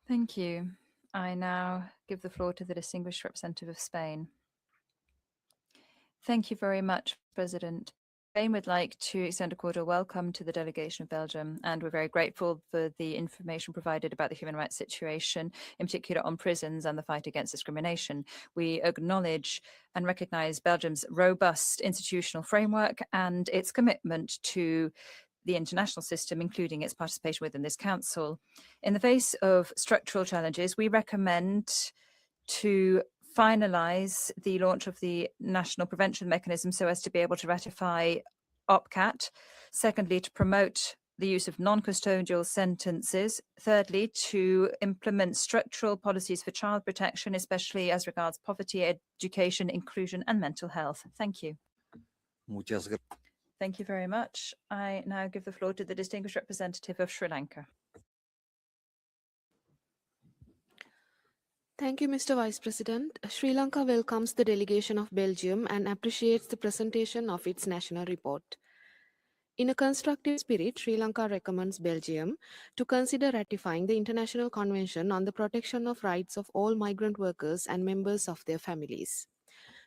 Thank you. I now give the floor to the distinguished representative of Spain. Thank you very much, President. Spain would like to extend a cordial welcome to the delegation of Belgium, and we're very grateful for the information provided about the human rights situation, in particular on prisons and the fight against discrimination. We acknowledge and recognize Belgium's robust institutional framework and its commitment to the international system, including its participation within this council. In the face of structural challenges, we recommend to finalize the launch of the national prevention mechanism so as to be able to ratify OPCAT. Secondly, to promote the use of non-custodial sentences. Thirdly, to implement structural policies for child protection, especially as regards poverty, education, inclusion, and mental health. Thank you. Muchas gracias. Thank you very much. I now give the floor to the distinguished representative of Sri Lanka. Thank you, Mr. Vice President. Sri Lanka welcomes the delegation of Belgium and appreciates the presentation of its national report. In a constructive spirit, Sri Lanka recommends Belgium to consider ratifying the International Convention on the Protection of Rights of all Migrant Workers and Members of their Families,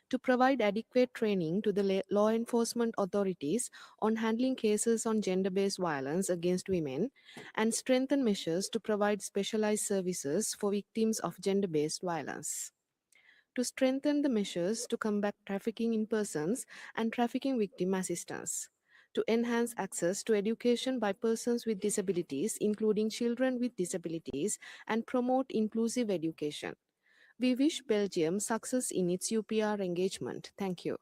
to provide adequate training to the law enforcement authorities on handling cases on gender-based violence against women, and strengthen measures to provide specialized services for victims of gender-based violence, to strengthen the measures to combat trafficking in persons and trafficking victim assistance, to enhance access to education by persons with disabilities, including children with disabilities, and promote inclusive education. We wish Belgium success in its UPR engagement. Thank you.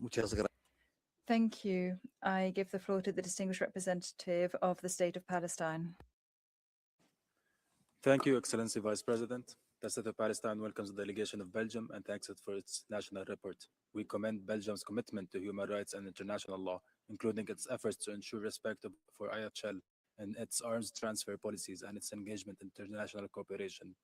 Muchas gracias. Thank you. I give the floor to the distinguished representative of the State of Palestine. Thank you, Excellency Vice President. The State of Palestine welcomes the delegation of Belgium and thanks it for its national report. We commend Belgium's commitment to human rights and international law, including its efforts to ensure respect for IHL in its arms transfer policies and its engagement in international cooperation.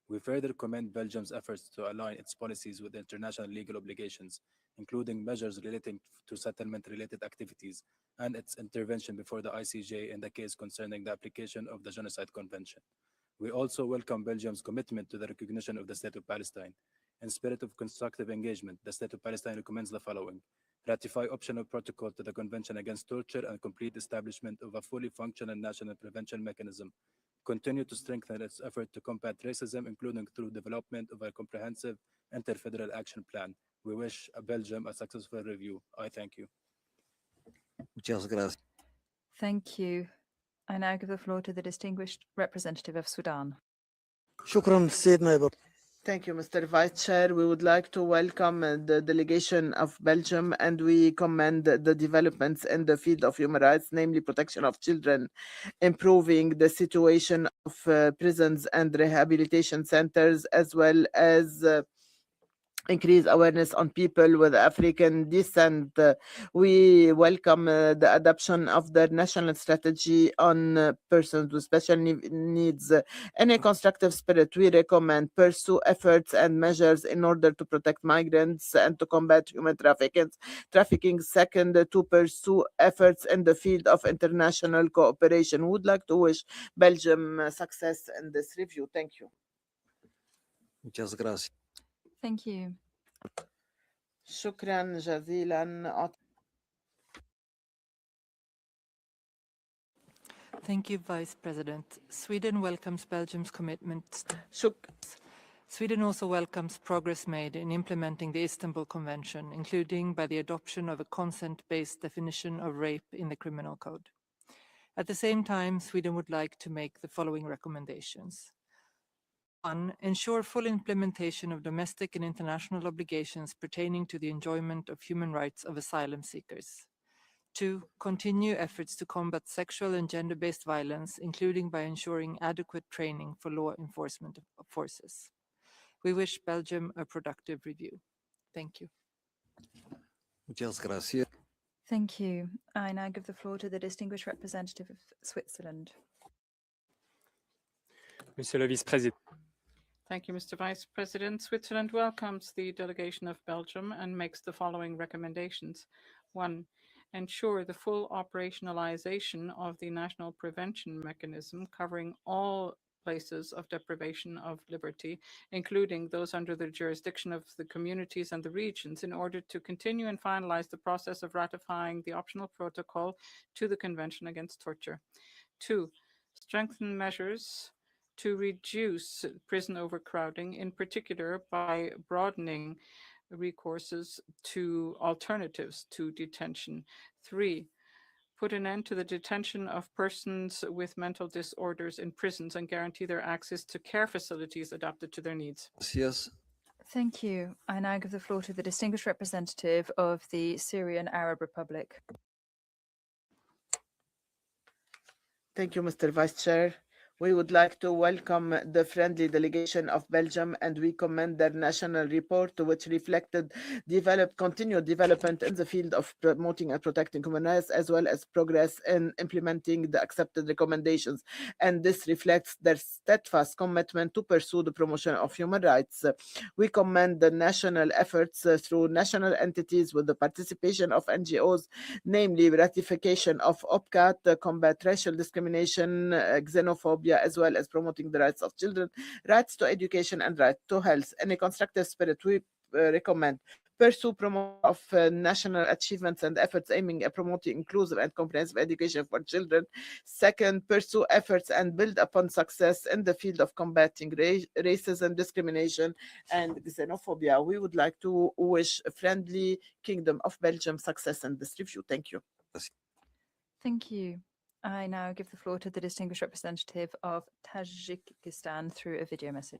We further commend Belgium's efforts to align its policies with international legal obligations, including measures relating to settlement-related activities and its intervention before the ICJ in the case concerning the application of the Genocide Convention. We also welcome Belgium's commitment to the recognition of the State of Palestine. In spirit of constructive engagement, the State of Palestine recommends the following: ratify optional protocol to the Convention Against Torture and complete establishment of a fully functional national prevention mechanism. Continue to strengthen its effort to combat racism, including through development of a comprehensive inter-federal action plan. We wish Belgium a successful review. I thank you. Muchas gracias. Thank you. I now give the floor to the distinguished representative of Sudan. شكرا سيد نائب. Thank you, Mr. Vice Chair. We would like to welcome the delegation of Belgium, and we commend the developments in the field of human rights, namely protection of children, improving the situation of prisons and rehabilitation centers, as well as increase awareness on people with African descent. We welcome the adoption of the national strategy on persons with special needs. In a constructive spirit, we recommend pursue efforts and measures in order to protect migrants and to combat human trafficking. Second, to pursue efforts in the field of international cooperation. We would like to wish Belgium success in this review. Thank you. Muchas gracias. Thank you. شكرا جزيلا. Thank you, Vice President. Sweden welcomes Belgium's commitment. Sweden also welcomes progress made in implementing the Istanbul Convention, including by the adoption of a consent-based definition of rape in the criminal code. At the same time, Sweden would like to make the following recommendations. 1. Ensure full implementation of domestic and international obligations pertaining to the enjoyment of human rights of asylum seekers. 2. Continue efforts to combat sexual and gender-based violence, including by ensuring adequate training for law enforcement forces. We wish Belgium a productive review. Thank you. Muchas gracias. Thank you. I now give the floor to the distinguished representative of Switzerland. Monsieur le Vice-Président. Thank you, Mr. Vice President. Switzerland welcomes the delegation of Belgium and makes the following recommendations. 1. Ensure the full operationalization of the national prevention mechanism covering all places of deprivation of liberty, including those under the jurisdiction of the communities and the regions, in order to continue and finalize the process of ratifying the optional protocol to the Convention Against Torture. 2. Strengthen measures to reduce prison overcrowding, in particular by broadening recourses to alternatives to detention. 3. Put an end to the detention of persons with mental disorders in prisons and guarantee their access to care facilities adapted to their needs. Gracias. Thank you. I now give the floor to the distinguished representative of the Syrian Arab Republic. Thank you, Mr. Vice Chair. We would like to welcome the friendly delegation of Belgium, and we commend their national report, which reflected continued development in the field of promoting and protecting human rights, as well as progress in implementing the accepted recommendations. And this reflects their steadfast commitment to pursue the promotion of human rights. We commend the national efforts through national entities with the participation of NGOs, namely ratification of OPCAT, combat racial discrimination, xenophobia, as well as promoting the rights of children, rights to education, and right to health. In a constructive spirit, we recommend pursue promotion of national achievements and efforts aiming at promoting inclusive and comprehensive education for children. Second, pursue efforts and build upon success in the field of combating racism, discrimination, and xenophobia. We would like to wish a friendly Kingdom of Belgium success in this review. Thank you. Thank you. I now give the floor to the distinguished representative of Tajikistan through a video message.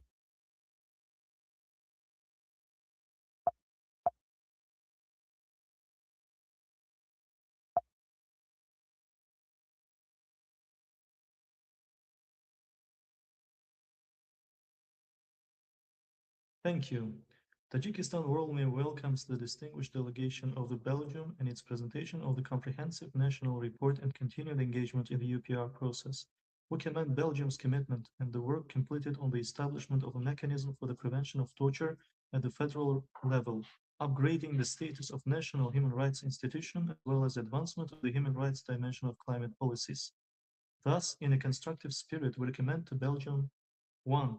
Thank you. Tajikistan warmly welcomes the distinguished delegation of the Belgium and its presentation of the comprehensive national report and continued engagement in the UPR process. We commend Belgium's commitment and the work completed on the establishment of a mechanism for the prevention of torture at the federal level, upgrading the status of national human rights institution, as well as advancement of the human rights dimension of climate policies. Thus, in a constructive spirit, we recommend to Belgium, 1,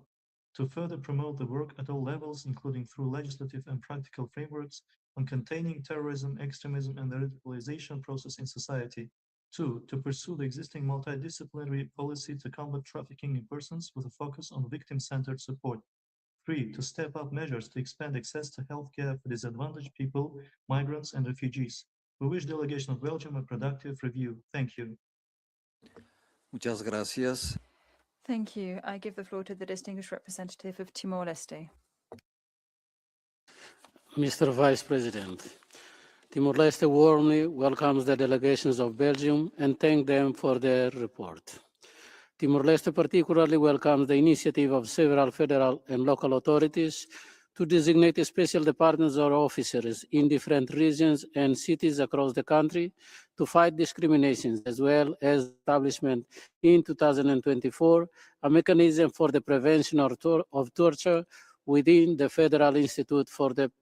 to further promote the work at all levels, including through legislative and practical frameworks on containing terrorism, extremism, and the radicalization process in society. 2, to pursue the existing multidisciplinary policy to combat trafficking in persons with a focus on victim-centered support. 3, to step up measures to expand access to healthcare for disadvantaged people, migrants, and refugees. We wish delegation of Belgium a productive review. Thank you. Muchas gracias. Thank you. I give the floor to the distinguished representative of Timor-Leste. Mr. Vice President, Timor-Leste warmly welcomes the delegations of Belgium and thank them for their report. Timor-Leste particularly welcomes the initiative of several federal and local authorities to designate special departments or officers in different regions and cities across the country to fight discrimination, as well as establishment in 2024 a mechanism for the prevention of torture within the Federal Institute for the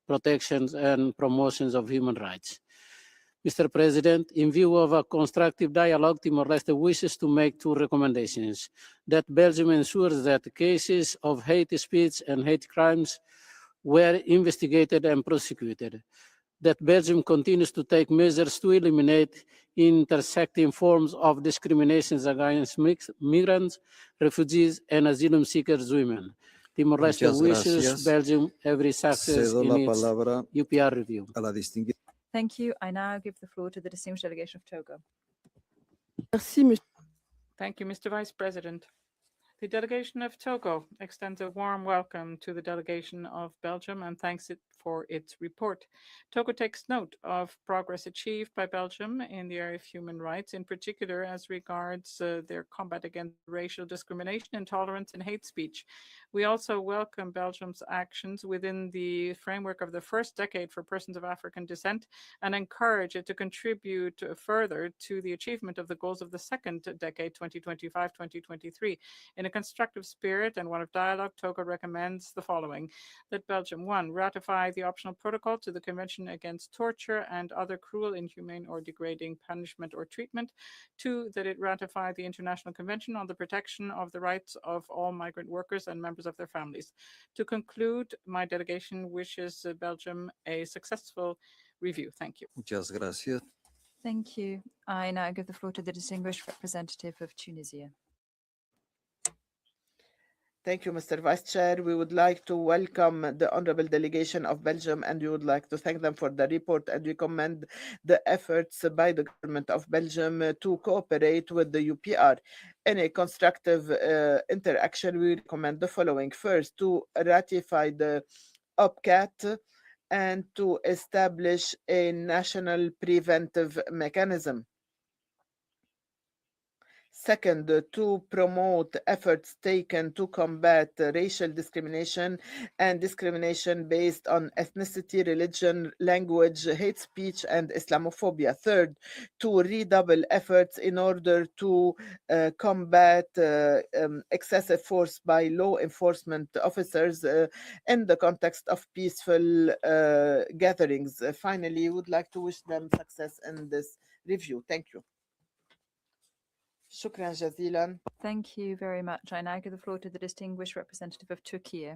Protection and Promotion of Human Rights. Mr. President, in view of a constructive dialogue, Timor-Leste wishes to make 2 recommendations: that Belgium ensures that cases of hate speech and hate crimes were investigated and prosecuted, that Belgium continues to take measures to eliminate intersecting forms of discrimination against migrants, refugees, and asylum seekers women. Timor-Leste wishes Belgium every success Cedo in la its palabra UPR review. a la distinguida. Thank you. I now give the floor to the distinguished delegation of Togo. Thank you, Mr. Vice President. The delegation of Togo extends a warm welcome to the delegation of Belgium and thanks it for its report. Togo takes note of progress achieved by Belgium in the area of human rights, in particular as regards their combat against racial discrimination, intolerance, and hate speech. We also welcome Belgium's actions within the framework of the first decade for persons of African descent and encourage it to contribute further to the achievement of the goals of the second decade, 2025-2023. In a constructive spirit and one of dialogue, Togo recommends the following: that Belgium, 1, ratify the optional protocol to the Convention Against Torture and Other Cruel, Inhumane, or Degrading Punishment or Treatment; 2, that it ratify the International Convention on the Protection of the Rights of All Migrant Workers and Members of their Families. To conclude, my delegation wishes Belgium a successful review. Thank you. Muchas gracias. Thank you. I now give the floor to the distinguished representative of Tunisia. Thank you, Mr. Vice Chair. We would like to welcome the honorable delegation of Belgium and we would like to thank them for the report and we commend the efforts by the government of Belgium to cooperate with the UPR. In a constructive interaction, we recommend the following: first, to ratify the OPCAT and to establish a national preventive mechanism. Second, to promote efforts taken to combat racial discrimination and discrimination based on ethnicity, religion, language, hate speech, and Islamophobia. Third, to redouble efforts in order to combat excessive force by law enforcement officers in the context of peaceful gatherings. Finally, we would like to wish them success in this review. Thank you. شكرا جزيلا. Thank you very much. I now give the floor to the distinguished representative of Turkey.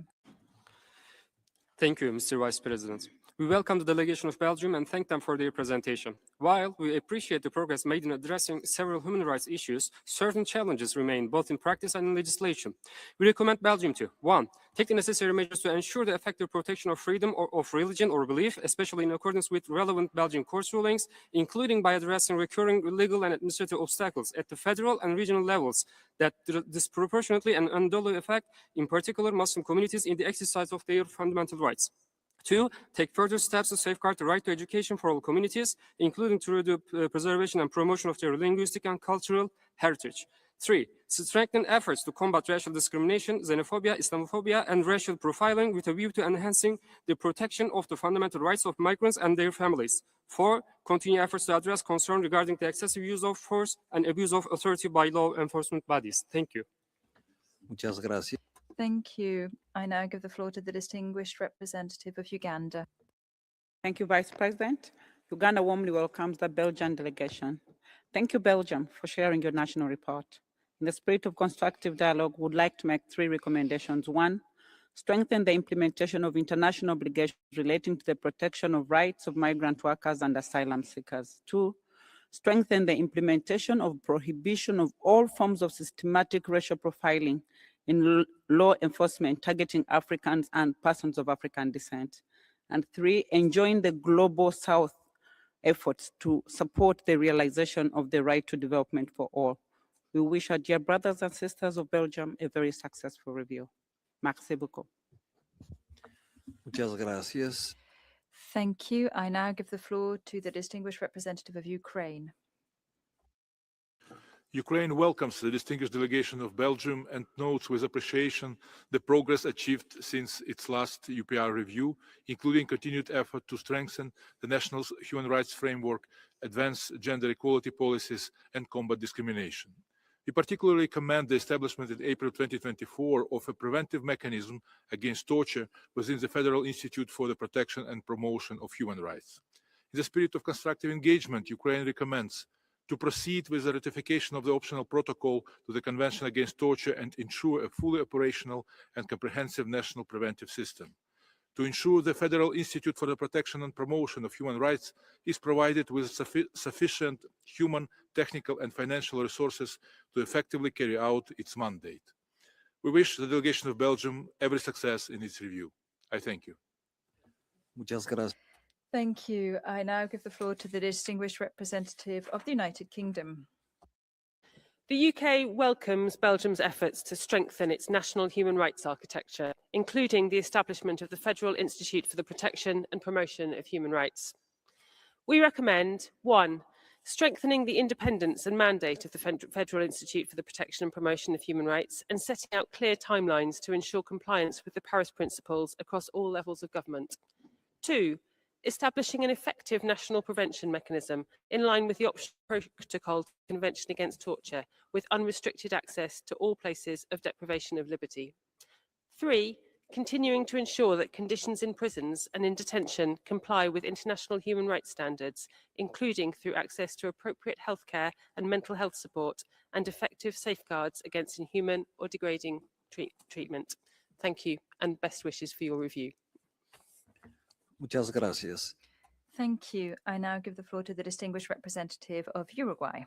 Thank you, Mr. Vice President. We welcome the delegation of Belgium and thank them for their presentation. While we appreciate the progress made in addressing several human rights issues, certain challenges remain both in practice and in legislation. We recommend Belgium to: 1, take the necessary measures to ensure the effective protection of freedom of religion or belief, especially in accordance with relevant Belgian court rulings, including by addressing recurring legal and administrative obstacles at the federal and regional levels that disproportionately and unduly affect, in particular, Muslim communities in the exercise of their fundamental rights. 2, take further steps to safeguard the right to education for all communities, including through the preservation and promotion of their linguistic and cultural heritage. 3. Strengthen efforts to combat racial discrimination, xenophobia, Islamophobia, and racial profiling with a view to enhancing the protection of the fundamental rights of migrants and their families. 4. Continue efforts to address concern regarding the excessive use of force and abuse of authority by law enforcement bodies. Thank you. Muchas gracias. Thank you. I now give the floor to the distinguished representative of Uganda. Thank you, Vice President. Uganda warmly welcomes the Belgian delegation. Thank you, Belgium, for sharing your national report. In the spirit of constructive dialogue, we would like to make 3 recommendations. 1, strengthen the implementation of international obligations relating to the protection of rights of migrant workers and asylum seekers. 2, strengthen the implementation of prohibition of all forms of systematic racial profiling in law enforcement targeting Africans and persons of African descent. And 3, enjoin the Global South efforts to support the realization of the right to development for all. We wish our dear brothers and sisters of Belgium a very successful review. Merci beaucoup. Muchas gracias. Thank you. I now give the floor to the distinguished representative of Ukraine. Ukraine welcomes the distinguished delegation of Belgium and notes with appreciation the progress achieved since its last UPR review, including continued effort to strengthen the national human rights framework, advance gender equality policies, and combat discrimination. We particularly commend the establishment in April 2024 of a preventive mechanism against torture within the Federal Institute for the Protection and Promotion of Human Rights. In the spirit of constructive engagement, Ukraine recommends to proceed with the ratification of the optional protocol to the Convention Against Torture and ensure a fully operational and comprehensive national preventive system. To ensure the Federal Institute for the Protection and Promotion of Human Rights is provided with sufficient human, technical, and financial resources to effectively carry out its mandate. We wish the delegation of Belgium every success in its review. I thank you. Muchas gracias. Thank you. I now give the floor to the distinguished representative of the United Kingdom. The UK welcomes Belgium's efforts to strengthen its national human rights architecture, including the establishment of the Federal Institute for the Protection and Promotion of Human Rights. We recommend 1, strengthening the independence and mandate of the Federal Institute for the Protection and Promotion of Human Rights and setting out clear timelines to ensure compliance with the Paris Principles across all levels of government. 2, establishing an effective national prevention mechanism in line with the optional protocol to the Convention Against Torture, with unrestricted access to all places of deprivation of liberty. 3, continuing to ensure that conditions in prisons and in detention comply with international human rights standards, including through access to appropriate healthcare and mental health support and effective safeguards against inhuman or degrading treatment. Thank you, and best wishes for your review. Muchas gracias. Thank you. I now give the floor to the distinguished representative of Uruguay.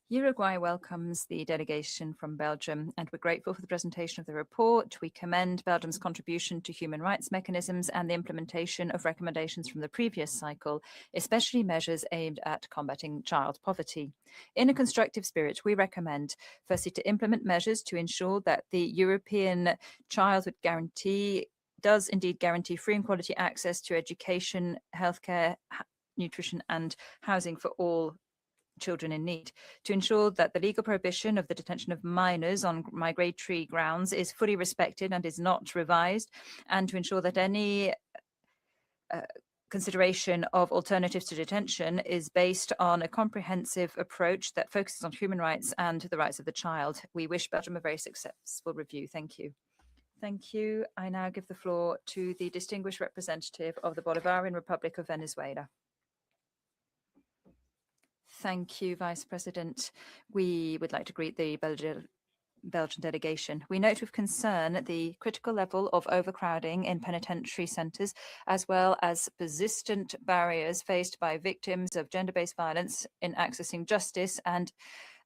Uruguay welcomes the delegation from Belgium, and we're grateful for the presentation of the report. We commend Belgium's contribution to human rights mechanisms and the implementation of recommendations from the previous cycle, especially measures aimed at combating child poverty. In a constructive spirit, we recommend, firstly, to implement measures to ensure that the European Childhood Guarantee does indeed guarantee free and quality access to education, healthcare, nutrition, and housing for all children in need, to ensure that the legal prohibition of the detention of minors on migratory grounds is fully respected and is not revised, and to ensure that any consideration of alternatives to detention is based on a comprehensive approach that focuses on human rights and the rights of the child. We wish Belgium a very successful review. Thank you. Thank you. I now give the floor to the distinguished representative of the Bolivarian Republic of Venezuela. Thank you, Vice President. We would like to greet the Belgian delegation. We note with concern the critical level of overcrowding in penitentiary centres, as well as persistent barriers faced by victims of gender-based violence in accessing justice and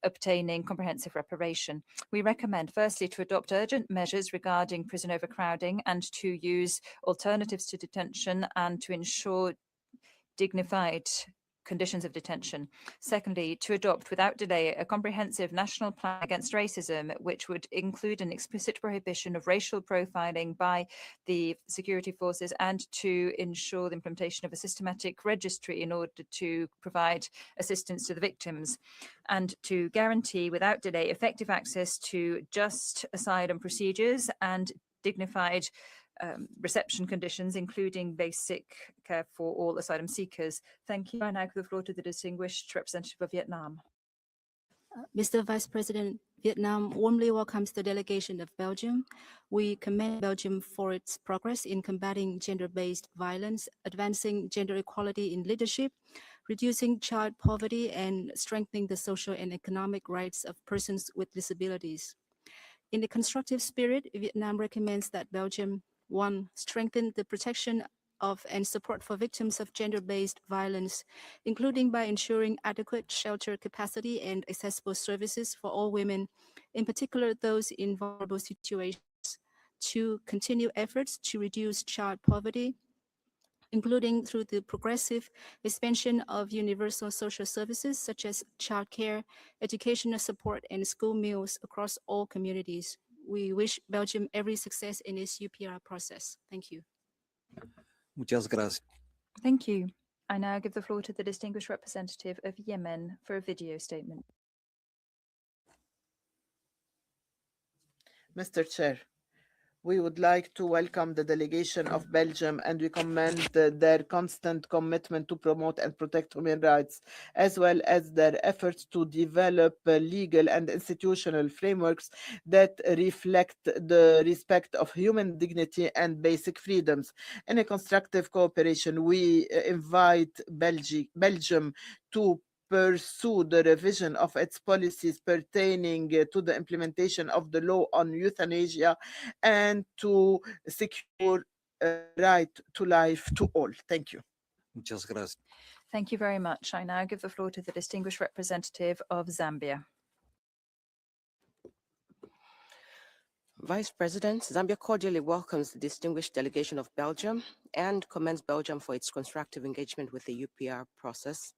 obtaining comprehensive reparation. We recommend, firstly, to adopt urgent measures regarding prison overcrowding and to use alternatives to detention and to ensure dignified conditions of detention. Secondly, to adopt without delay a comprehensive national plan against racism, which would include an explicit prohibition of racial profiling by the security forces, and to ensure the implementation of a systematic registry in order to provide assistance to the victims, and to guarantee without delay effective access to just asylum procedures and dignified reception conditions, including basic care for all asylum seekers. Thank you. I now give the floor to the distinguished representative of Vietnam. Mr. Vice President, Vietnam warmly welcomes the delegation of Belgium. We commend Belgium for its progress in combating gender-based violence, advancing gender equality in leadership, reducing child poverty, and strengthening the social and economic rights of persons with disabilities. In a constructive spirit, Vietnam recommends that Belgium, 1, strengthen the protection of and support for victims of gender-based violence, including by ensuring adequate shelter capacity and accessible services for all women, in particular those in vulnerable situations. 2, continue efforts to reduce child poverty, including through the progressive expansion of universal social services such as childcare, educational support, and school meals across all communities. We wish Belgium every success in its UPR process. Thank you. Muchas gracias. Thank you. I now give the floor to the distinguished representative of Yemen for a video statement. Mr. Chair, we would like to welcome the delegation of Belgium, and we commend their constant commitment to promote and protect human rights, as well as their efforts to develop legal and institutional frameworks that reflect the respect of human dignity and basic freedoms. In a constructive cooperation, we invite Belgium to pursue the revision of its policies pertaining to the implementation of the law on euthanasia and to secure right to life to all. Thank you. Muchas gracias. Thank you very much. I now give the floor to the distinguished representative of Zambia. Vice President, Zambia cordially welcomes the distinguished delegation of Belgium and commends Belgium for its constructive engagement with the UPR process,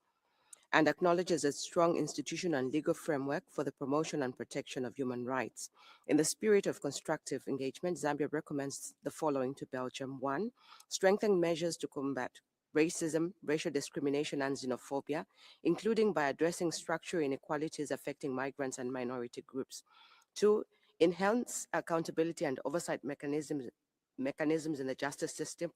and acknowledges its strong institutional and legal framework for the promotion and protection of human rights. In the spirit of constructive engagement, Zambia recommends the following to Belgium. 1, strengthen measures to combat racism, racial discrimination, and xenophobia, including by addressing structural inequalities affecting migrants and minority groups. 2, enhance accountability and oversight mechanisms in the justice system,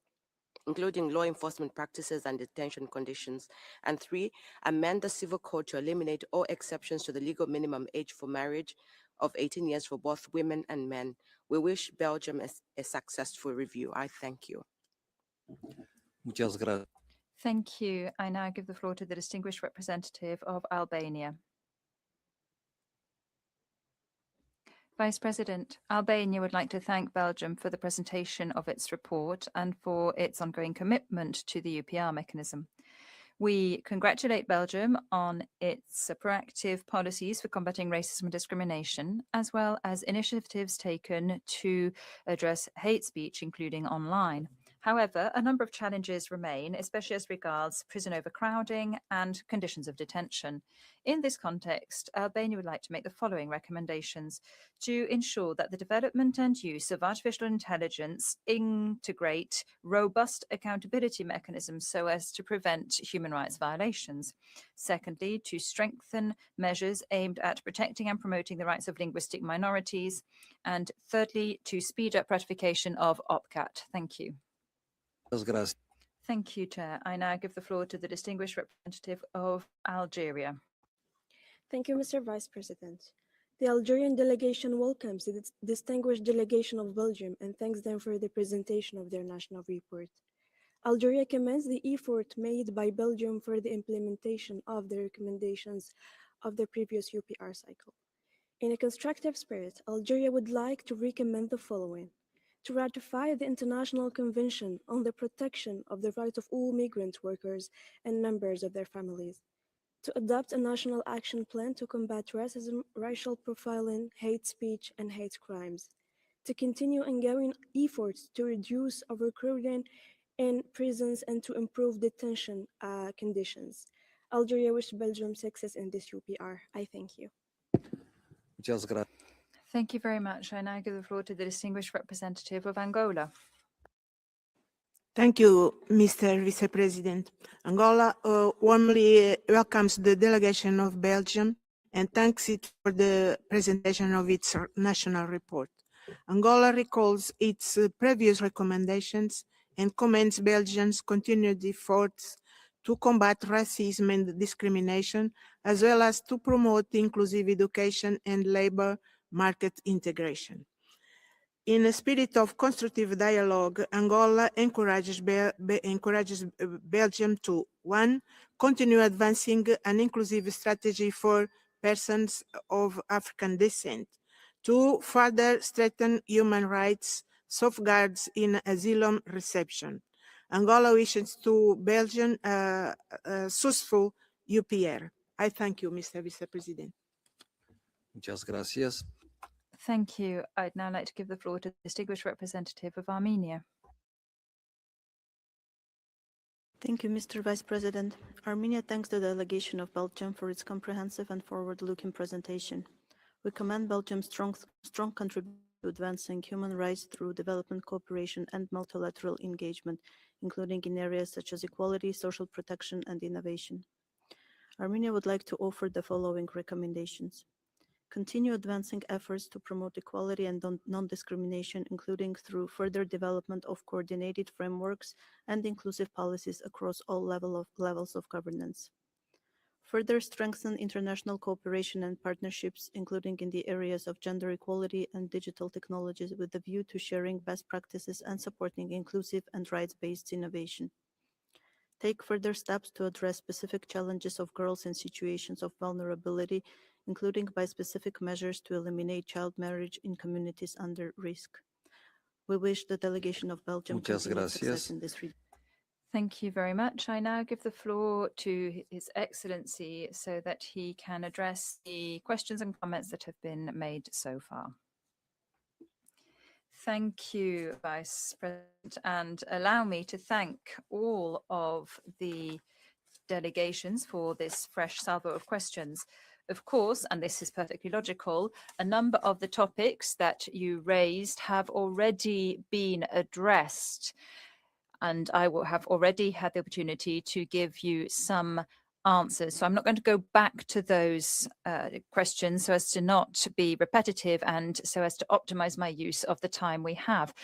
including law enforcement practices and detention conditions. And 3, amend the civil code to eliminate all exceptions to the legal minimum age for marriage of 18 years for both women and men. We wish Belgium a successful review. I thank you. Muchas gracias. Thank you. I now give the floor to the distinguished representative of Albania. Vice President, Albania would like to thank Belgium for the presentation of its report and for its ongoing commitment to the UPR mechanism. We congratulate Belgium on its proactive policies for combating racism and discrimination, as well as initiatives taken to address hate speech, including online. However, a number of challenges remain, especially as regards prison overcrowding and conditions of detention. In this context, Albania would like to make the following recommendations: to ensure that the development and use of artificial intelligence integrate robust accountability mechanisms so as to prevent human rights violations. Secondly, to strengthen measures aimed at protecting and promoting the rights of linguistic minorities. And thirdly, to speed up ratification of OPCAT. Thank you. Gracias. Thank you, Chair. I now give the floor to the distinguished representative of Algeria. Thank you, Mr. Vice President. The Algerian delegation welcomes the distinguished delegation of Belgium and thanks them for the presentation of their national report. Algeria commends the effort made by Belgium for the implementation of the recommendations of the previous UPR cycle. In a constructive spirit, Algeria would like to recommend the following: to ratify the International Convention on the Protection of the Rights of all Migrant Workers and Members of their Families, to adopt a national action plan to combat racism, racial profiling, hate speech, and hate crimes, to continue ongoing efforts to reduce overcrowding in prisons and to improve detention conditions. Algeria wishes Belgium success in this UPR. I thank you. Muchas gracias. Thank you very much. I now give the floor to the distinguished representative of Angola. Thank you, Mr. Vice President. Angola warmly welcomes the delegation of Belgium and thanks it for the presentation of its national report. Angola recalls its previous recommendations and commends Belgium's continued efforts to combat racism and discrimination, as well as to promote inclusive education and labor market integration. In a spirit of constructive dialogue, Angola encourages Belgium to 1. Continue advancing an inclusive strategy for persons of African descent. 2. Further strengthen human rights safeguards in asylum reception. Angola wishes to Belgium a successful UPR. I thank you, Mr. Vice President. Muchas gracias. Thank you. I'd now like to give the floor to the distinguished representative of Armenia. Thank you, Mr. Vice President. Armenia thanks the delegation of Belgium for its comprehensive and forward-looking presentation. We commend Belgium's strong contribution to advancing human rights through development cooperation and multilateral engagement, including in areas such as equality, social protection, and innovation. Armenia would like to offer the following recommendations. Continue advancing efforts to promote equality and non-discrimination, including through further development of coordinated frameworks and inclusive policies across all levels of governance. Further strengthen international cooperation and partnerships, including in the areas of gender equality and digital technologies, with a view to sharing best practices and supporting inclusive and rights-based innovation. Take further steps to address specific challenges of girls in situations of vulnerability, including by specific measures to eliminate child marriage in communities under risk. We wish the delegation of Belgium continued success in this region. Thank you very much. I now give the floor to His Excellency so that he can address the questions and comments that have been made so far. Thank you, Vice President, and allow me to thank all of the delegations for this fresh salvo of questions. Of course, and this is perfectly logical, a number of the topics that you raised have already been addressed, and I will have already had the opportunity to give you some answers. So I'm not going to go back to those questions so as to not be repetitive and so as to optimize my use of the time we have.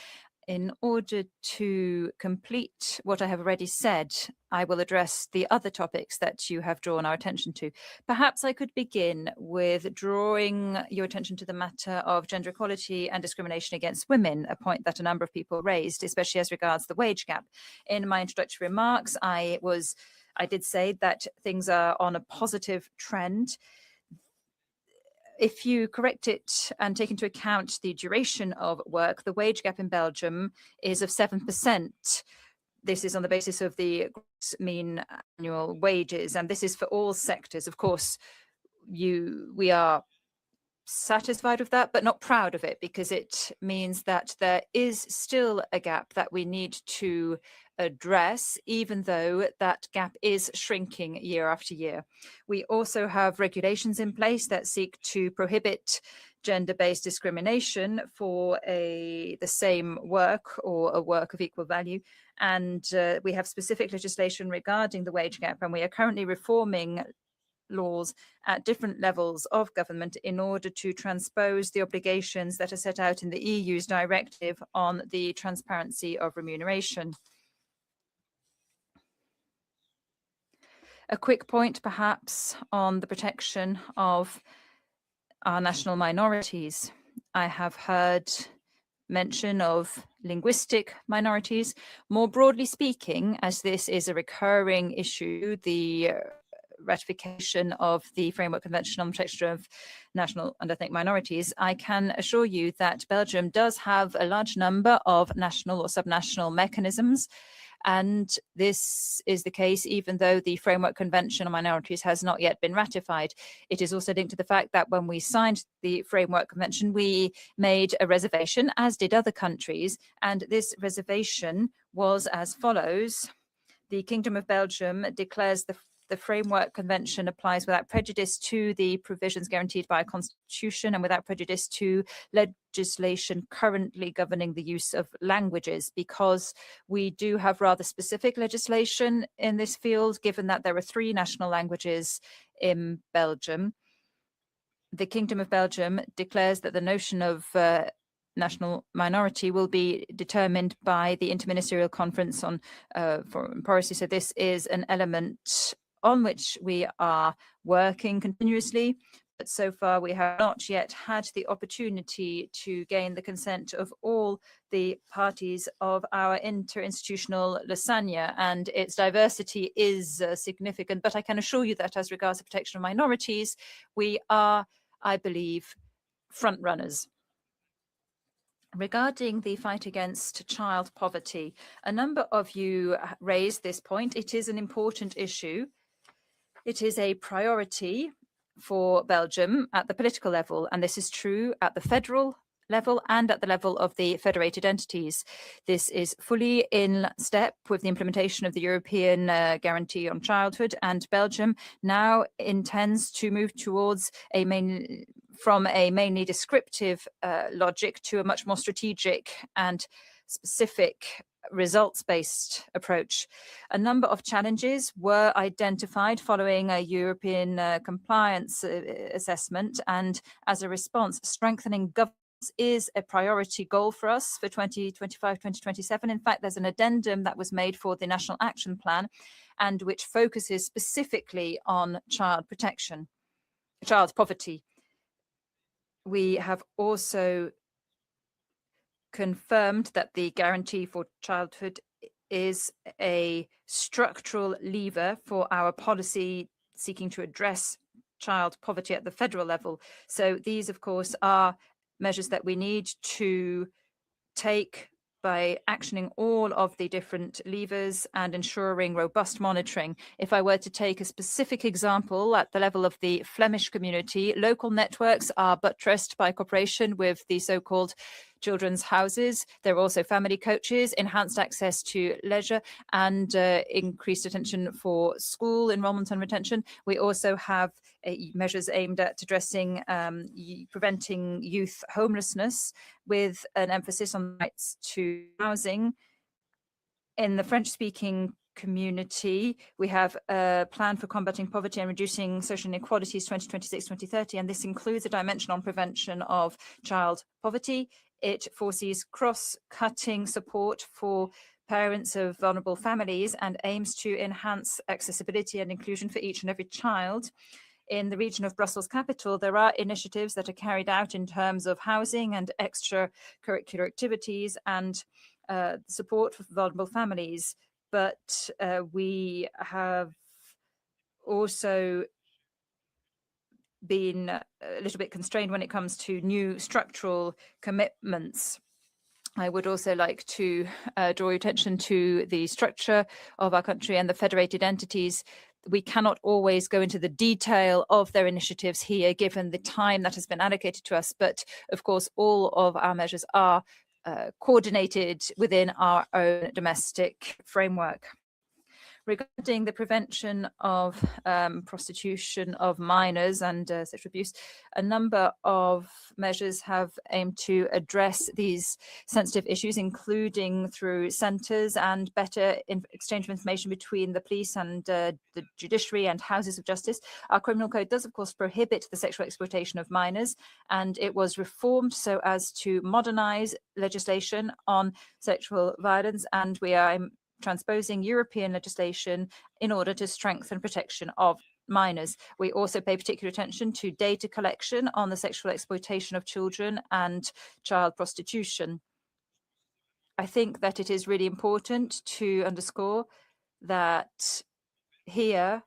In order to complete what I have already said, I will address the other topics that you have drawn our attention to. Perhaps I could begin with drawing your attention to the matter of gender equality and discrimination against women, a point that a number of people raised, especially as regards the wage gap. In my introductory remarks, I did say that things are on a positive trend. If you correct it and take into account the duration of work, the wage gap in Belgium is of 7%. This is on the basis of the mean annual wages, and this is for all sectors. Of course, we are satisfied with that, but not proud of it, because it means that there is still a gap that we need to address, even though that gap is shrinking year after year. We also have regulations in place that seek to prohibit gender-based discrimination for the same work or a work of equal value. And we have specific legislation regarding the wage gap, and we are currently reforming laws at different levels of government in order to transpose the obligations that are set out in the EU's directive on the transparency of remuneration. A quick point, perhaps, on the protection of our national minorities. I have heard mention of linguistic minorities. More broadly speaking, as this is a recurring issue, the ratification of the Framework Convention on the Protection of National and Ethnic Minorities, I can assure you that Belgium does have a large number of national or subnational mechanisms. And this is the case even though the Framework Convention on Minorities has not yet been ratified. It is also linked to the fact that when we signed the Framework Convention, we made a reservation, as did other countries, and this reservation was as follows. The Kingdom of Belgium declares the the Framework Convention applies without prejudice to the provisions guaranteed by a constitution and without prejudice to legislation currently governing the use of languages, because we do have rather specific legislation in this field, given that there are 3 national languages in Belgium. The Kingdom of Belgium declares that the notion of national minority will be determined by the Interministerial Conference on Foreign Policy. So this is an element on which we are working continuously, but so far we have not yet had the opportunity to gain the consent of all the parties of our interinstitutional lasagna, and its diversity is significant. But I can assure you that as regards the protection of minorities, we are, I believe, front runners. Regarding the fight against child poverty, a number of you raised this point. It is an important issue. It is a priority for Belgium at the political level, and this is true at the federal level and at the level of the federated entities. This is fully in step with the implementation of the European Guarantee on Childhood, and Belgium now intends to move towards from a mainly descriptive logic to a much more strategic and specific results-based approach. A number of challenges were identified following a European compliance assessment, and as a response, strengthening governance is a priority goal for us for 2025-2027. In fact, there's an addendum that was made for the National Action Plan, and which focuses specifically on child protection, child poverty. We have also confirmed that the Guarantee for Childhood is a structural lever for our policy seeking to address child poverty at the federal level. So these, of course, are measures that we need to take by actioning all of the different levers and ensuring robust monitoring. If I were to take a specific example at the level of the Flemish community, local networks are buttressed by cooperation with the so-called children's houses. There are also family coaches, enhanced access to leisure, and increased attention for school enrollment and retention. We also have measures aimed at addressing preventing youth homelessness, with an emphasis on rights to housing. In the French-speaking community, we have a plan for combating poverty and reducing social inequalities 2026-2030, and this includes a dimension on prevention of child poverty. It foresees cross-cutting support for parents of vulnerable families and aims to enhance accessibility and inclusion for each and every child. In the region of Brussels capital, there are initiatives that are carried out in terms of housing and extracurricular activities and support for vulnerable families. But we have also been a little bit constrained when it comes to new structural commitments. I would also like to draw your attention to the structure of our country and the federated entities. We cannot always go into the detail of their initiatives here, given the time that has been allocated to us. But of course, all of our measures are coordinated within our own domestic framework. Regarding the prevention of prostitution of minors and sexual abuse, a number of measures have aimed to address these sensitive issues, including through centres and better exchange of information between the police and the judiciary and houses of justice. Our criminal code does, of course, prohibit the sexual exploitation of minors, and it was reformed so as to modernise legislation on sexual violence, and we are transposing European legislation in order to strengthen protection of minors. We also pay particular attention to data collection on the sexual exploitation of children and child prostitution. I think that it is really important to underscore that here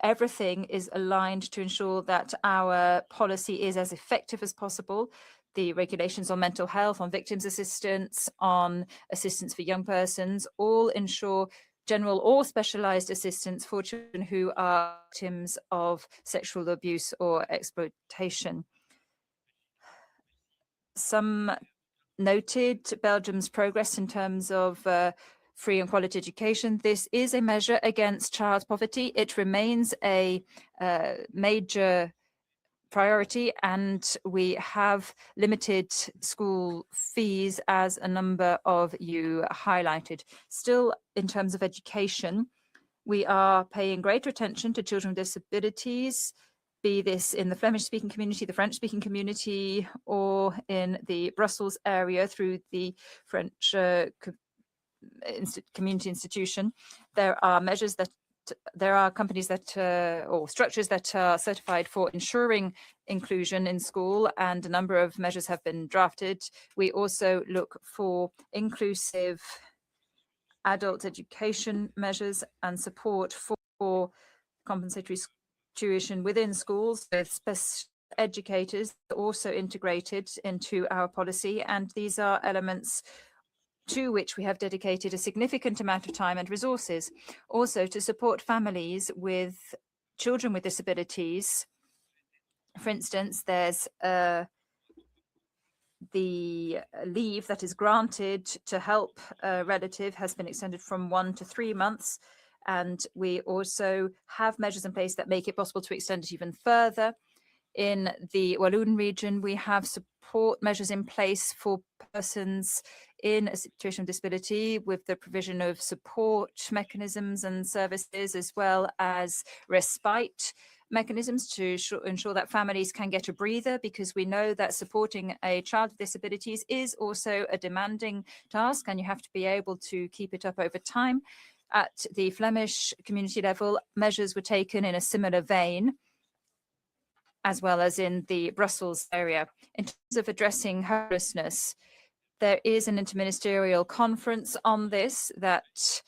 everything is aligned to ensure that our policy is as effective as possible. The regulations on mental health, on victims assistance, on assistance for young persons, all ensure general or specialized assistance for children who are victims of sexual abuse or exploitation. Some noted Belgium's progress in terms of free and quality education. This is a measure against child poverty. It remains a major priority, and we have limited school fees, as a number of you highlighted. Still, in terms of education, we are paying greater attention to children with disabilities, be this in the Flemish-speaking community, the French-speaking community, or in the Brussels area through the French community institution. There are measures that there are companies that or structures that are certified for ensuring inclusion in school, and a number of measures have been drafted. We also look for inclusive adult education measures and support for compensatory tuition within schools, with special educators also integrated into our policy, and these are elements to which we have dedicated a significant amount of time and resources. Also, to support families with children with disabilities. For instance, there's the leave that is granted to help a relative has been extended from 1 to 3 months. And we also have measures in place that make it possible to extend it even further. In the Walloon region, we have support measures in place for persons in a situation of disability, with the provision of support mechanisms and services, as well as respite mechanisms to ensure that families can get a breather, because we know that supporting a child with disabilities is also a demanding task, and you have to be able to keep it up over time. At the Flemish community level, measures were taken in a similar vein, as well as in the Brussels area. In terms of addressing homelessness, there is an interministerial conference on this that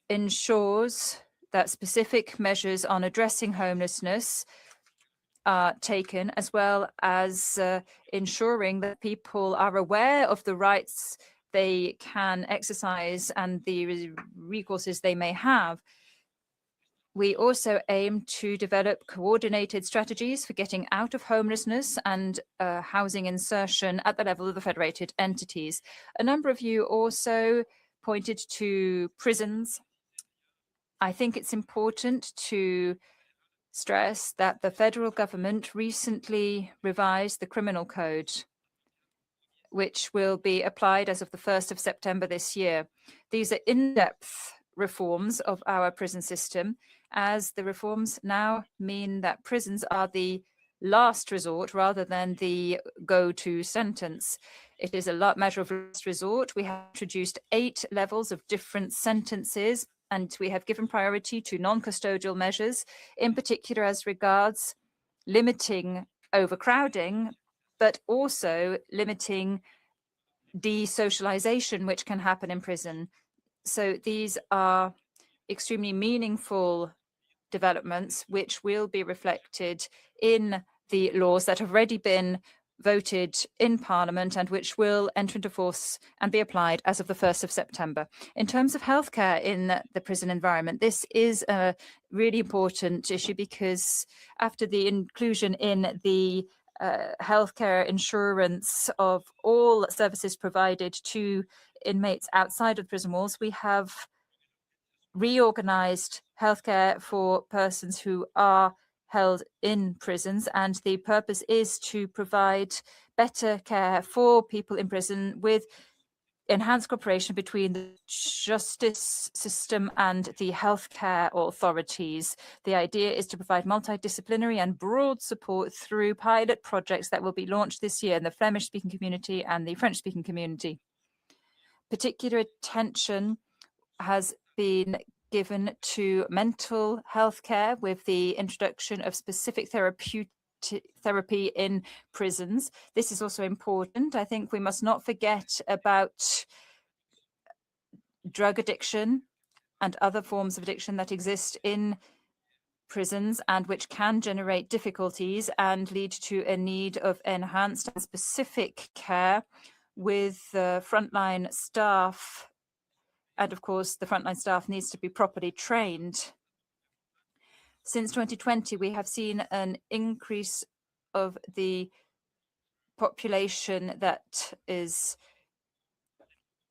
ensures that specific measures on addressing homelessness are taken, as well as ensuring that people are aware of the rights they can exercise and the recourses they may have. We also aim to develop coordinated strategies for getting out of homelessness and housing insertion at the level of the federated entities. A number of you also pointed to prisons. I think it's important to stress that the federal government recently revised the criminal code, which will be applied as of the 1st of September this year. These are in-depth reforms of our prison system, as the reforms now mean that prisons are the last resort rather than the go-to sentence. It is a matter of last resort. We have introduced 8 levels of different sentences, and we have given priority to non-custodial measures, in particular as regards limiting overcrowding, but also limiting desocialization, which can happen in prison. So these are extremely meaningful developments, which will be reflected in the laws that have already been voted in Parliament and which will enter into force and be applied as of the 1st of September. In terms of healthcare in the prison environment, this is a really important issue, because after the inclusion in the healthcare insurance of all services provided to inmates outside of prison walls, we have reorganized healthcare for persons who are held in prisons, and the purpose is to provide better care for people in prison with enhanced cooperation between the justice system and the healthcare authorities. The idea is to provide multidisciplinary and broad support through pilot projects that will be launched this year in the Flemish-speaking community and the French-speaking community. Particular attention has been given to mental health care, with the introduction of specific therapy in prisons. This is also important. I think we must not forget about drug addiction and other forms of addiction that exist in prisons and which can generate difficulties and lead to a need of enhanced and specific care with frontline staff. And of course, the frontline staff needs to be properly trained. Since 2020, we have seen an increase of the population that is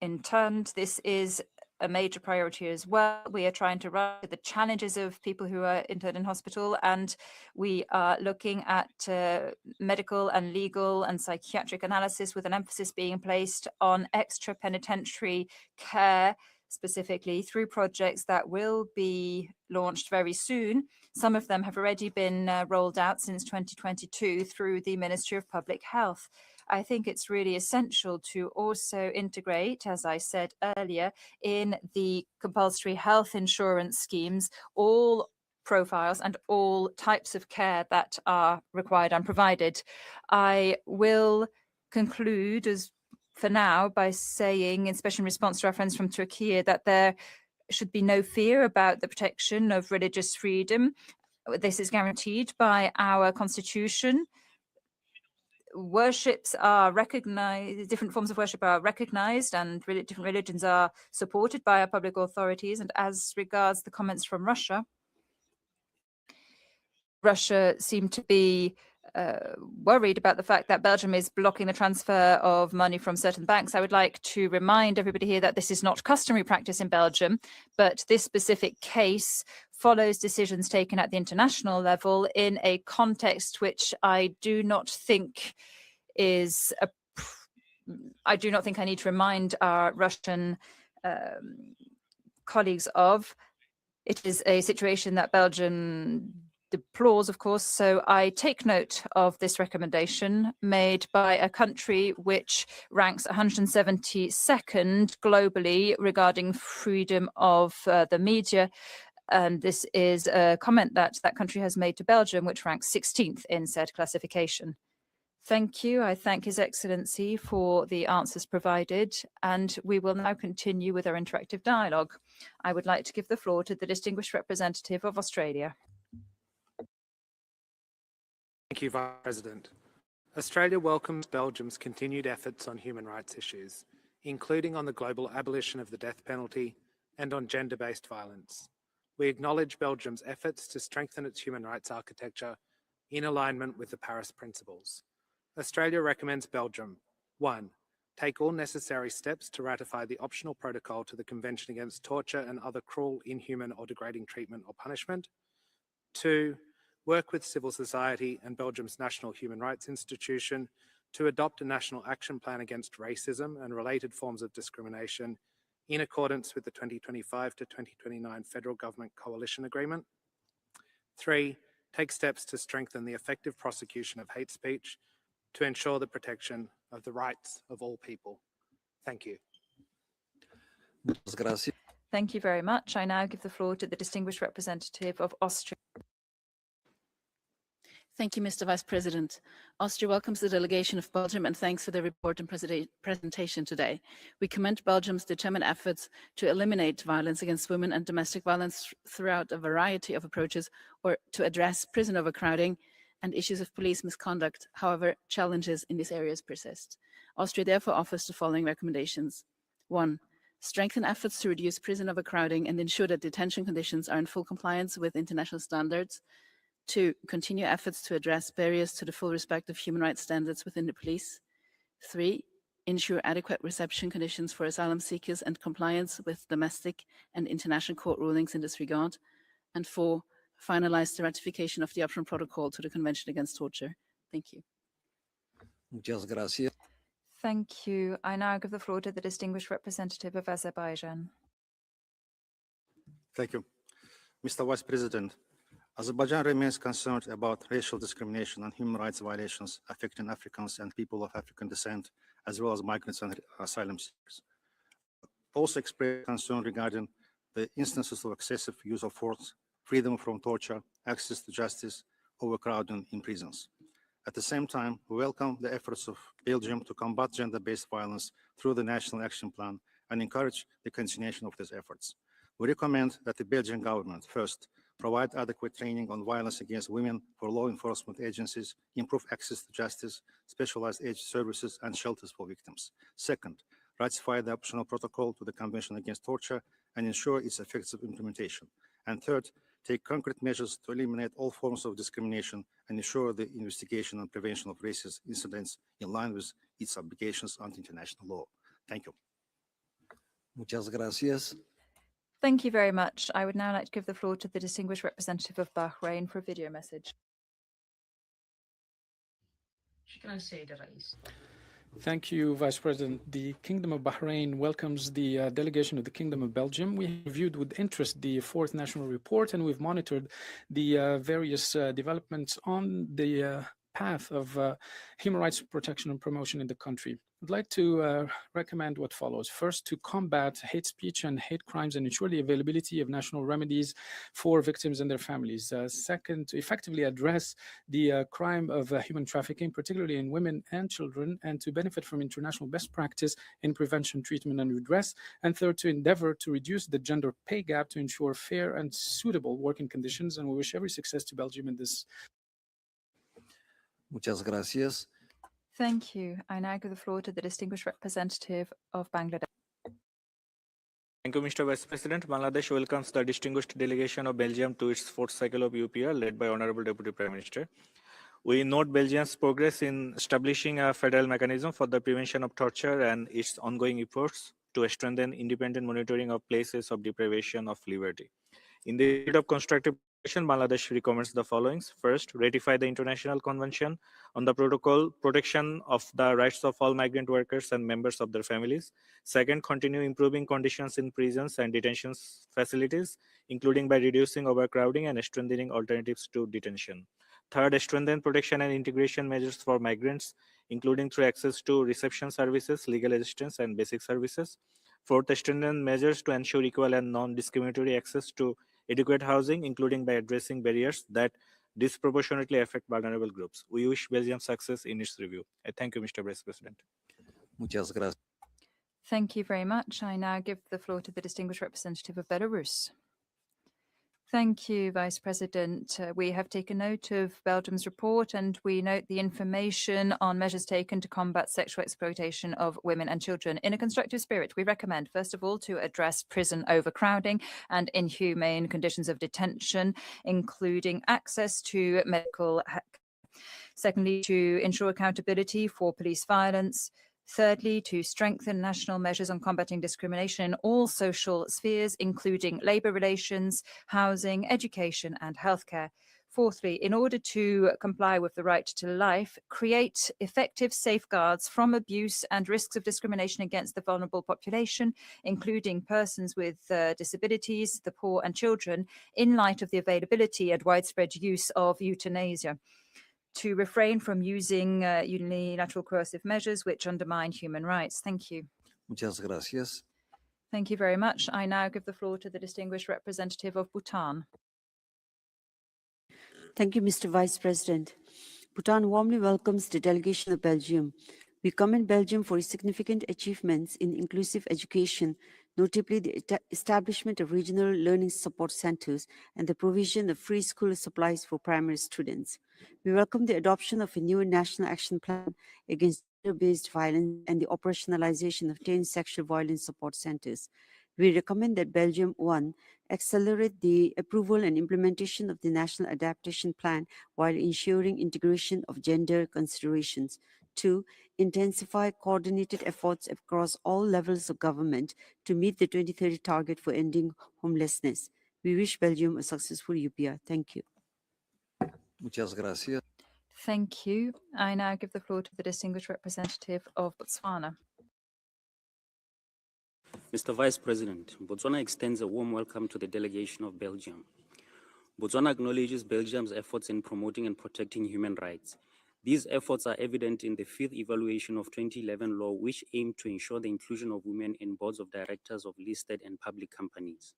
interned. This is a major priority as well. We are trying to rise to the challenges of people who are interned in hospital, and we are looking at medical and legal and psychiatric analysis, with an emphasis being placed on extra penitentiary care, specifically through projects that will be launched very soon. Some of them have already been rolled out since 2022 through the Ministry of Public Health. I think it's really essential to also integrate, as I said earlier, in the compulsory health insurance schemes, all profiles and all types of care that are required and provided. I will conclude for now by saying, especially in response to our friends from Turkey, that there should be no fear about the protection of religious freedom. This is guaranteed by our constitution. Worships are recognized, different forms of worship are recognized, and different religions are supported by our public authorities. And as regards the comments from Russia seemed to be worried about the fact that Belgium is blocking the transfer of money from certain banks. I would like to remind everybody here that this is not customary practice in Belgium, but this specific case follows decisions taken at the international level in a context which I do not think I need to remind our Russian colleagues of. It is a situation that Belgium deplores, of course, so I take note of this recommendation made by a country which ranks 172nd globally regarding freedom of the media. And this is a comment that that country has made to Belgium, which ranks 16th in said classification. Thank you. I thank His Excellency for the answers provided, and we will now continue with our interactive dialogue. I would like to give the floor to the distinguished representative of Australia. Thank you, Vice President. Australia welcomes Belgium's continued efforts on human rights issues, including on the global abolition of the death penalty and on gender-based violence. We acknowledge Belgium's efforts to strengthen its human rights architecture in alignment with the Paris Principles. Australia recommends Belgium: 1. Take all necessary steps to ratify the optional protocol to the Convention Against Torture and Other Cruel, Inhuman or Degrading Treatment or Punishment. 2. Work with civil society and Belgium's National Human Rights Institution to adopt a national action plan against racism and related forms of discrimination in accordance with the 2025 to 2029 Federal Government Coalition Agreement. 3. Take steps to strengthen the effective prosecution of hate speech to ensure the protection of the rights of all people. Thank you. Thank you very much. I now give the floor to the distinguished representative of Austria. Thank you, Mr. Vice President. Austria welcomes the delegation of Belgium and thanks for the report and presentation today. We commend Belgium's determined efforts to eliminate violence against women and domestic violence throughout a variety of approaches, or to address prison overcrowding and issues of police misconduct. However, challenges in these areas persist. Austria therefore offers the following recommendations. 1. Strengthen efforts to reduce prison overcrowding and ensure that detention conditions are in full compliance with international standards. 2. Continue efforts to address barriers to the full respect of human rights standards within the police. 3. Ensure adequate reception conditions for asylum seekers and compliance with domestic and international court rulings in this regard. And 4. Finalize the ratification of the optional protocol to the Convention Against Torture. Thank you. Muchas gracias. Thank you. I now give the floor to the distinguished representative of Azerbaijan. Thank you. Mr. Vice President, Azerbaijan remains concerned about racial discrimination and human rights violations affecting Africans and people of African descent, as well as migrants and asylum seekers. Also expressed concern regarding the instances of excessive use of force, freedom from torture, access to justice, overcrowding in prisons. At the same time, we welcome the efforts of Belgium to combat gender-based violence through the National Action Plan and encourage the continuation of these efforts. We recommend that the Belgian government, first, provide adequate training on violence against women for law enforcement agencies, improve access to justice, specialized aid services, and shelters for victims. Second, ratify the optional protocol to the Convention Against Torture and ensure its effective implementation. And third, take concrete measures to eliminate all forms of discrimination and ensure the investigation and prevention of racist incidents in line with its obligations under international law. Thank you. Muchas gracias. Thank you very much. I would now like to give the floor to the distinguished representative of Bahrain for a video message. Thank you, Vice President. The Kingdom of Bahrain welcomes the delegation of the Kingdom of Belgium. We have reviewed with interest the fourth national report, and we've monitored the various developments on the path of human rights protection and promotion in the country. I'd like to recommend what follows. First, to combat hate speech and hate crimes and ensure the availability of national remedies for victims and their families. Second, to effectively address the crime of human trafficking, particularly in women and children, and to benefit from international best practice in prevention, treatment, and redress. And third, to endeavor to reduce the gender pay gap to ensure fair and suitable working conditions. And we wish every success to Belgium in this. Muchas gracias. Thank you. I now give the floor to the distinguished representative of Bangladesh. Thank you, Mr. Vice President. Bangladesh welcomes the distinguished delegation of Belgium to its fourth cycle of UPR, led by Honorable Deputy Prime Minister. We note Belgium's progress in establishing a federal mechanism for the prevention of torture and its ongoing efforts to strengthen independent monitoring of places of deprivation of liberty. In the spirit of constructive cooperation, Bangladesh recommends the following. First, ratify the International Convention on the Protocol protection of the rights of all migrant workers and members of their families. Second, continue improving conditions in prisons and detention facilities, including by reducing overcrowding and strengthening alternatives to detention. Third, strengthen protection and integration measures for migrants, including through access to reception services, legal assistance, and basic services. Fourth, strengthen measures to ensure equal and non-discriminatory access to adequate housing, including by addressing barriers that disproportionately affect vulnerable groups. We wish Belgium success in its review. I thank you, Mr. Vice President. Muchas gracias. Thank you very much. I now give the floor to the distinguished representative of Belarus. Thank you, Vice President. We have taken note of Belgium's report, and we note the information on measures taken to combat sexual exploitation of women and children. In a constructive spirit, we recommend, first of all, to address prison overcrowding and inhumane conditions of detention, including access to medical care. Secondly, to ensure accountability for police violence. Thirdly, to strengthen national measures on combating discrimination in all social spheres, including labour relations, housing, education, and healthcare. Fourthly, in order to comply with the right to life, create effective safeguards from abuse and risks of discrimination against the vulnerable population, including persons with disabilities, the poor, and children, in light of the availability and widespread use of euthanasia. To refrain from using unilateral coercive measures which undermine human rights. Thank you. Muchas gracias. Thank you very much. I now give the floor to the distinguished representative of Bhutan. Thank you, Mr. Vice President. Bhutan warmly welcomes the delegation of Belgium. We commend Belgium for its significant achievements in inclusive education, notably the establishment of regional learning support centers and the provision of free school supplies for primary students. We welcome the adoption of a new national action plan against gender-based violence and the operationalization of 10 sexual violence support centers. We recommend that Belgium, 1, accelerate the approval and implementation of the National Adaptation Plan while ensuring integration of gender considerations. 2, intensify coordinated efforts across all levels of government to meet the 2030 target for ending homelessness. We wish Belgium a successful UPR. Thank you. Muchas gracias. Thank you. I now give the floor to the distinguished representative of Botswana. Mr. Vice President, Botswana extends a warm welcome to the delegation of Belgium. Botswana acknowledges Belgium's efforts in promoting and protecting human rights. These efforts are evident in the 5th evaluation of 2011 law, which aimed to ensure the inclusion of women in boards of directors of listed and public companies.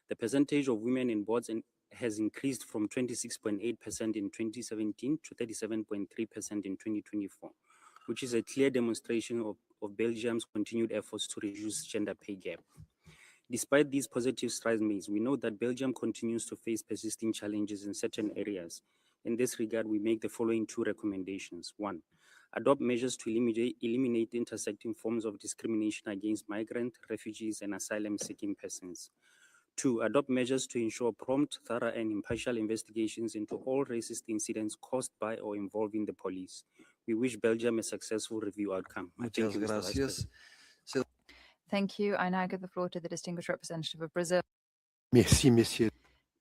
The percentage of women in boards has increased from 26.8% in 2017 to 37.3% in 2024, which is a clear demonstration of Belgium's continued efforts to reduce gender pay gap. Despite these positive strides made, we know that Belgium continues to face persisting challenges in certain areas. In this regard, we make the following 2 recommendations. 1, adopt measures to eliminate intersecting forms of discrimination against migrant, refugees, and asylum-seeking persons. 2, adopt measures to ensure prompt, thorough, and impartial investigations into all racist incidents caused by or involving the police. We wish Belgium a successful review outcome. Muchas gracias. Thank you. I now give the floor to the distinguished representative of Brazil. Merci, Monsieur.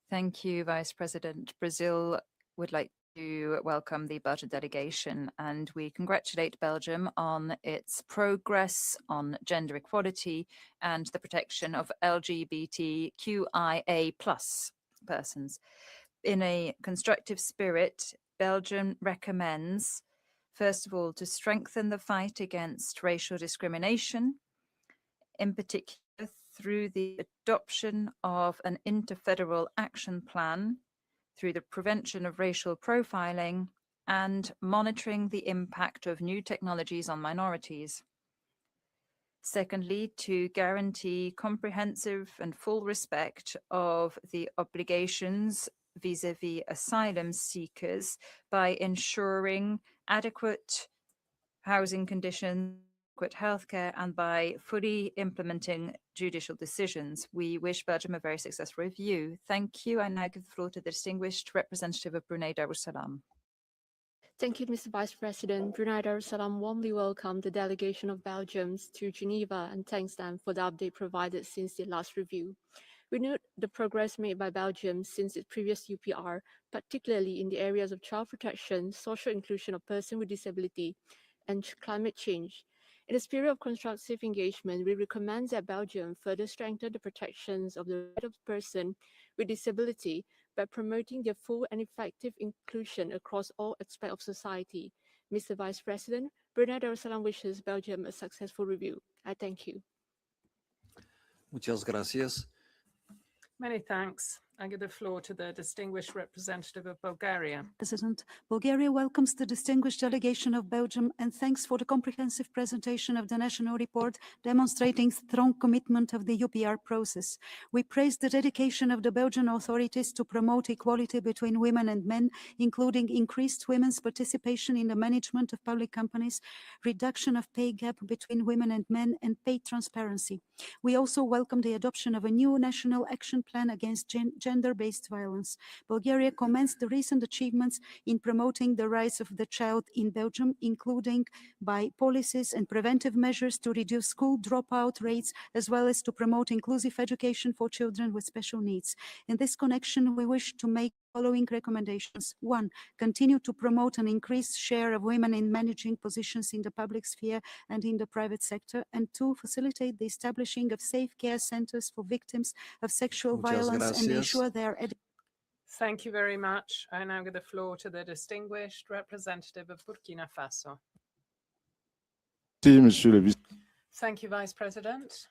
Thank you, Vice President. Brazil would like to welcome the Belgian delegation, and we congratulate Belgium on its progress on gender equality and the protection of LGBTQIA+ persons. In a constructive spirit, Belgium recommends, first of all, to strengthen the fight against racial discrimination, in particular through the adoption of an interfederal action plan, through the prevention of racial profiling, and monitoring the impact of new technologies on minorities. Secondly, to guarantee comprehensive and full respect of the obligations vis-à-vis asylum seekers by ensuring adequate housing conditions, adequate healthcare, and by fully implementing judicial decisions. We wish Belgium a very successful review. Thank you. I now give the floor to the distinguished representative of Brunei Darussalam. Thank you, Mr. Vice President. Brunei Darussalam warmly welcomed the delegation of Belgium to Geneva and thanks them for the update provided since the last review. We note the progress made by Belgium since its previous UPR, particularly in the areas of child protection, social inclusion of persons with disability, and climate change. In the spirit of constructive engagement, we recommend that Belgium further strengthen the protections of the right of person with disability by promoting their full and effective inclusion across all aspects of society. Mr. Vice President, Brunei Darussalam wishes Belgium a successful review. I thank you. Muchas gracias. Many thanks. I give the floor to the distinguished representative of Bulgaria. President, Bulgaria welcomes the distinguished delegation of Belgium and thanks for the comprehensive presentation of the national report demonstrating strong commitment of the UPR process. We praise the dedication of the Belgian authorities to promote equality between women and men, including increased women's participation in the management of public companies, reduction of pay gap between women and men, and pay transparency. We also welcome the adoption of a new national action plan against gender-based violence. Bulgaria commends the recent achievements in promoting the rights of the child in Belgium, including by policies and preventive measures to reduce school dropout rates, as well as to promote inclusive education for children with special needs. In this connection, we wish to make following recommendations. 1. Continue to promote an increased share of women in managing positions in the public sphere and in the private sector. And 2. Facilitate the establishing of safe care centers for victims of sexual violence and ensure their Thank you very much. I now give the floor to the distinguished representative of Burkina Faso. Thank you, Vice President.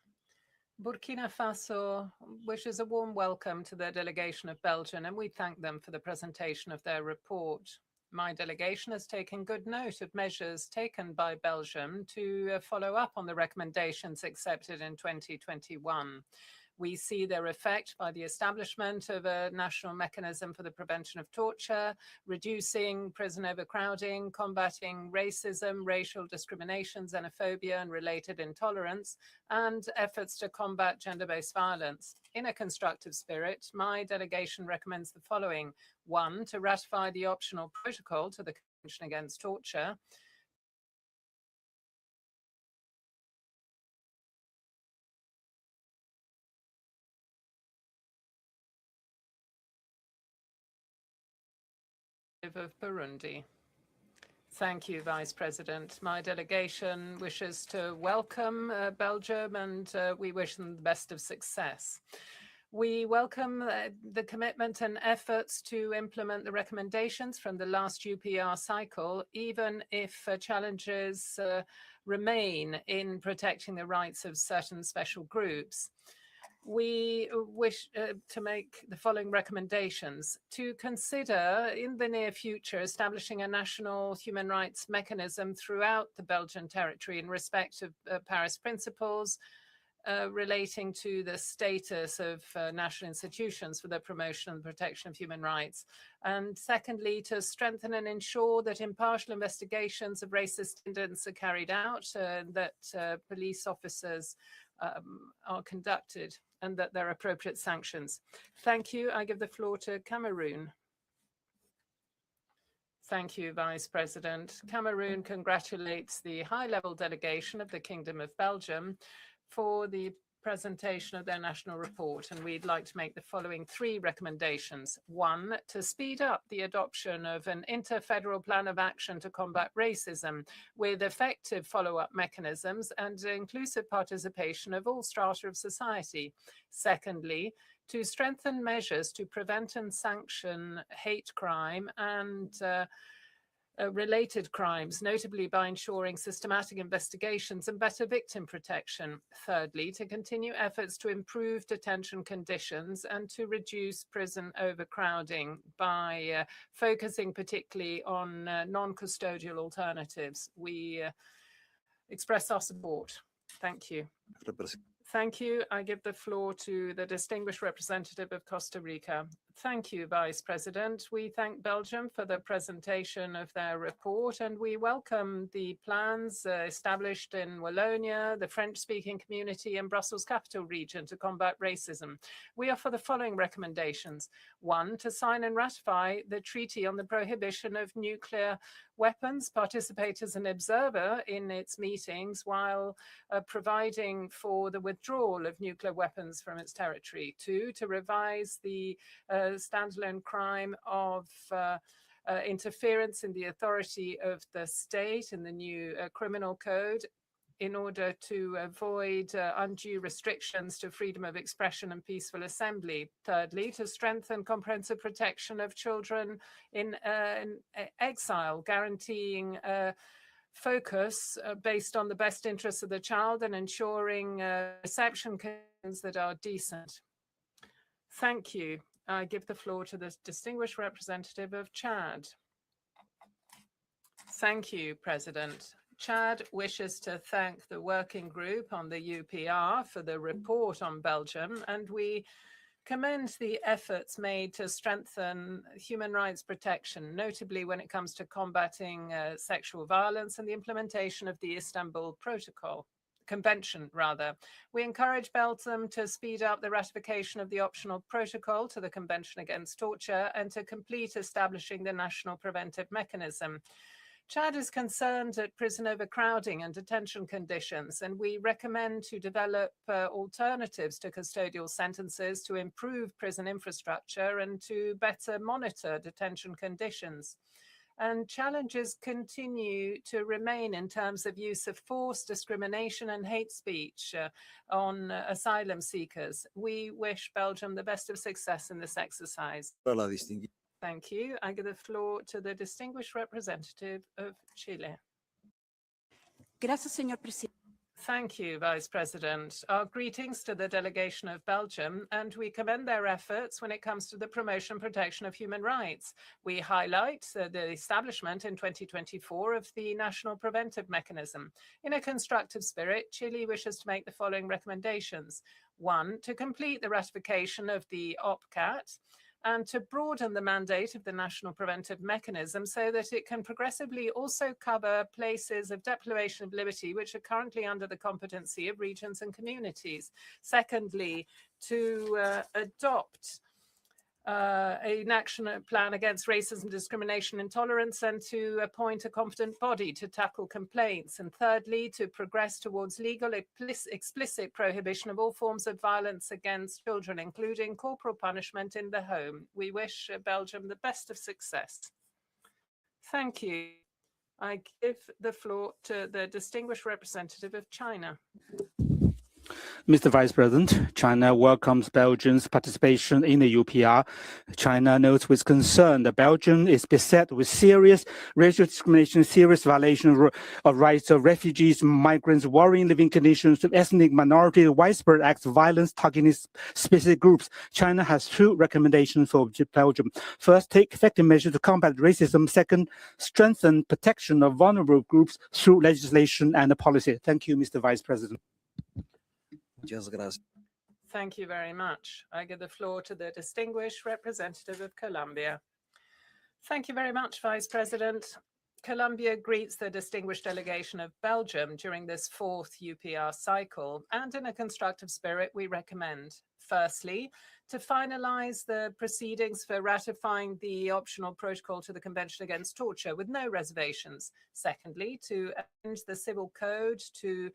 Burkina Faso wishes a warm welcome to the delegation of Belgium, and we thank them for the presentation of their report. My delegation has taken good note of measures taken by Belgium to follow up on the recommendations accepted in 2021. We see their effect by the establishment of a national mechanism for the prevention of torture, reducing prison overcrowding, combating racism, racial discrimination, xenophobia, and related intolerance, and efforts to combat gender-based violence. In a constructive spirit, my delegation recommends the following. 1, to ratify the optional protocol to the Convention Against Torture. Of Burundi. Thank you, Vice President. My delegation wishes to welcome Belgium, and we wish them the best of success. We welcome the commitment and efforts to implement the recommendations from the last UPR cycle, even if challenges remain in protecting the rights of certain special groups. We wish to make the following recommendations: to consider in the near future establishing a national human rights mechanism throughout the Belgian territory in respect of Paris principles relating to the status of national institutions for the promotion and protection of human rights. And secondly, to strengthen and ensure that impartial investigations of racist incidents are carried out, that police officers are conducted, and that there are appropriate sanctions. Thank you. I give the floor to Cameroon. Thank you, Vice President. Cameroon congratulates the high-level delegation of the Kingdom of Belgium for the presentation of their national report, and we'd like to make the following 3 recommendations. 1, to speed up the adoption of an inter-federal plan of action to combat racism with effective follow-up mechanisms and inclusive participation of all strata of society. Secondly, to strengthen measures to prevent and sanction hate crime and related crimes, notably by ensuring systematic investigations and better victim protection. Thirdly, to continue efforts to improve detention conditions and to reduce prison overcrowding by focusing particularly on non-custodial alternatives. We express our support. Thank you. Thank you. I give the floor to the distinguished representative of Costa Rica. Thank you, Vice President. We thank Belgium for the presentation of their report, and we welcome the plans established in Wallonia, the French-speaking community, and Brussels Capital Region to combat racism. We offer the following recommendations. 1, to sign and ratify the Treaty on the Prohibition of Nuclear Weapons, participate as an observer in its meetings while providing for the withdrawal of nuclear weapons from its territory. 2, to revise the standalone crime of interference in the authority of the state in the new criminal code in order to avoid undue restrictions to freedom of expression and peaceful assembly. Thirdly, to strengthen comprehensive protection of children in exile, guaranteeing focus based on the best interests of the child and ensuring reception conditions that are decent. Thank you. I give the floor to the distinguished representative of Chad. Thank you, President. Chad wishes to thank the working group on the UPR for the report on Belgium, and we commend the efforts made to strengthen human rights protection, notably when it comes to combating sexual violence and the implementation of the Istanbul Convention. We encourage Belgium to speed up the ratification of the optional protocol to the Convention Against Torture and to complete establishing the national preventive mechanism. Chad is concerned at prison overcrowding and detention conditions, and we recommend to develop alternatives to custodial sentences to improve prison infrastructure and to better monitor detention conditions. And challenges continue to remain in terms of use of force, discrimination, and hate speech on asylum seekers. We wish Belgium the best of success in this exercise. Thank you. I give the floor to the distinguished representative of Chile. Gracias, señor presidente. Thank you, Vice President. Our greetings to the delegation of Belgium, and we commend their efforts when it comes to the promotion and protection of human rights. We highlight the establishment in 2024 of the National Preventive Mechanism. In a constructive spirit, Chile wishes to make the following recommendations. 1, to complete the ratification of the OPCAT, and to broaden the mandate of the National Preventive Mechanism so that it can progressively also cover places of deprivation of liberty which are currently under the competency of regions and communities. Secondly, to adopt an action plan against racism, discrimination, intolerance, and to appoint a competent body to tackle complaints. And thirdly, to progress towards legal explicit prohibition of all forms of violence against children, including corporal punishment in the home. We wish Belgium the best of success. Thank you. I give the floor to the distinguished representative of China. Mr. Vice President, China welcomes Belgium's participation in the UPR. China notes with concern that Belgium is beset with serious racial discrimination, serious violation of rights of refugees, migrants, worrying living conditions of ethnic minorities, widespread acts of violence targeting specific groups. China has 2 recommendations for Belgium. First, take effective measures to combat racism. Second, strengthen protection of vulnerable groups through legislation and policy. Thank you, Mr. Vice President. Thank you very much. I give the floor to the distinguished representative of Colombia. Thank you very much, Vice President. Colombia greets the distinguished delegation of Belgium during this 4th UPR cycle, and in a constructive spirit, we recommend, firstly, to finalize the proceedings for ratifying the optional protocol to the Convention Against Torture with no reservations. Secondly, to amend the civil code to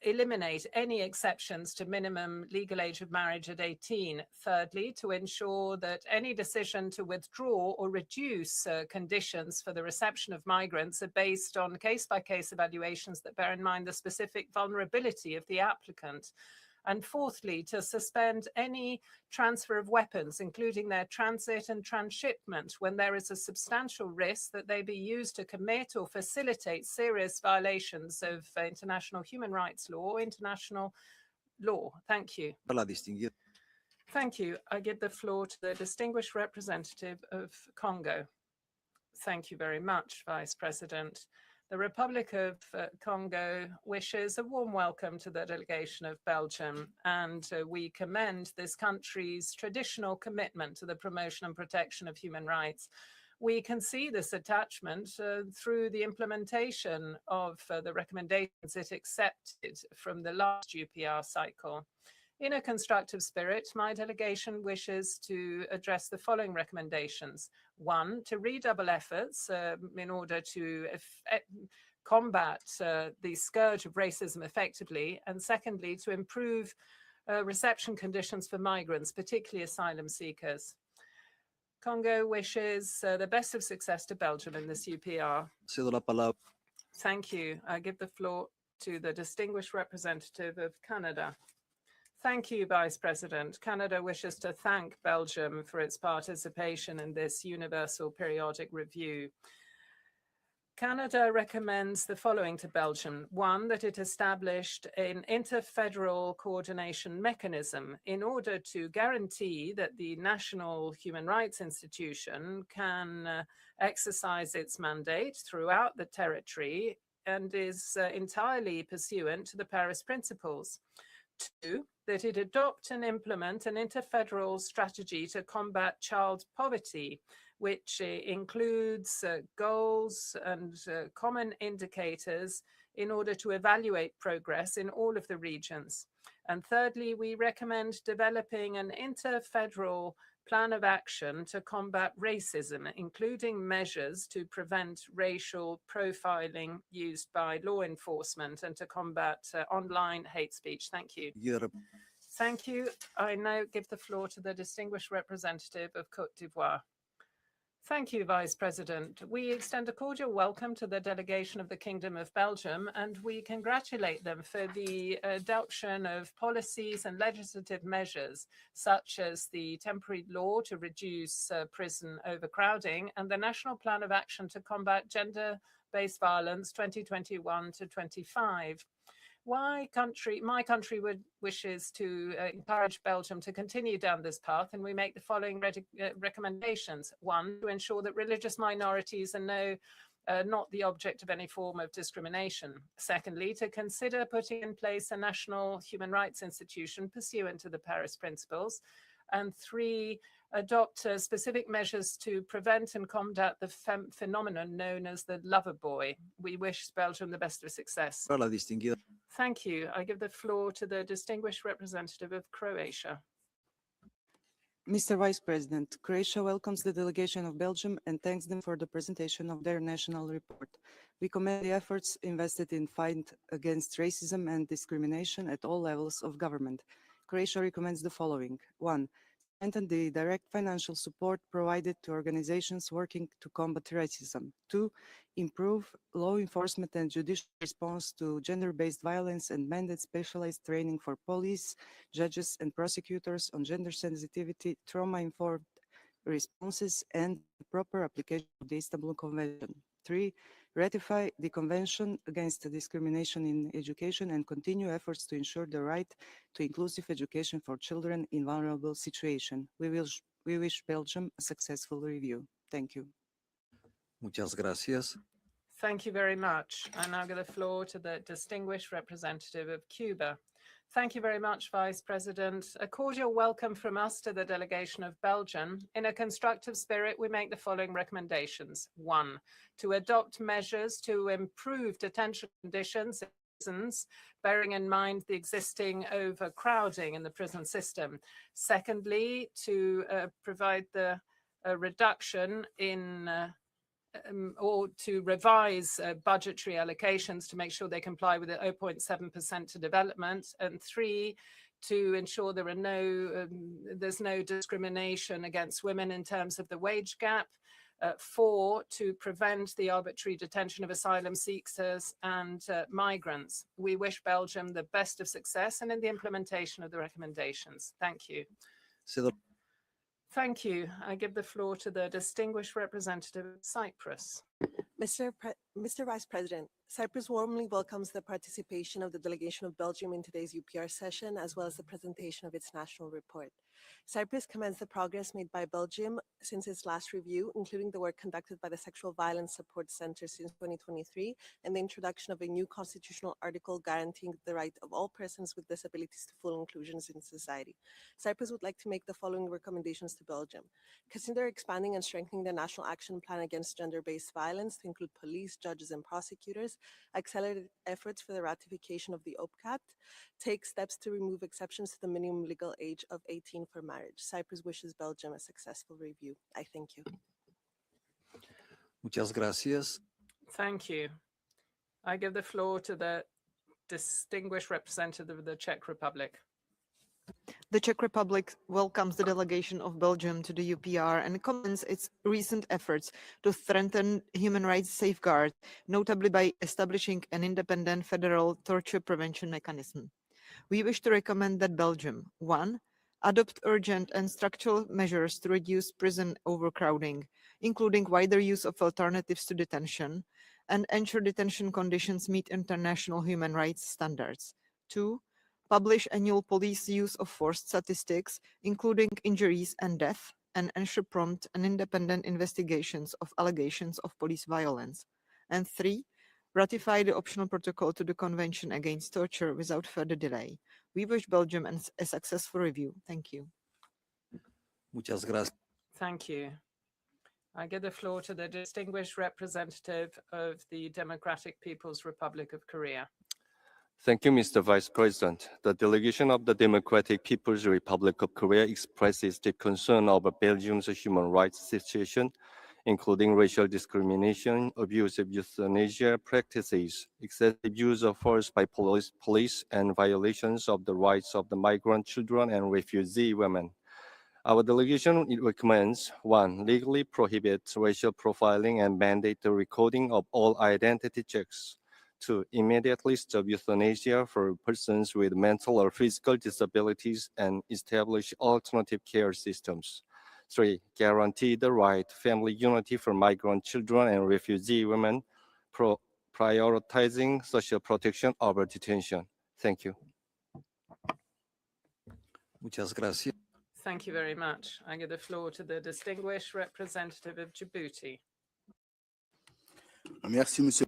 eliminate any exceptions to minimum legal age of marriage at 18. Thirdly, to ensure that any decision to withdraw or reduce conditions for the reception of migrants are based on case-by-case evaluations that bear in mind the specific vulnerability of the applicant. And fourthly, to suspend any transfer of weapons, including their transit and transshipment, when there is a substantial risk that they be used to commit or facilitate serious violations of international human rights law or international law. Thank you. Thank you. I give the floor to the distinguished representative of Congo. Thank you very much, Vice President. The Republic of Congo wishes a warm welcome to the delegation of Belgium, and we commend this country's traditional commitment to the promotion and protection of human rights. We can see this attachment through the implementation of the recommendations it accepted from the last UPR cycle. In a constructive spirit, my delegation wishes to address the following recommendations. One, to redouble efforts in order to combat the scourge of racism effectively, and secondly, to improve reception conditions for migrants, particularly asylum seekers. Congo wishes the best of success to Belgium in this UPR. Thank you. I give the floor to the distinguished representative of Canada. Thank you, Vice President. Canada wishes to thank Belgium for its participation in this universal periodic review. Canada recommends the following to Belgium. One, that it established an interfederal coordination mechanism in order to guarantee that the National Human Rights Institution can exercise its mandate throughout the territory and is entirely pursuant to the Paris Principles. Two, that it adopt and implement an interfederal strategy to combat child poverty, which includes goals and common indicators in order to evaluate progress in all of the regions. And thirdly, we recommend developing an interfederal plan of action to combat racism, including measures to prevent racial profiling used by law enforcement and to combat online hate speech. Thank you. Thank you. I now give the floor to the distinguished representative of Côte d'Ivoire. Thank you, Vice President. We extend a cordial welcome to the delegation of the Kingdom of Belgium, and we congratulate them for the adoption of policies and legislative measures, such as the temporary law to reduce prison overcrowding and the National Plan of Action to combat gender-based violence 2021 to 25. My country wishes to encourage Belgium to continue down this path, and we make the following recommendations. One, to ensure that religious minorities are not the object of any form of discrimination. Secondly, to consider putting in place a national human rights institution pursuant to the Paris Principles. And three, adopt specific measures to prevent and combat the phenomenon known as the lover boy. We wish Belgium the best of success. Thank you. I give the floor to the distinguished representative of Croatia. Mr. Vice President, Croatia welcomes the delegation of Belgium and thanks them for the presentation of their national report. We commend the efforts invested in fight against racism and discrimination at all levels of government. Croatia recommends the following. One, strengthen the direct financial support provided to organizations working to combat racism. Two, improve law enforcement and judicial response to gender-based violence and mandate specialized training for police, judges, and prosecutors on gender sensitivity, trauma-informed responses, and the proper application of the Istanbul Convention. Three, ratify the Convention Against Discrimination in Education and continue efforts to ensure the right to inclusive education for children in vulnerable situations. We wish Belgium a successful review. Thank you. Muchas gracias. Thank you very much. I now give the floor to the distinguished representative of Cuba. Thank you very much, Vice President. A cordial welcome from us to the delegation of Belgium. In a constructive spirit, we make the following recommendations. One, to adopt measures to improve detention conditions in prisons, bearing in mind the existing overcrowding in the prison system. Secondly, to provide the reduction in or to revise budgetary allocations to make sure they comply with the 0.7% to development, and 3, to ensure there's no discrimination against women in terms of the wage gap. 4, to prevent the arbitrary detention of asylum seekers and migrants. We wish Belgium the best of success and in the implementation of the recommendations. Thank you. Thank you. I give the floor to the distinguished representative of Cyprus. Mr. Vice President, Cyprus warmly welcomes the participation of the delegation of Belgium in today's UPR session, as well as the presentation of its national report. Cyprus commends the progress made by Belgium since its last review, including the work conducted by the Sexual Violence Support Center since 2023, and the introduction of a new constitutional article guaranteeing the right of all persons with disabilities to full inclusion in society. Cyprus would like to make the following recommendations to Belgium. Consider expanding and strengthening the National Action Plan against gender-based violence to include police, judges, and prosecutors, accelerate efforts for the ratification of the OPCAT, take steps to remove exceptions to the minimum legal age of 18 for marriage. Cyprus wishes Belgium a successful review. I thank you. Muchas gracias. Thank you. I give the floor to the distinguished representative of the Czech Republic. The Czech Republic welcomes the delegation of Belgium to the UPR and commends its recent efforts to strengthen human rights safeguards, notably by establishing an independent federal torture prevention mechanism. We wish to recommend that Belgium, 1, adopt urgent and structural measures to reduce prison overcrowding, including wider use of alternatives to detention, and ensure detention conditions meet international human rights standards. 2, publish annual police use of force statistics, including injuries and death, and ensure prompt and independent investigations of allegations of police violence. And 3, ratify the optional protocol to the Convention Against Torture without further delay. We wish Belgium a successful review. Thank you. Muchas gracias. Thank you. I give the floor to the distinguished representative of the Democratic People's Republic of Korea. Thank you, Mr. Vice President. The delegation of the Democratic People's Republic of Korea expresses the concern over Belgium's human rights situation, including racial discrimination, abusive euthanasia practices, excessive use of force by police, and violations of the rights of the migrant children and refugee women. Our delegation recommends 1, legally prohibit racial profiling and mandate the recording of all identity checks. 2, immediately stop euthanasia for persons with mental or physical disabilities and establish alternative care systems. 3, guarantee the right to family unity for migrant children and refugee women, prioritizing social protection over detention. Thank you. Muchas gracias. Thank you very much. I give the floor to the distinguished representative of Djibouti. Merci, Monsieur.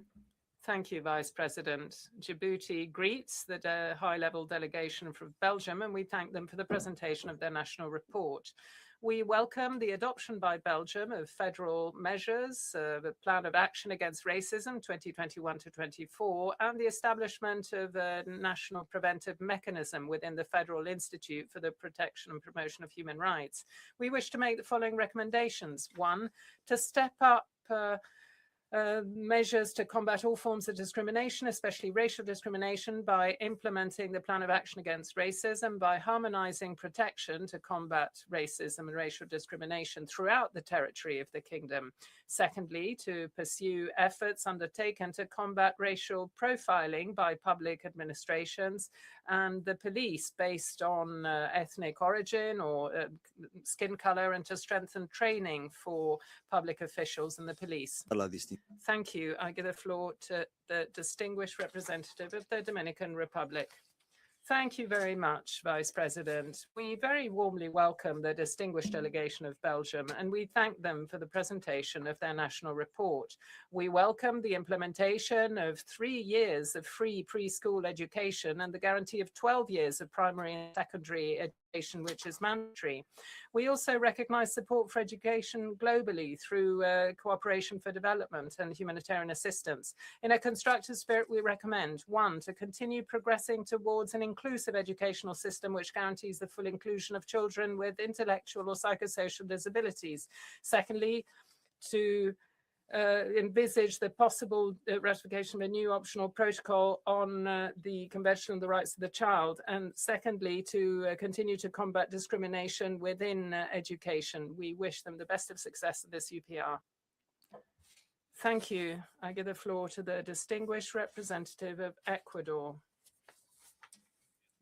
Thank you, Vice President. Djibouti greets the high-level delegation from Belgium, and we thank them for the presentation of their national report. We welcome the adoption by Belgium of federal measures, the Plan of Action Against Racism 2021 to 24, and the establishment of a national preventive mechanism within the Federal Institute for the Protection and Promotion of Human Rights. We wish to make the following recommendations. 1, to step up measures to combat all forms of discrimination, especially racial discrimination, by implementing the Plan of Action Against Racism, by harmonizing protection to combat racism and racial discrimination throughout the territory of the Kingdom. Secondly, to pursue efforts undertaken to combat racial profiling by public administrations and the police based on ethnic origin or skin color, and to strengthen training for public officials and the police. Thank you. I give the floor to the distinguished representative of the Dominican Republic. Thank you very much, Vice President. We very warmly welcome the distinguished delegation of Belgium, and we thank them for the presentation of their national report. We welcome the implementation of 3 years of free preschool education and the guarantee of 12 years of primary and secondary education, which is mandatory. We also recognize support for education globally through cooperation for development and humanitarian assistance. In a constructive spirit, we recommend 1, to continue progressing towards an inclusive educational system which guarantees the full inclusion of children with intellectual or psychosocial disabilities. Secondly, to envisage the possible ratification of a new optional protocol on the Convention on the Rights of the Child, and secondly, to continue to combat discrimination within education. We wish them the best of success at this UPR. Thank you. I give the floor to the distinguished representative of Ecuador.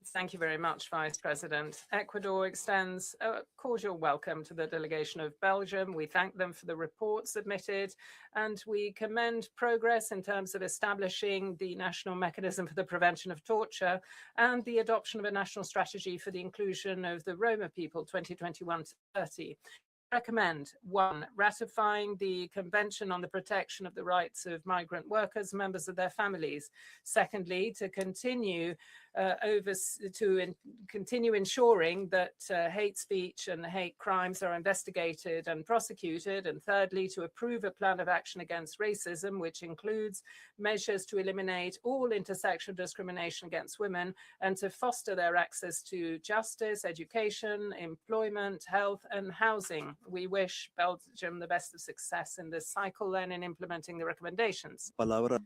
Thank you very much, Vice President. Ecuador extends a cordial welcome to the delegation of Belgium. We thank them for the report submitted, and we commend progress in terms of establishing the national mechanism for the prevention of torture and the adoption of a national strategy for the inclusion of the Roma people 2021-30. Recommend 1, ratifying the Convention on the Protection of the Rights of Migrant Workers, members of their families. Secondly, to continue continue ensuring that hate speech and hate crimes are investigated and prosecuted. And thirdly, to approve a plan of action against racism, which includes measures to eliminate all intersectional discrimination against women and to foster their access to justice, education, employment, health, and housing. We wish Belgium the best of success in this cycle and in implementing the recommendations. Palabra.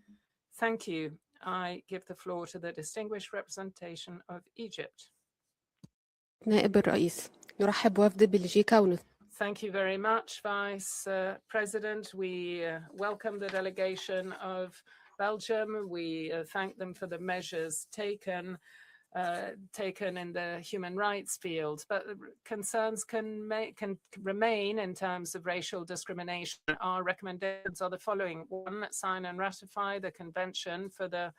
Thank you. I give the floor to the distinguished representation of Egypt. نائب الرئيس نرحب بوفد بلجيكا Thank you very much, Vice President. We welcome the delegation of Belgium. We thank them for the measures taken in the human rights field, but concerns can remain in terms of racial discrimination. Our recommendations are the following: 1, sign and ratify the Convention for the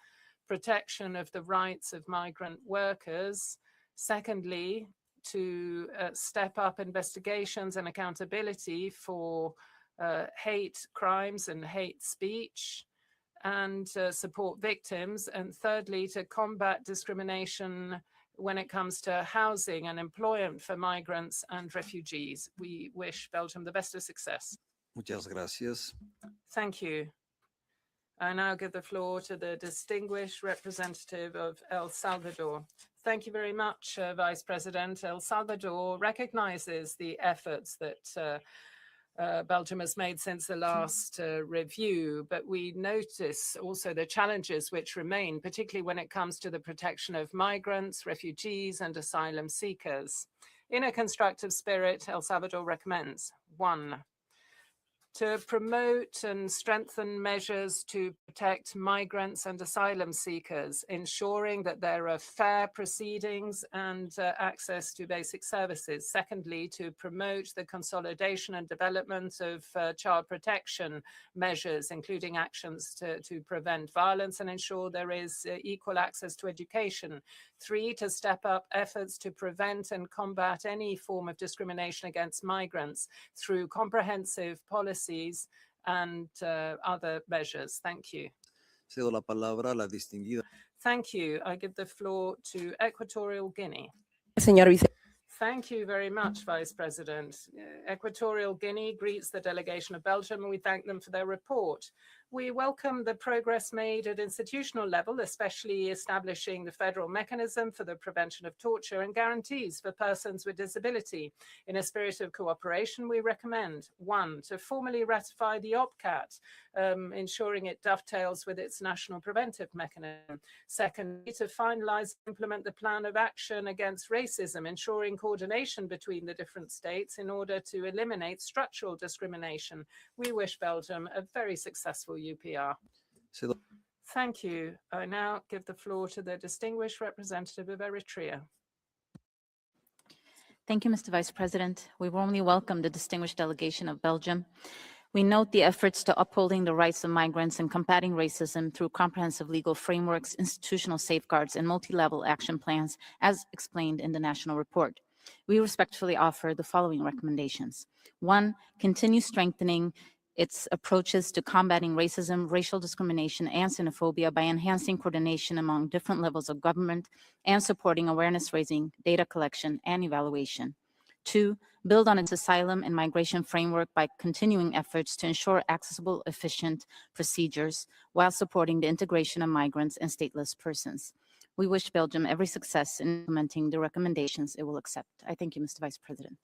Protection of the Rights of Migrant Workers. Secondly, to step up investigations and accountability for hate crimes and hate speech, and support victims. And thirdly, to combat discrimination when it comes to housing and employment for migrants and refugees. We wish Belgium the best of success. Muchas gracias. Thank you. I now give the floor to the distinguished representative of El Salvador. Thank you very much, Vice President. El Salvador recognizes the efforts that Belgium has made since the last review, but we notice also the challenges which remain, particularly when it comes to the protection of migrants, refugees, and asylum seekers. In a constructive spirit, El Salvador recommends 1, to promote and strengthen measures to protect migrants and asylum seekers, ensuring that there are fair proceedings and access to basic services. Secondly, to promote the consolidation and development of child protection measures, including actions to prevent violence and ensure there is equal access to education. 3, to step up efforts to prevent and combat any form of discrimination against migrants through comprehensive policies and other measures. Thank you. Cedo la palabra a la distinguida. Thank you. I give the floor to Equatorial Guinea. Señor Vice. Thank you very much, Vice President. Equatorial Guinea greets the delegation of Belgium, and we thank them for their report. We welcome the progress made at institutional level, especially establishing the federal mechanism for the prevention of torture and guarantees for persons with disability. In a spirit of cooperation, we recommend 1, to formally ratify the OPCAT, ensuring it dovetails with its national preventive mechanism. Secondly, to finalize and implement the plan of action against racism, ensuring coordination between the different states in order to eliminate structural discrimination. We wish Belgium a very successful UPR. Thank you. I now give the floor to the distinguished representative of Eritrea. Thank you, Mr. Vice President. We warmly welcome the distinguished delegation of Belgium. We note the efforts to upholding the rights of migrants and combating racism through comprehensive legal frameworks, institutional safeguards, and multi-level action plans, as explained in the national report. We respectfully offer the following recommendations. 1, continue strengthening its approaches to combating racism, racial discrimination, and xenophobia by enhancing coordination among different levels of government and supporting awareness raising, data collection, and evaluation. 2, build on its asylum and migration framework by continuing efforts to ensure accessible, efficient procedures while supporting the integration of migrants and stateless persons. We wish Belgium every success in implementing the recommendations it will accept. I thank you, Mr. Vice President.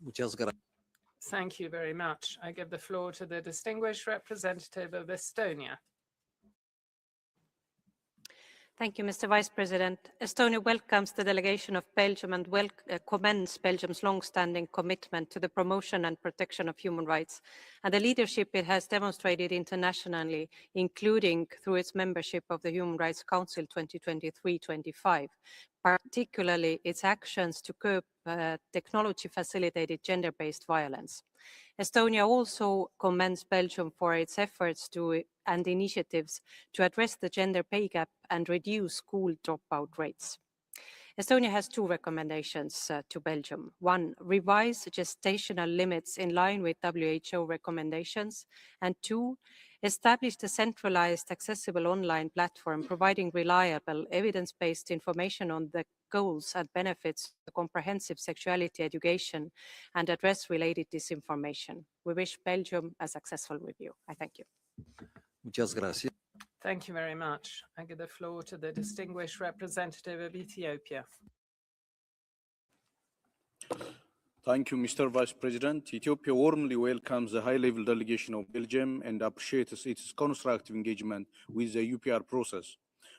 Muchas gracias. Thank you very much. I give the floor to the distinguished representative of Estonia. Thank you, Mr. Vice President. Estonia welcomes the delegation of Belgium and commends Belgium's long-standing commitment to the promotion and protection of human rights and the leadership it has demonstrated internationally, including through its membership of the Human Rights Council 2023-25, particularly its actions to curb technology-facilitated gender-based violence. Estonia also commends Belgium for its efforts and initiatives to address the gender pay gap and reduce school dropout rates. Estonia has two recommendations to Belgium. One, revise gestational limits in line with WHO recommendations. And two, establish a centralized, accessible online platform providing reliable, evidence-based information on the goals and benefits of comprehensive sexuality education and address related disinformation. We wish Belgium a successful review. I thank you. Muchas gracias. Thank you very much. I give the floor to the distinguished representative of Ethiopia. Thank you, Mr. Vice President. Ethiopia warmly welcomes the high-level delegation of Belgium and appreciates its constructive engagement with the UPR process.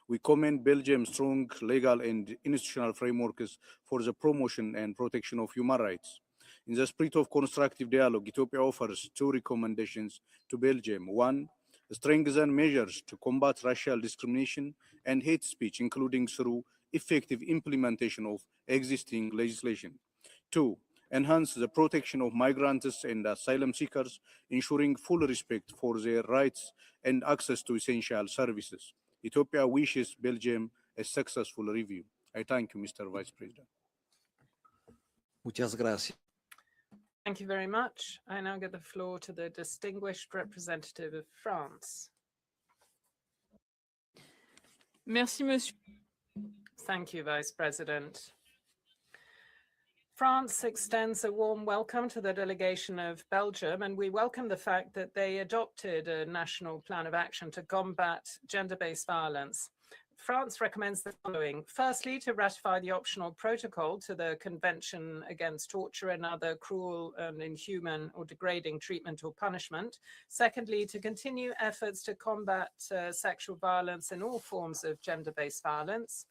We commend Belgium's strong legal and institutional frameworks for the promotion and protection of human rights. In the spirit of constructive dialogue, Ethiopia offers two recommendations to Belgium. One, strengthen measures to combat racial discrimination and hate speech, including through effective implementation of existing legislation. Two, enhance the protection of migrants and asylum seekers, ensuring full respect for their rights and access to essential services. Ethiopia wishes Belgium a successful review. I thank you, Mr. Vice President. Muchas gracias. Thank you very much. I now give the floor to the distinguished representative of France. Merci, Monsieur. Thank you, Vice President. France extends a warm welcome to the delegation of Belgium, and we welcome the fact that they adopted a national plan of action to combat gender-based violence. France recommends the following. Firstly, to ratify the optional protocol to the Convention Against Torture and Other Cruel and Inhuman or Degrading Treatment or Punishment. Secondly, to continue efforts to combat sexual violence and all forms of gender-based violence.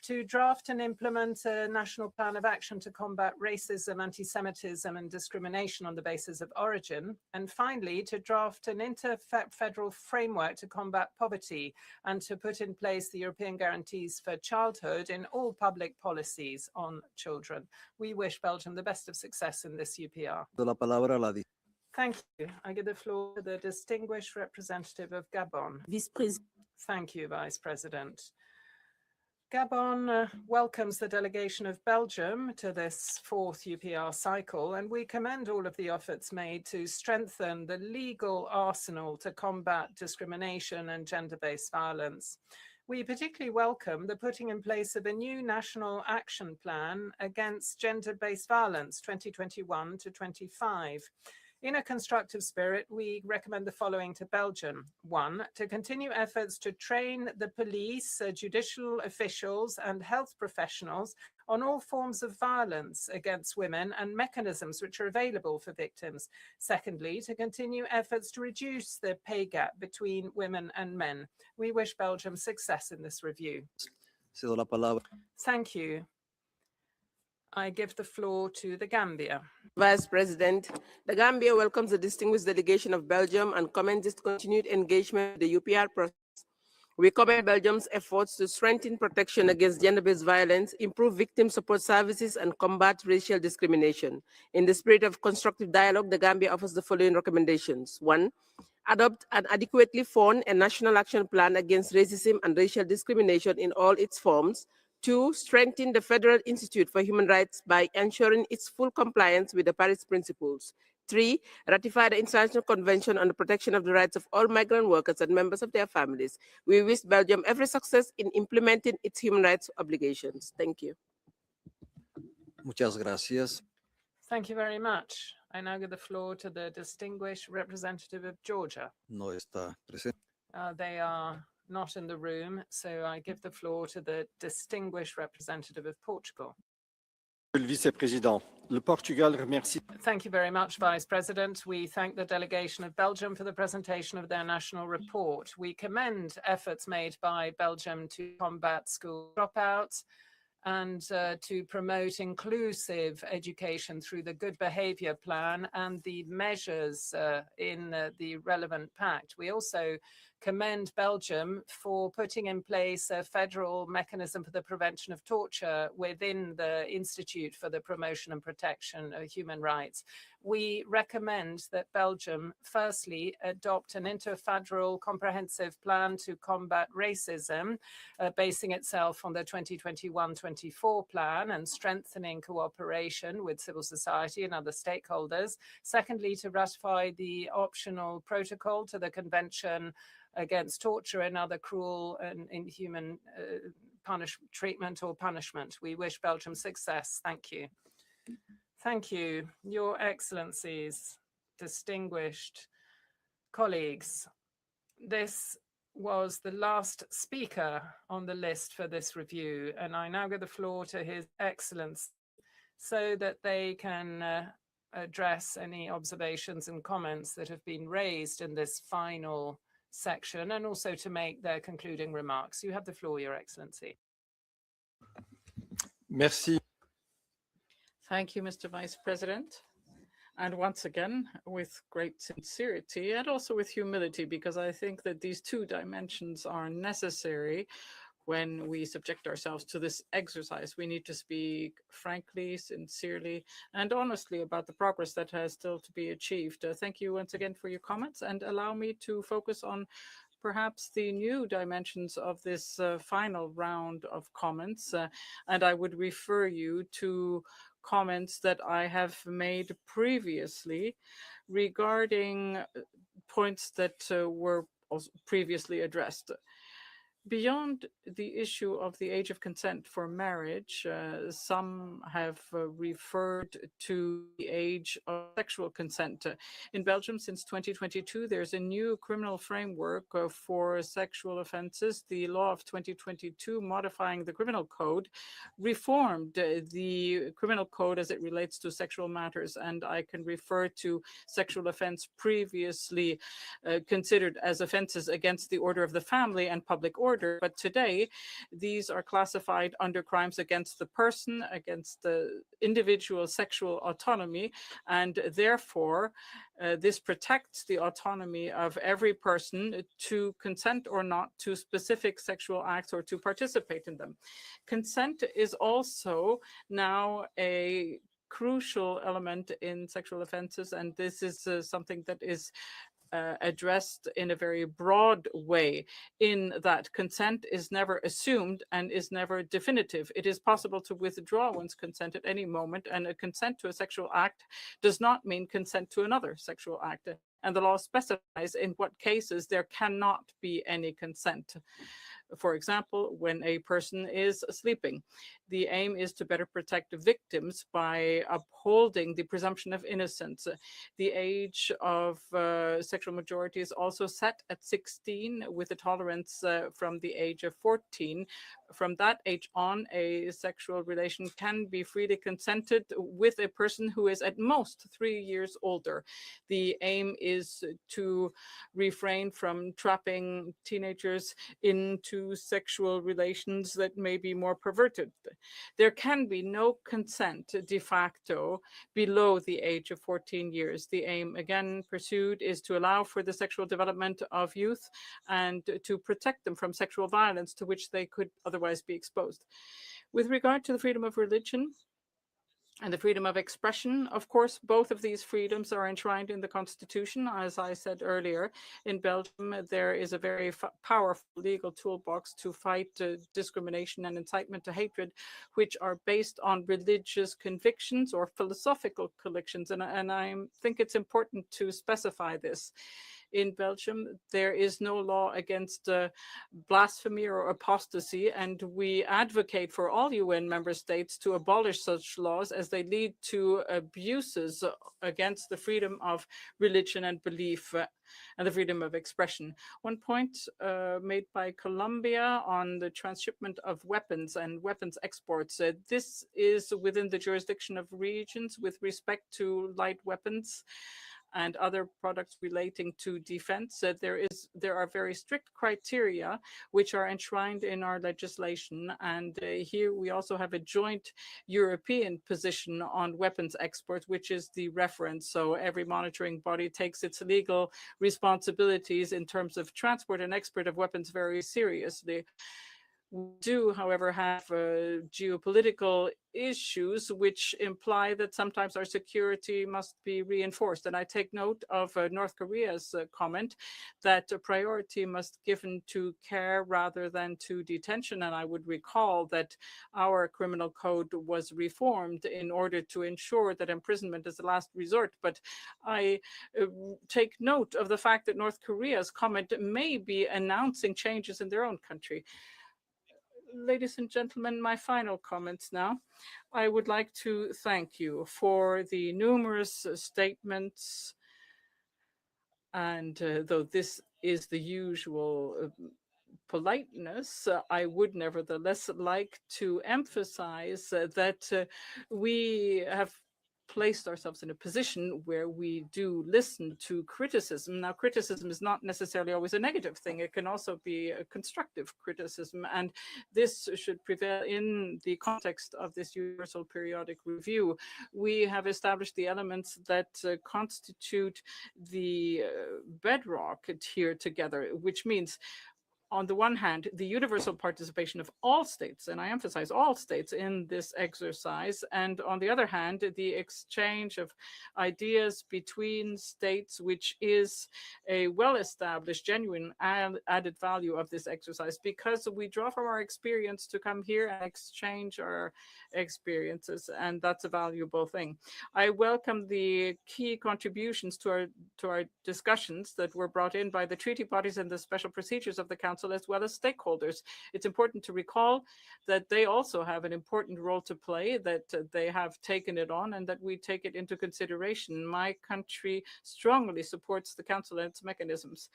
To draft and implement a national plan of action to combat racism, anti-Semitism, and discrimination on the basis of origin. And finally, to draft an inter-federal framework to combat poverty and to put in place the European guarantees for childhood in all public policies on children. We wish Belgium the best of success in this UPR. Thank you. I give the floor to the distinguished representative of Gabon. Thank you, Vice President. Gabon welcomes the delegation of Belgium to this fourth UPR cycle, and we commend all of the efforts made to strengthen the legal arsenal to combat discrimination and gender-based violence. We particularly welcome the putting in place of a new national action plan against gender-based violence 2021 to 25. In a constructive spirit, we recommend the following to Belgium. One, to continue efforts to train the police, judicial officials, and health professionals on all forms of violence against women and mechanisms which are available for victims. Secondly, to continue efforts to reduce the pay gap between women and men. We wish Belgium success in this review. Thank you. I give the floor to the Gambia. Vice President, the Gambia welcomes the distinguished delegation of Belgium and commends its continued engagement with the UPR process. We commend Belgium's efforts to strengthen protection against gender-based violence, improve victim support services, and combat racial discrimination. In the spirit of constructive dialogue, the Gambia offers the following recommendations. One, adopt an adequately formed and national action plan against racism and racial discrimination in all its forms. Two, strengthen the Federal Institute for Human Rights by ensuring its full compliance with the Paris Principles. Three, ratify the International Convention on the Protection of the Rights of all Migrant Workers and members of their families. We wish Belgium every success in implementing its human rights obligations. Thank you. Muchas gracias. Thank you very much. I now give the floor to the distinguished representative of Georgia. No está presente. They are not in the room, so I give the floor to the distinguished representative of Portugal. le vice-président. Le Portugal remercie. Thank you very much, Vice President. We thank the delegation of Belgium for the presentation of their national report. We commend efforts made by Belgium to combat school dropouts and to promote inclusive education through the Good Behaviour Plan and the measures in the relevant pact. We also commend Belgium for putting in place a federal mechanism for the prevention of torture within the Institute for the Promotion and Protection of Human Rights. We recommend that Belgium firstly adopt an interfederal comprehensive plan to combat racism, basing itself on the 2021-24 plan and strengthening cooperation with civil society and other stakeholders. Secondly, to ratify the optional protocol to the Convention against torture and other cruel and inhuman treatment or punishment. We wish Belgium success. Thank you. Thank you, Your Excellencies, distinguished colleagues. This was the last speaker on the list for this review, and I now give the floor to His Excellency so that they can address any observations and comments that have been raised in this final section, and also to make their concluding remarks. You have the floor, Your Excellency. Merci. Thank you, Mr. Vice President. And once again, with great sincerity and also with humility, because I think that these two dimensions are necessary when we subject ourselves to this exercise. We need to speak frankly, sincerely, and honestly about the progress that has still to be achieved. Thank you once again for your comments, and allow me to focus on perhaps the new dimensions of this final round of comments. And I would refer you to comments that I have made previously regarding points that were also previously addressed. Beyond the issue of the age of consent for marriage, some have referred to the age of sexual consent. In Belgium, since 2022, there's a new criminal framework for sexual offenses. The law of 2022, modifying the criminal code, reformed the criminal code as it relates to sexual matters, and I can refer to sexual offense previously considered as offenses against the order of the family and public order. But today, these are classified under crimes against the person, against the individual sexual autonomy, and therefore this protects the autonomy of every person to consent or not to specific sexual acts or to participate in them. Consent is also now a crucial element in sexual offenses, and this is something that is addressed in a very broad way, in that consent is never assumed and is never definitive. It is possible to withdraw one's consent at any moment, and a consent to a sexual act does not mean consent to another sexual act. And the law specifies in what cases there cannot be any consent. For example, when a person is sleeping. The aim is to better protect victims by upholding the presumption of innocence. The age of sexual majority is also set at 16, with a tolerance from the age of 14. From that age on, a sexual relation can be freely consented with a person who is at most 3 years older. The aim is to refrain from trapping teenagers into sexual relations that may be more perverted. There can be no consent de facto below the age of 14 years. The aim, again pursued, is to allow for the sexual development of youth and to protect them from sexual violence to which they could otherwise be exposed. With regard to the freedom of religion and the freedom of expression, of course, both of these freedoms are enshrined in the Constitution. As I said earlier, in Belgium, there is a very powerful legal toolbox to fight discrimination and incitement to hatred, which are based on religious convictions or philosophical convictions. And I think it's important to specify this. In Belgium, there is no law against blasphemy or apostasy, and we advocate for all UN member states to abolish such laws as they lead to abuses against the freedom of religion and belief and the freedom of expression. One point made by Colombia on the transshipment of weapons and weapons exports. This is within the jurisdiction of regions with respect to light weapons and other products relating to defense. There are very strict criteria which are enshrined in our legislation, and here we also have a joint European position on weapons exports, which is the reference. So every monitoring body takes its legal responsibilities in terms of transport and export of weapons very seriously. We do, however, have geopolitical issues which imply that sometimes our security must be reinforced. And I take note of North Korea's comment that a priority must be given to care rather than to detention. And I would recall that our criminal code was reformed in order to ensure that imprisonment is the last resort. But I take note of the fact that North Korea's comment may be announcing changes in their own country. Ladies and gentlemen, my final comments now. I would like to thank you for the numerous statements, and though this is the usual politeness, I would nevertheless like to emphasize that we have placed ourselves in a position where we do listen to criticism. Now, criticism is not necessarily always a negative thing. It can also be a constructive criticism, and this should prevail in the context of this Universal Periodic Review. We have established the elements that constitute the bedrock here together, which means on the one hand, the universal participation of all states, and I emphasize all states in this exercise, and on the other hand, the exchange of ideas between states, which is a well-established, genuine added value of this exercise, because we draw from our experience to come here and exchange our experiences, and that's a valuable thing. I welcome the key contributions to our discussions that were brought in by the treaty bodies and the special procedures of the Council, as well as stakeholders. It's important to recall that they also have an important role to play, that they have taken it on, and that we take it into consideration. My country strongly supports the Council and its mechanisms.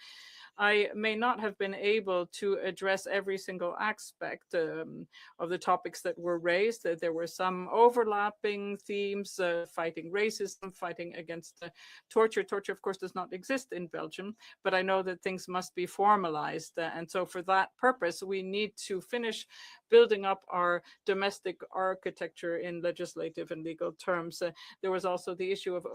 I may not have been able to address every single aspect of the topics that were raised. There were some overlapping themes, fighting racism, fighting against torture. Torture, of course, does not exist in Belgium, but I know that things must be formalized. And so for that purpose, we need to finish building up our domestic architecture in legislative and legal terms. There was also the issue of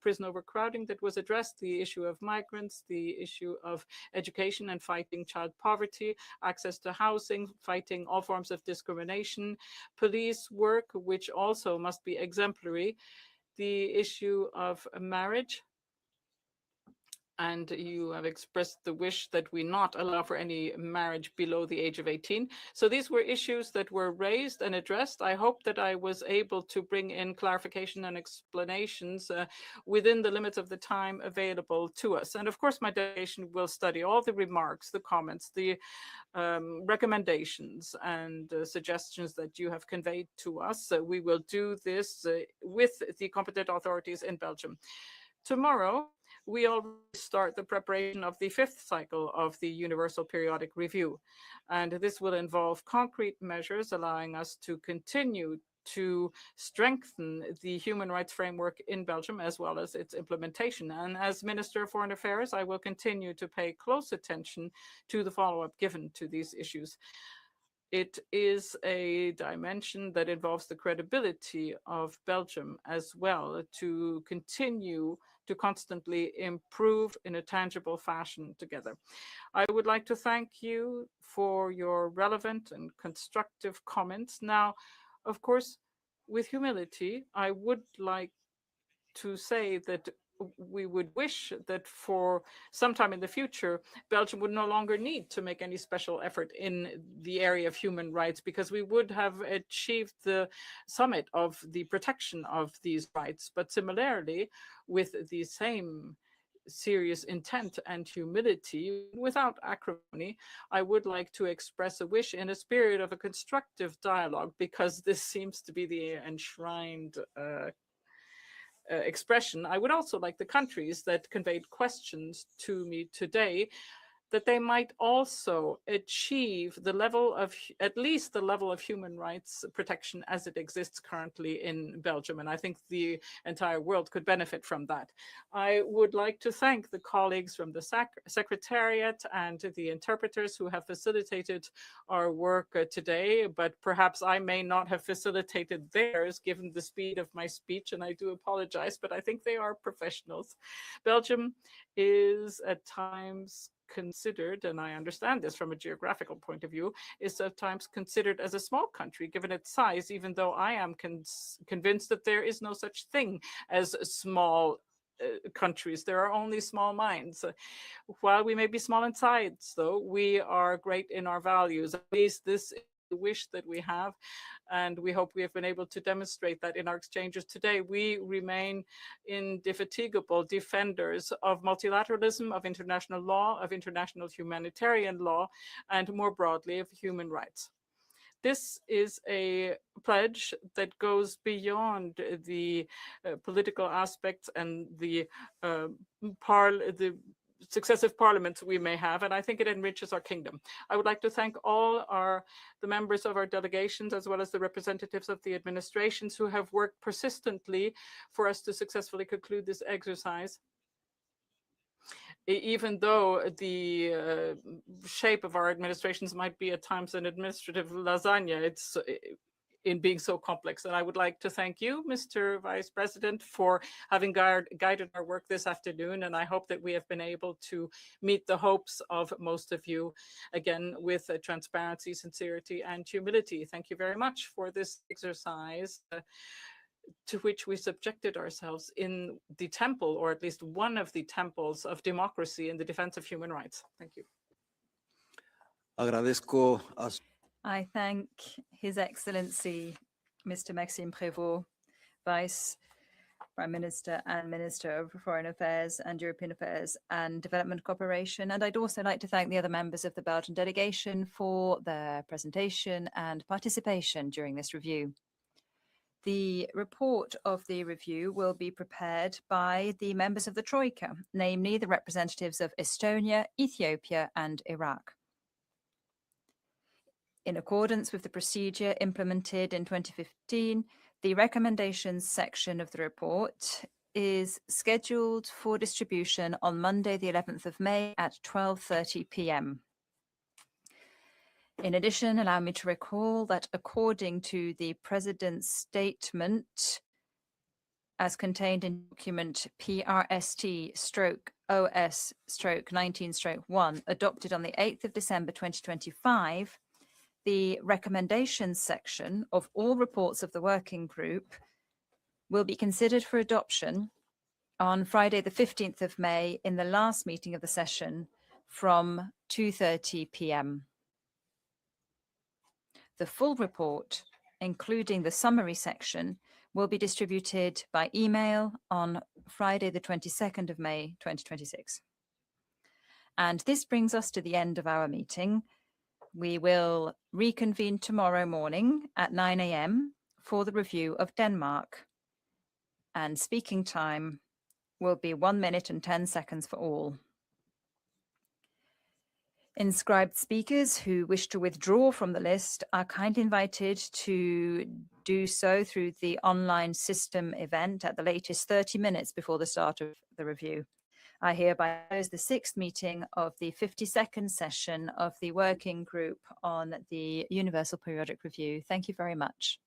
prison overcrowding that was addressed, the issue of migrants, the issue of education and fighting child poverty, access to housing, fighting all forms of discrimination, police work, which also must be exemplary, the issue of marriage. And you have expressed the wish that we not allow for any marriage below the age of 18. So these were issues that were raised and addressed. I hope that I was able to bring in clarification and explanations within the limits of the time available to us. And of course, my delegation will study all the remarks, the comments, the recommendations and suggestions that you have conveyed to us. We will do this with the competent authorities in Belgium. Tomorrow, we already start the preparation of the 5th cycle of the Universal Periodic Review. And this will involve concrete measures allowing us to continue to strengthen the human rights framework in Belgium, as well as its implementation. And as Minister of Foreign Affairs, I will continue to pay close attention to the follow-up given to these issues. It is a dimension that involves the credibility of Belgium as well, to continue to constantly improve in a tangible fashion together. I would like to thank you for your relevant and constructive comments. Now, of course, with humility, I would like to say that we would wish that for some time in the future, Belgium would no longer need to make any special effort in the area of human rights, because we would have achieved the summit of the protection of these rights. But similarly, with the same serious intent and humility. Without acrimony, I would like to express a wish in a spirit of a constructive dialogue, because this seems to be the enshrined expression. I would also like the countries that conveyed questions to me today that they might also achieve the level of, at least the level of human rights protection as it exists currently in Belgium. And I think the entire world could benefit from that. I would like to thank the colleagues from the Secretariat and the interpreters who have facilitated our work today, but perhaps I may not have facilitated theirs given the speed of my speech, and I do apologize, but I think they are professionals. Belgium is at times considered, and I understand this from a geographical point of view, is sometimes considered as a small country given its size, even though I am convinced that there is no such thing as small countries. There are only small minds. While we may be small in size, though, we are great in our values. At least this is the wish that we have, and we hope we have been able to demonstrate that in our exchanges today. We remain indefatigable defenders of multilateralism, of international law, of international humanitarian law, and more broadly of human rights. This is a pledge that goes beyond the political aspects and the successive parliaments we may have, and I think it enriches our kingdom. I would like to thank all the members of our delegations, as well as the representatives of the administrations who have worked persistently for us to successfully conclude this exercise. Even though the shape of our administrations might be at times an administrative lasagna, it's in being so complex. And I would like to thank you, Mr. Vice President, for having guided our work this afternoon. And I hope that we have been able to meet the hopes of most of you, again, with transparency, sincerity, and humility. Thank you very much for this exercise to which we subjected ourselves in the temple, or at least one of the temples of democracy in the defense of human rights. Thank you. Agradezco a I thank His Excellency, Mr. Maxime Prévost, Vice Prime Minister and Minister of Foreign Affairs and European Affairs and Development Cooperation. And I'd also like to thank the other members of the Belgian delegation for their presentation and participation during this review. The report of the review will be prepared by the members of the Troika, namely the representatives of Estonia, Ethiopia, and Iraq. In accordance with the procedure implemented in 2015, the recommendations section of the report is scheduled for distribution on Monday, the 11th of May at 12:30 p.m. In addition, allow me to recall that according to the President's statement, as contained in document PRST/OS/19/1, adopted on the 8th of December 2025, the recommendations section of all reports of the working group will be considered for adoption on Friday, the 15th of May, in the last meeting of the session from 2:30 p.m. The full report, including the summary section, will be distributed by email on Friday, the 22nd of May, 2026. And this brings us to the end of our meeting. We will reconvene tomorrow morning at 9 a.m. for the review of Denmark. And speaking time will be 1 minute and 10 seconds for all. Inscribed speakers who wish to withdraw from the list are kindly invited to do so through the online system event at the latest 30 minutes before the start of the review. I hereby close the 6th meeting of the 52nd session of the Working Group on the Universal Periodic Review. Thank you very much.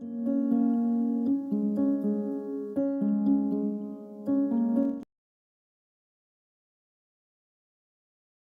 you.